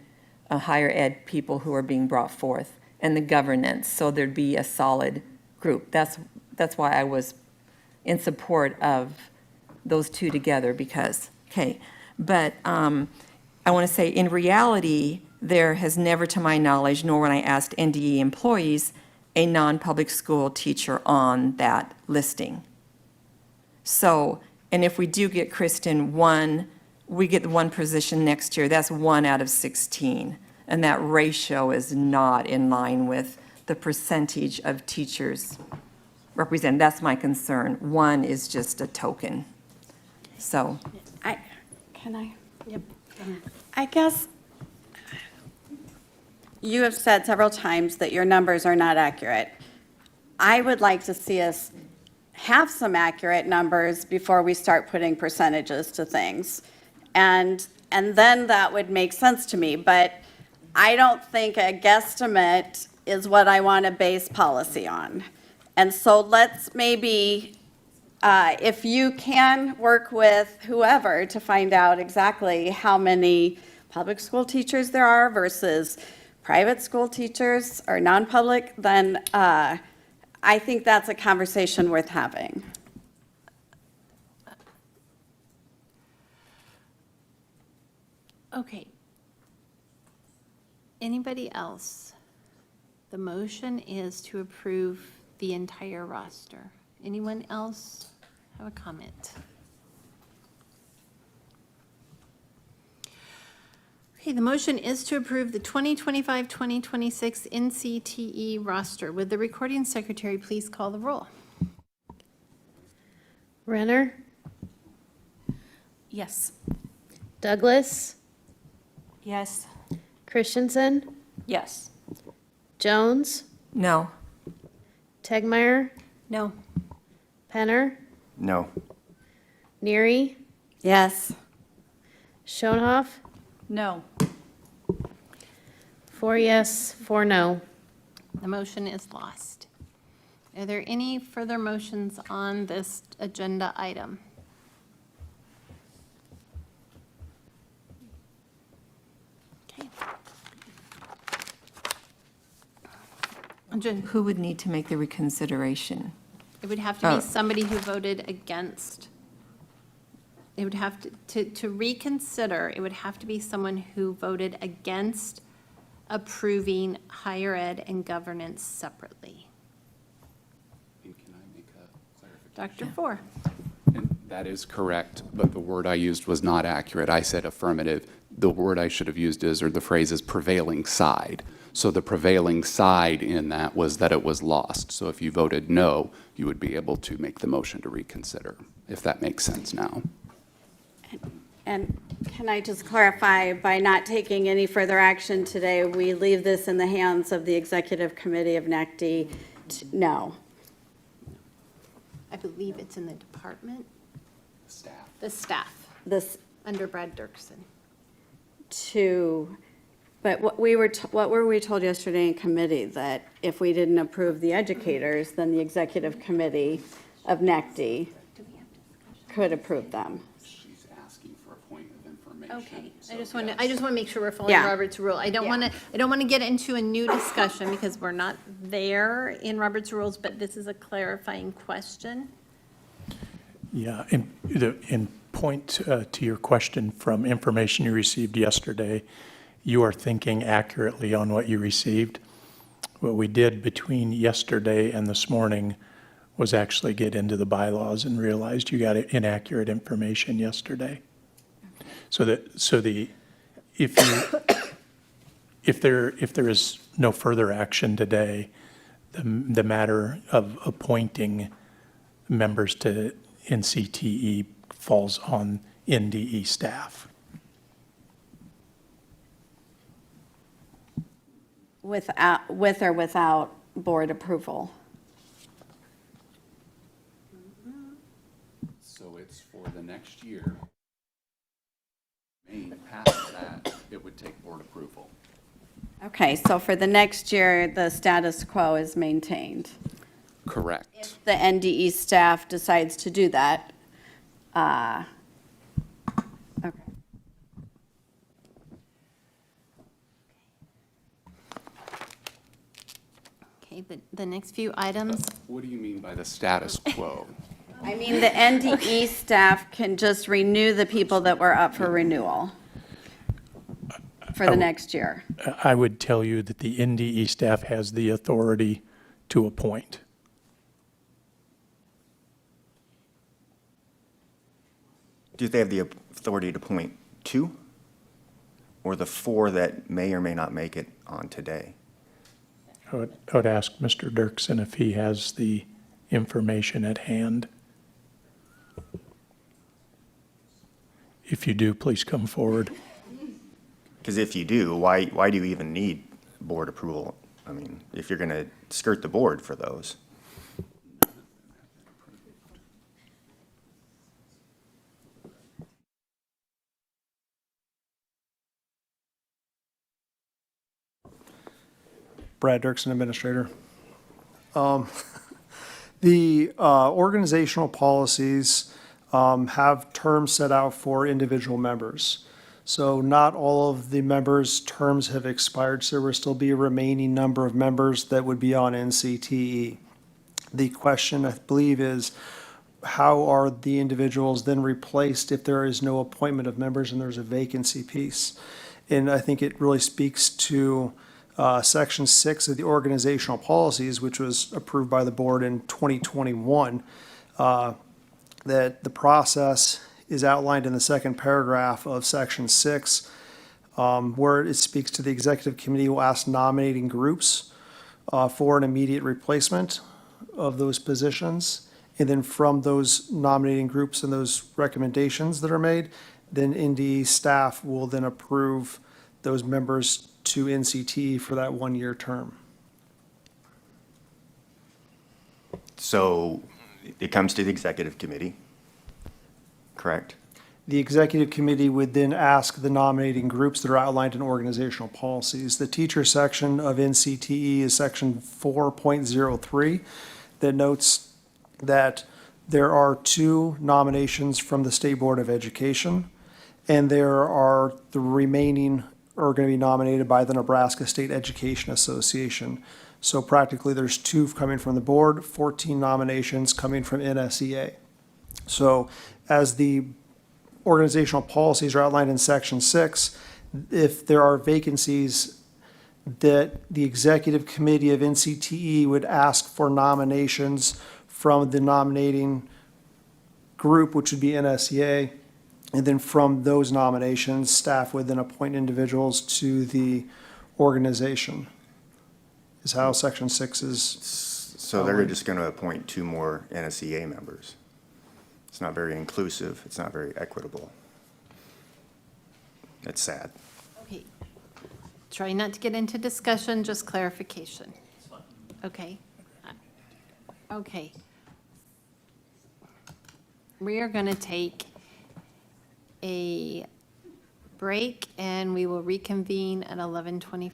higher ed people who are being brought forth and the governance. So there'd be a solid group. That's why I was in support of those two together, because, okay. But I want to say, in reality, there has never, to my knowledge, nor when I asked NDE employees, a non-public school teacher on that listing. So, and if we do get Kristen we get the one position next year, that's 1 out of 16. And that ratio is not in line with the percentage of teachers represented. That's my concern. 1 is just a token. So. Yep. I guess you have said several times that your numbers are not accurate. I would like to see us have some accurate numbers before we start putting percentages to things. And then that would make sense to me. But I don't think a guesstimate is what I want to base policy on. And so let's maybe, if you can work with whoever to find out exactly how many public school teachers there are versus private school teachers or non-public, then I think that's a conversation worth having. Okay. Anybody else? The motion is to approve the entire roster. Anyone else have a comment? Okay, the motion is to approve the 2025-2026 NCTE roster. Would the recording secretary please call the roll? Renner, Yes. Douglas, Yes. Christensen, Yes. Jones, No. Tegmeyer, No. Penner, No. Neary, Yes. Schoenhoff, No. 4 yes, 4 no. The motion is lost. Are there any further motions on this agenda item? Okay. Who would need to make the reconsideration? It would have to be somebody who voted against. It would have to reconsider, it would have to be someone who voted against approving higher ed and governance separately. And can I make a clarification? Dr. Four. That is correct, but the word I used was not accurate. I said affirmative. The word I should have used is, or the phrase is prevailing side. So the prevailing side in that was that it was lost. So if you voted no, you would be able to make the motion to reconsider, if that makes sense now. And can I just clarify, by not taking any further action today, we leave this in the hands of the Executive Committee of NACD? No. I believe it's in the department, Staff. the staff, This under Brad Dirksen. But what were we told yesterday in committee? That if we didn't approve the educators, then the Executive Committee of NACD could approve them. She's asking for a point of information. Okay, so I just want to yes. make sure we're following Yeah. Robert's rule. I don't want to get into a new discussion because we're not there in Robert's rules, but this is a clarifying question. Yeah, in point to your question from information you received yesterday, you are thinking accurately on what you received. What we did between yesterday and this morning was actually get into the bylaws and realized you got inaccurate information yesterday. If there is no further action today, the matter of appointing members to NCTE falls on NDE staff. With or without board approval? So it's for the next year. Past that, it would take board approval. Okay, so for the next year, the status quo is maintained. Correct. If the NDE staff decides to do that, okay. Okay, the next few items. What do you mean by the status quo? I mean, the NDE staff can just renew the people that were up for renewal for the next year. I would tell you that the NDE staff has the authority to appoint. Do they have the authority to appoint 2? Or the 4 that may or may not make it on today? I would ask Mr. Dirksen if he has the information at hand. If you do, please come forward. Because if you do, why do you even need board approval? I mean, if you're going to skirt the board for those. Brad Dirksen, Administrator. The organizational policies have terms set out for individual members. So not all of the members' terms have expired, so there will still be a remaining number of members that would be on NCTE. The question, I believe, is how are the individuals then replaced if there is no appointment of members and there's a vacancy piece? And I think it really speaks to Section 6 of the organizational policies, which was approved by the board in 2021, that the process is outlined in the second paragraph of Section 6, where it speaks to the executive committee will ask nominating groups for an immediate replacement of those positions. And then from those nominating groups and those recommendations that are made, then NDE staff will then approve those members to NCTE for that 1-year term. So it comes to the executive committee, correct? The executive committee would then ask the nominating groups that are outlined in organizational policies. The teacher section of NCTE is section 4.03 that notes that there are 2 nominations from the State Board of Education, and there are the remaining are going to be nominated by the Nebraska State Education Association. So practically there's 2 coming from the board, 14 nominations coming from NSEA. So as the organizational policies are outlined in Section 6, if there are vacancies, that the executive committee of NCTE would ask for nominations from the nominating group, which would be NSEA. And then from those nominations, staff would then appoint individuals to the organization, is how Section 6 is. So they're just going to appoint 2 more NSEA members. It's not very inclusive. It's not very equitable. It's sad. Okay. Try not to get into discussion, just clarification. Okay. Okay. We are going to take a break and we will reconvene at 11:25.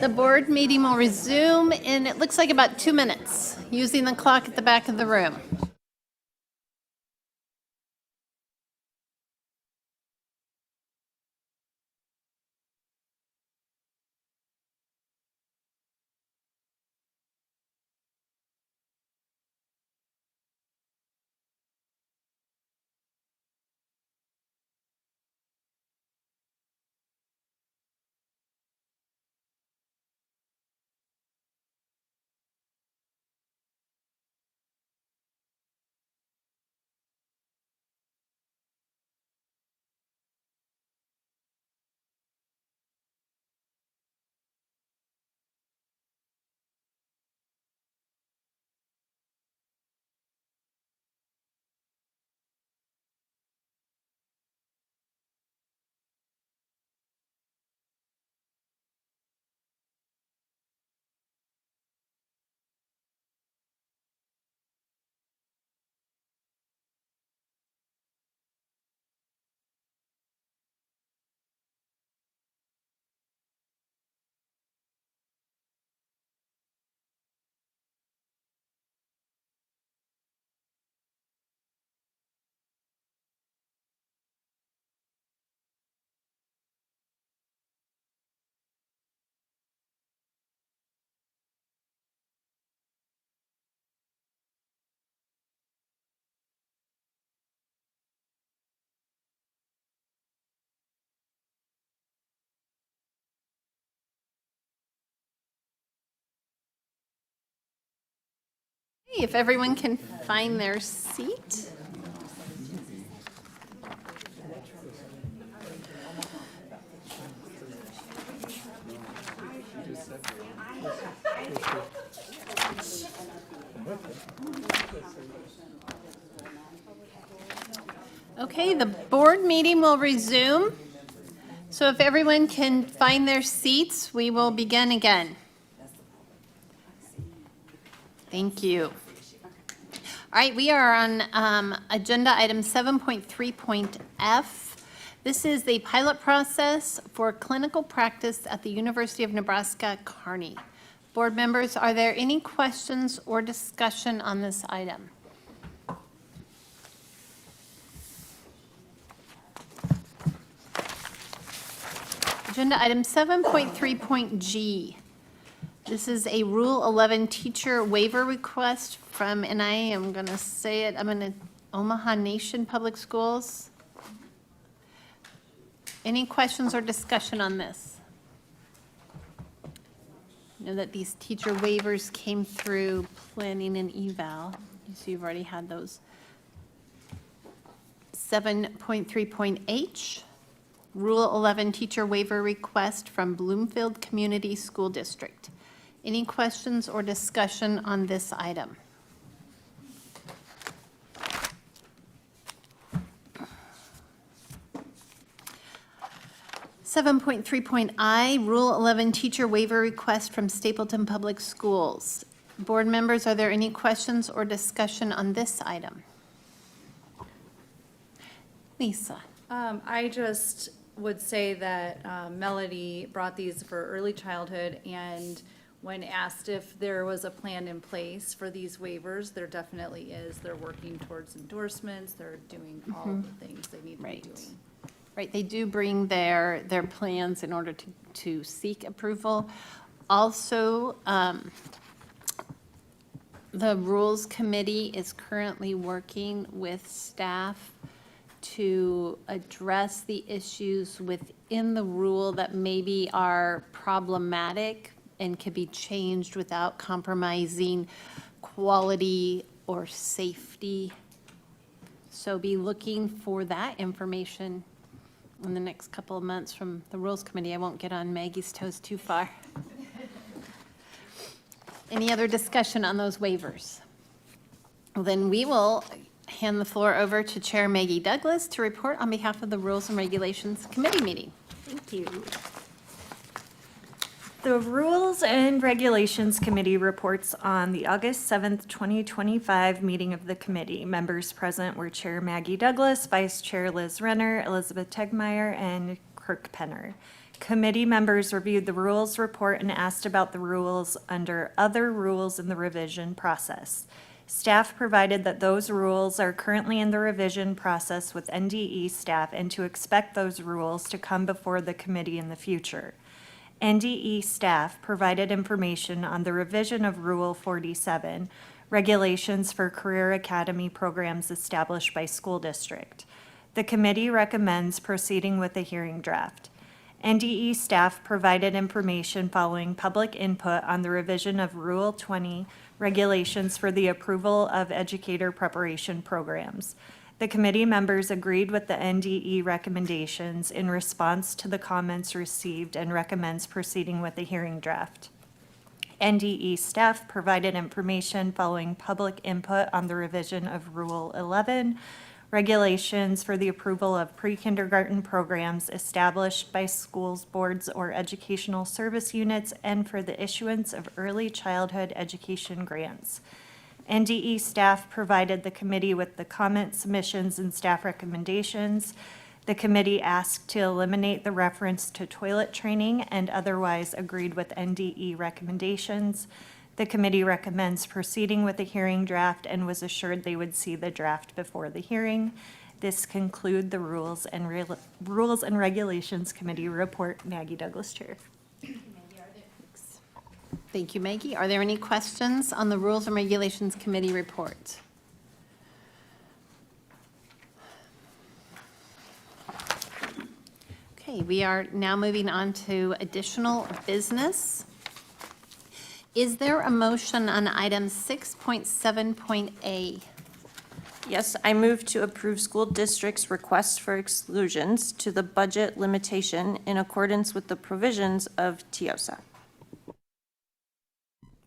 The board meeting will resume in, it looks like about 2 minutes, using the clock at the back of the room. If everyone can find their seat. Okay, the board meeting will resume. So if everyone can find their seats, we will begin again. Thank you. All right, we are on agenda item 7.3.F. This is the pilot process for clinical practice at the University of Nebraska, Kearney. Board members, are there any questions or discussion on this item? Agenda item 7.3.G. This is a Rule 11 teacher waiver request from, and I am going to say it, Omaha Nation Public Schools. Any questions or discussion on this? I know that these teacher waivers came through planning and eval, so you've already had those. 7.3.H. Rule 11 teacher waiver request from Bloomfield Community School District. Any questions or discussion on this item? I, Rule 11 teacher waiver request from Stapleton Public Schools. Board members, are there any questions or discussion on this item? Lisa. I just would say that Melody brought these for early childhood, and when asked if there was a plan in place for these waivers, there definitely is. They're working towards endorsements. They're doing all of the things they need to be doing. Right, they do bring their plans in order to seek approval. Also, the Rules Committee is currently working with staff to address the issues within the rule that maybe are problematic and could be changed without compromising quality or safety. So be looking for that information in the next couple of months from the Rules Committee. I won't get on Maggie's toes too far. Any other discussion on those waivers? Well, then we will hand the floor over to Chair Maggie Douglas to report on behalf of the Rules and Regulations Committee meeting. Thank you. The Rules and Regulations Committee reports on the August 7th, 2025 meeting of the committee. Members present were Chair Maggie Douglas, Vice Chair Liz Renner, Elizabeth Tegmeyer, and Kirk Penner. Committee members reviewed the rules report and asked about the rules under other rules in the revision process. Staff provided that those rules are currently in the revision process with NDE staff and to expect those rules to come before the committee in the future. NDE staff provided information on the revision of Rule 47, regulations for career academy programs established by school district. The committee recommends proceeding with the hearing draft. NDE staff provided information following public input on the revision of Rule 20, regulations for the approval of educator preparation programs. The committee members agreed with the NDE recommendations in response to the comments received and recommends proceeding with the hearing draft. NDE staff provided information following public input on the revision of Rule 11, regulations for the approval of pre-kindergarten programs established by schools, boards, or educational service units, and for the issuance of early childhood education grants. NDE staff provided the committee with the comment submissions and staff recommendations. The committee asked to eliminate the reference to toilet training and otherwise agreed with NDE recommendations. The committee recommends proceeding with the hearing draft and was assured they would see the draft before the hearing. This concludes the Rules and Regulations Committee report. Maggie Douglas, Chair. Thank you, Maggie. Are there any questions on the Rules and Regulations Committee report? Okay, we are now moving on to additional business. Is there a motion on item 6.7.a? Yes, I move to approve school district's request for exclusions to the budget limitation in accordance with the provisions of TIOSA.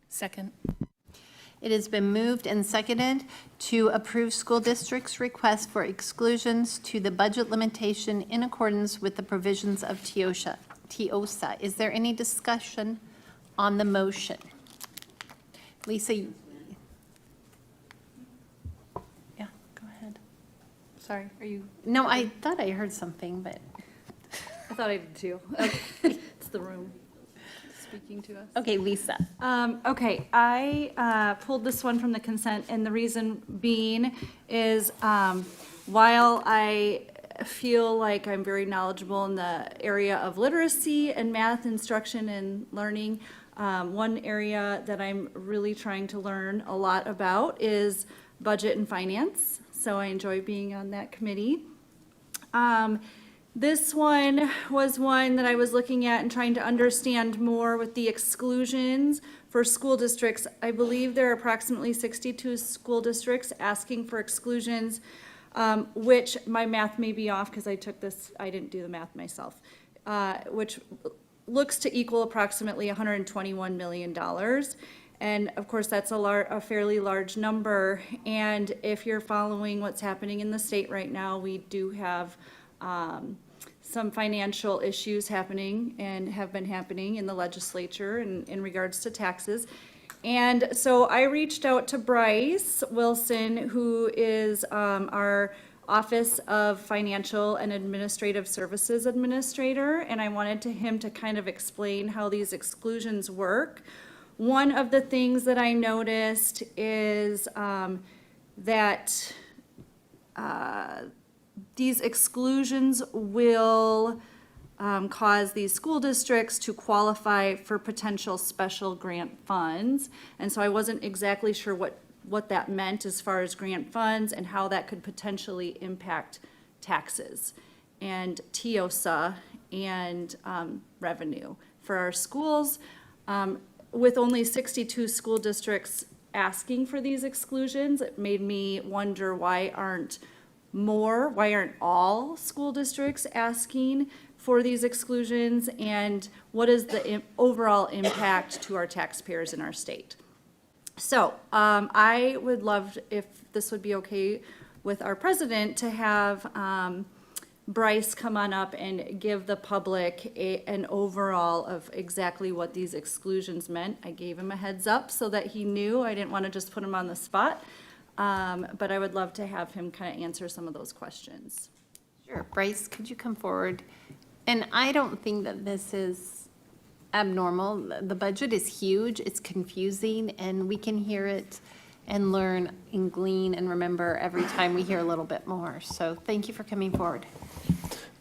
Second. It has been moved and seconded to approve school district's request for exclusions to the budget limitation in accordance with the provisions of TIOSA. Is there any discussion on the motion? Lisa? Yeah, go ahead. Sorry, are you? No, I thought I heard something, but. I thought I did too. Okay. It's the room speaking to us. Okay, Lisa. Okay, I pulled this one from the consent, and the reason being is while I feel like I'm very knowledgeable in the area of literacy and math instruction and learning, one area that I'm really trying to learn a lot about is budget and finance. So I enjoy being on that committee. This one was one that I was looking at and trying to understand more with the exclusions for school districts. I believe there are approximately 62 school districts asking for exclusions, which my math may be off because I didn't do the math myself, which looks to equal approximately $121 million. And of course, that's a fairly large number. And if you're following what's happening in the state right now, we do have some financial issues happening and have been happening in the legislature in regards to taxes. And so I reached out to Bryce Wilson, who is our Office of Financial and Administrative Services Administrator, and I wanted him to kind of explain how these exclusions work. One of the things that I noticed is that these exclusions will cause these school districts to qualify for potential special grant funds. And so I wasn't exactly sure what that meant as far as grant funds and how that could potentially impact taxes and TIOSA and revenue for our schools. With only 62 school districts asking for these exclusions, it made me wonder why aren't all school districts asking for these exclusions, and what is the overall impact to our taxpayers in our state? So I would love, if this would be okay with our president, to have Bryce come on up and give the public an overall of exactly what these exclusions meant. I gave him a heads up so that he knew. I didn't want to just put him on the spot. But I would love to have him kind of answer some of those questions. Sure. Bryce, could you come forward And I don't think that this is abnormal. The budget is huge, it's confusing, and we can hear it and learn and glean and remember every time we hear a little bit more. So thank you for coming forward.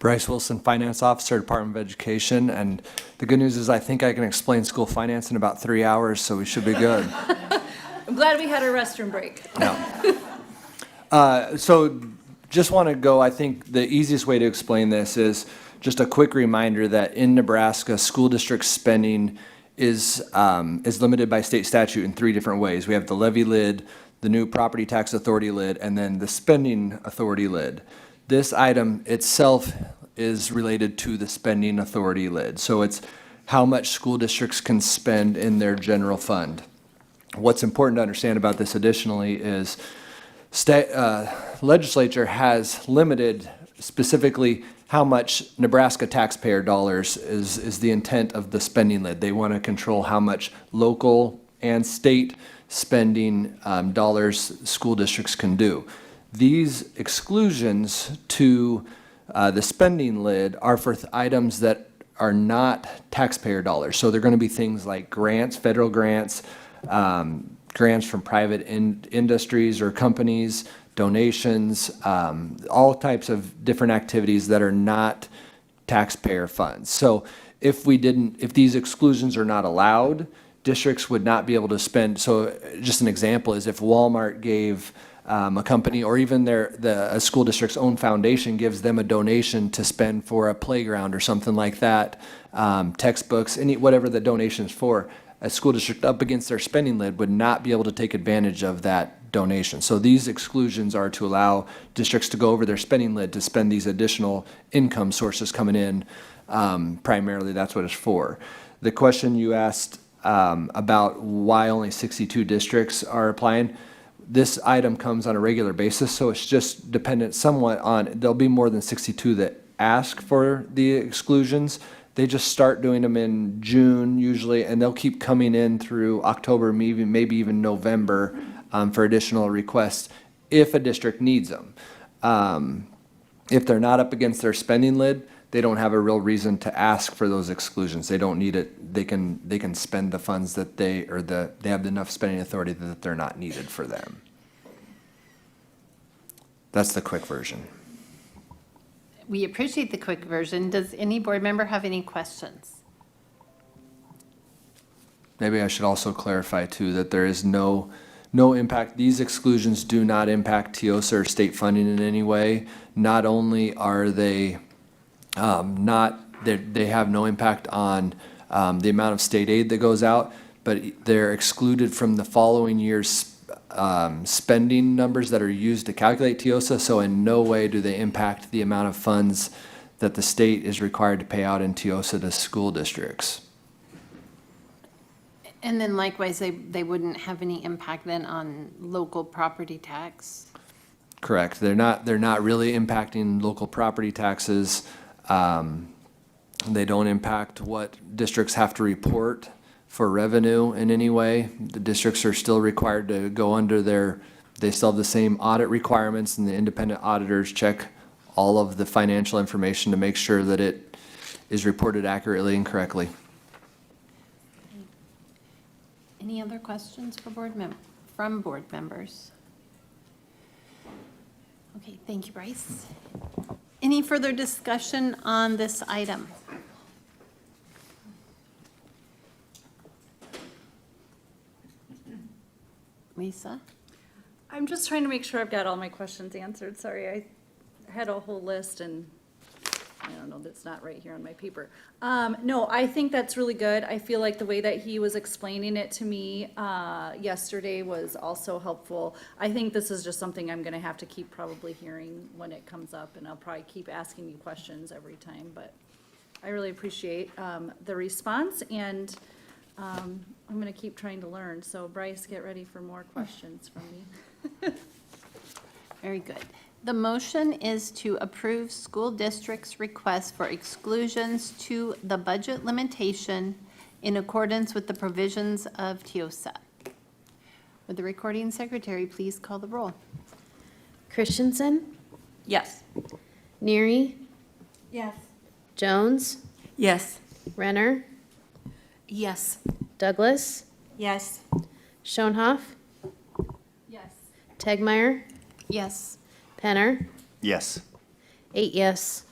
Bryce Wilson, Finance Officer, Department of Education, and the good news is I think I can explain school finance in about 3 hours, so we should be good. I'm glad we had a restroom break. So just want to go, I think the easiest way to explain this is just a quick reminder that in Nebraska, school district spending is limited by state statute in 3 different ways. We have the levy lid, the new property tax authority lid, and then the spending authority lid. This item itself is related to the spending authority lid. So it's how much school districts can spend in their general fund. What's important to understand about this additionally is legislature has limited specifically how much Nebraska taxpayer dollars is the intent of the spending lid. They want to control how much local and state spending dollars school districts can do. These exclusions to the spending lid are for items that are not taxpayer dollars. So they're going to be things like grants, federal grants, grants from private industries or companies, donations, all types of different activities that are not taxpayer funds. So if these exclusions are not allowed, districts would not be able to spend. So just an example is if Walmart gave a company or even a school district's own foundation gives them a donation to spend for a playground or something like that, textbooks, whatever the donation is for, a school district up against their spending lid would not be able to take advantage of that donation. So these exclusions are to allow districts to go over their spending lid to spend these additional income sources coming in. Primarily, that's what it's for. The question you asked about why only 62 districts are applying, this item comes on a regular basis, so it's just dependent somewhat on, there'll be more than 62 that ask for the exclusions. They just start doing them in June usually, and they'll keep coming in through October, maybe even November for additional requests if a district needs them. If they're not up against their spending lid, they don't have a real reason to ask for those exclusions. They don't need it. They can spend the funds that they have enough spending authority that they're not needed for them. That's the quick version. We appreciate the quick version. Does any board member have any questions? Maybe I should also clarify too that there is no impact. These exclusions do not impact TIOSA or state funding in any way. Not only are they they have no impact on the amount of state aid that goes out, but they're excluded from the following year's spending numbers that are used to calculate TIOSA, so in no way do they impact the amount of funds that the state is required to pay out in TIOSA to school districts. And then likewise, they wouldn't have any impact then on local property tax? Correct. They're not really impacting local property taxes. They don't impact what districts have to report for revenue in any way. The districts are still required to go under they still have the same audit requirements, and the independent auditors check all of the financial information to make sure that it is reported accurately and correctly. Any other questions for from board members? Okay, thank you, Bryce. Any further discussion on this item? Lisa? I'm just trying to make sure I've got all my questions answered. Sorry, I had a whole list and I don't know, that's not right here on my paper. No, I think that's really good. I feel like the way that he was explaining it to me yesterday was also helpful. I think this is just something I'm gonna have to keep probably hearing when it comes up, and I'll probably keep asking you questions every time, but I really appreciate the response, and I'm gonna keep trying to learn. So Bryce, get ready for more questions from me. Very good. The motion is to approve school district's request for exclusions to the budget limitation in accordance with the provisions of TIOSA. Would the recording secretary please call the roll? Christensen, Yes. Neary, Yes. Jones, Yes. Renner, Yes. Douglas, Yes. Schoenhoff, Yes. Tegmeyer, Yes. Penner, Yes. 8 yes.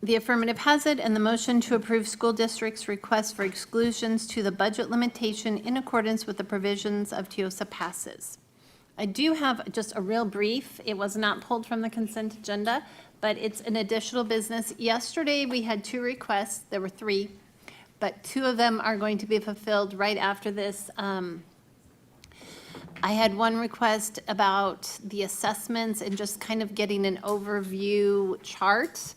The affirmative has it, and the motion to approve school district's request for exclusions to the budget limitation in accordance with the provisions of TIOSA passes. I do have just a real brief. It was not pulled from the consent agenda, but it's an additional business. Yesterday, we had 2 requests. There were 3, but 2 of them are going to be fulfilled right after this. I had one request about the assessments and just kind of getting an overview chart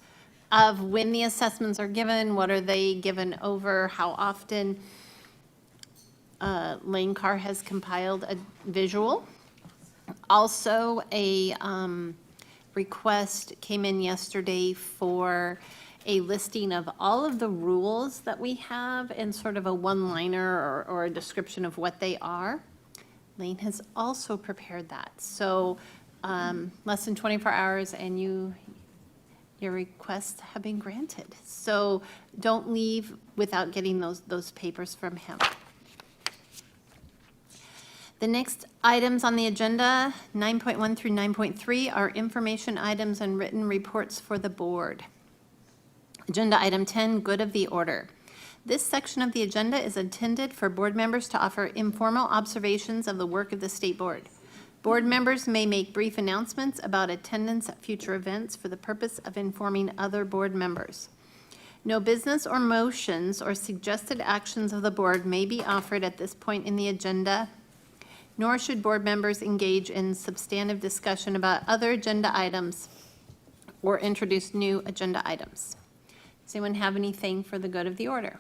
of when the assessments are given, what are they given over, how often. Lane Carr has compiled a visual. Also, a request came in yesterday for a listing of all of the rules that we have and sort of a one-liner or a description of what they are. Lane has also prepared that. So less than 24 hours and your requests have been granted. So don't leave without getting those papers from him. The next items on the agenda, 9.1 through 9.3, are information items and written reports for the board. Agenda item 10, good of the order. This section of the agenda is intended for board members to offer informal observations of the work of the state board. Board members may make brief announcements about attendance at future events for the purpose of informing other board members. No business or motions or suggested actions of the board may be offered at this point in the agenda, nor should board members engage in substantive discussion about other agenda items or introduce new agenda items. Does anyone have anything for the good of the order?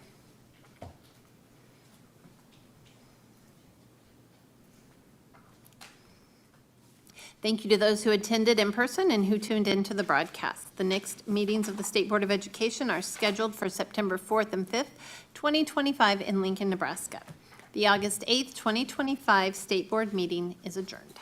Thank you to those who attended in person and who tuned in to the broadcast. The next meetings of the State Board of Education are scheduled for September 4th and 5th, 2025 in Lincoln, Nebraska. The August 8th, 2025 State Board meeting is adjourned.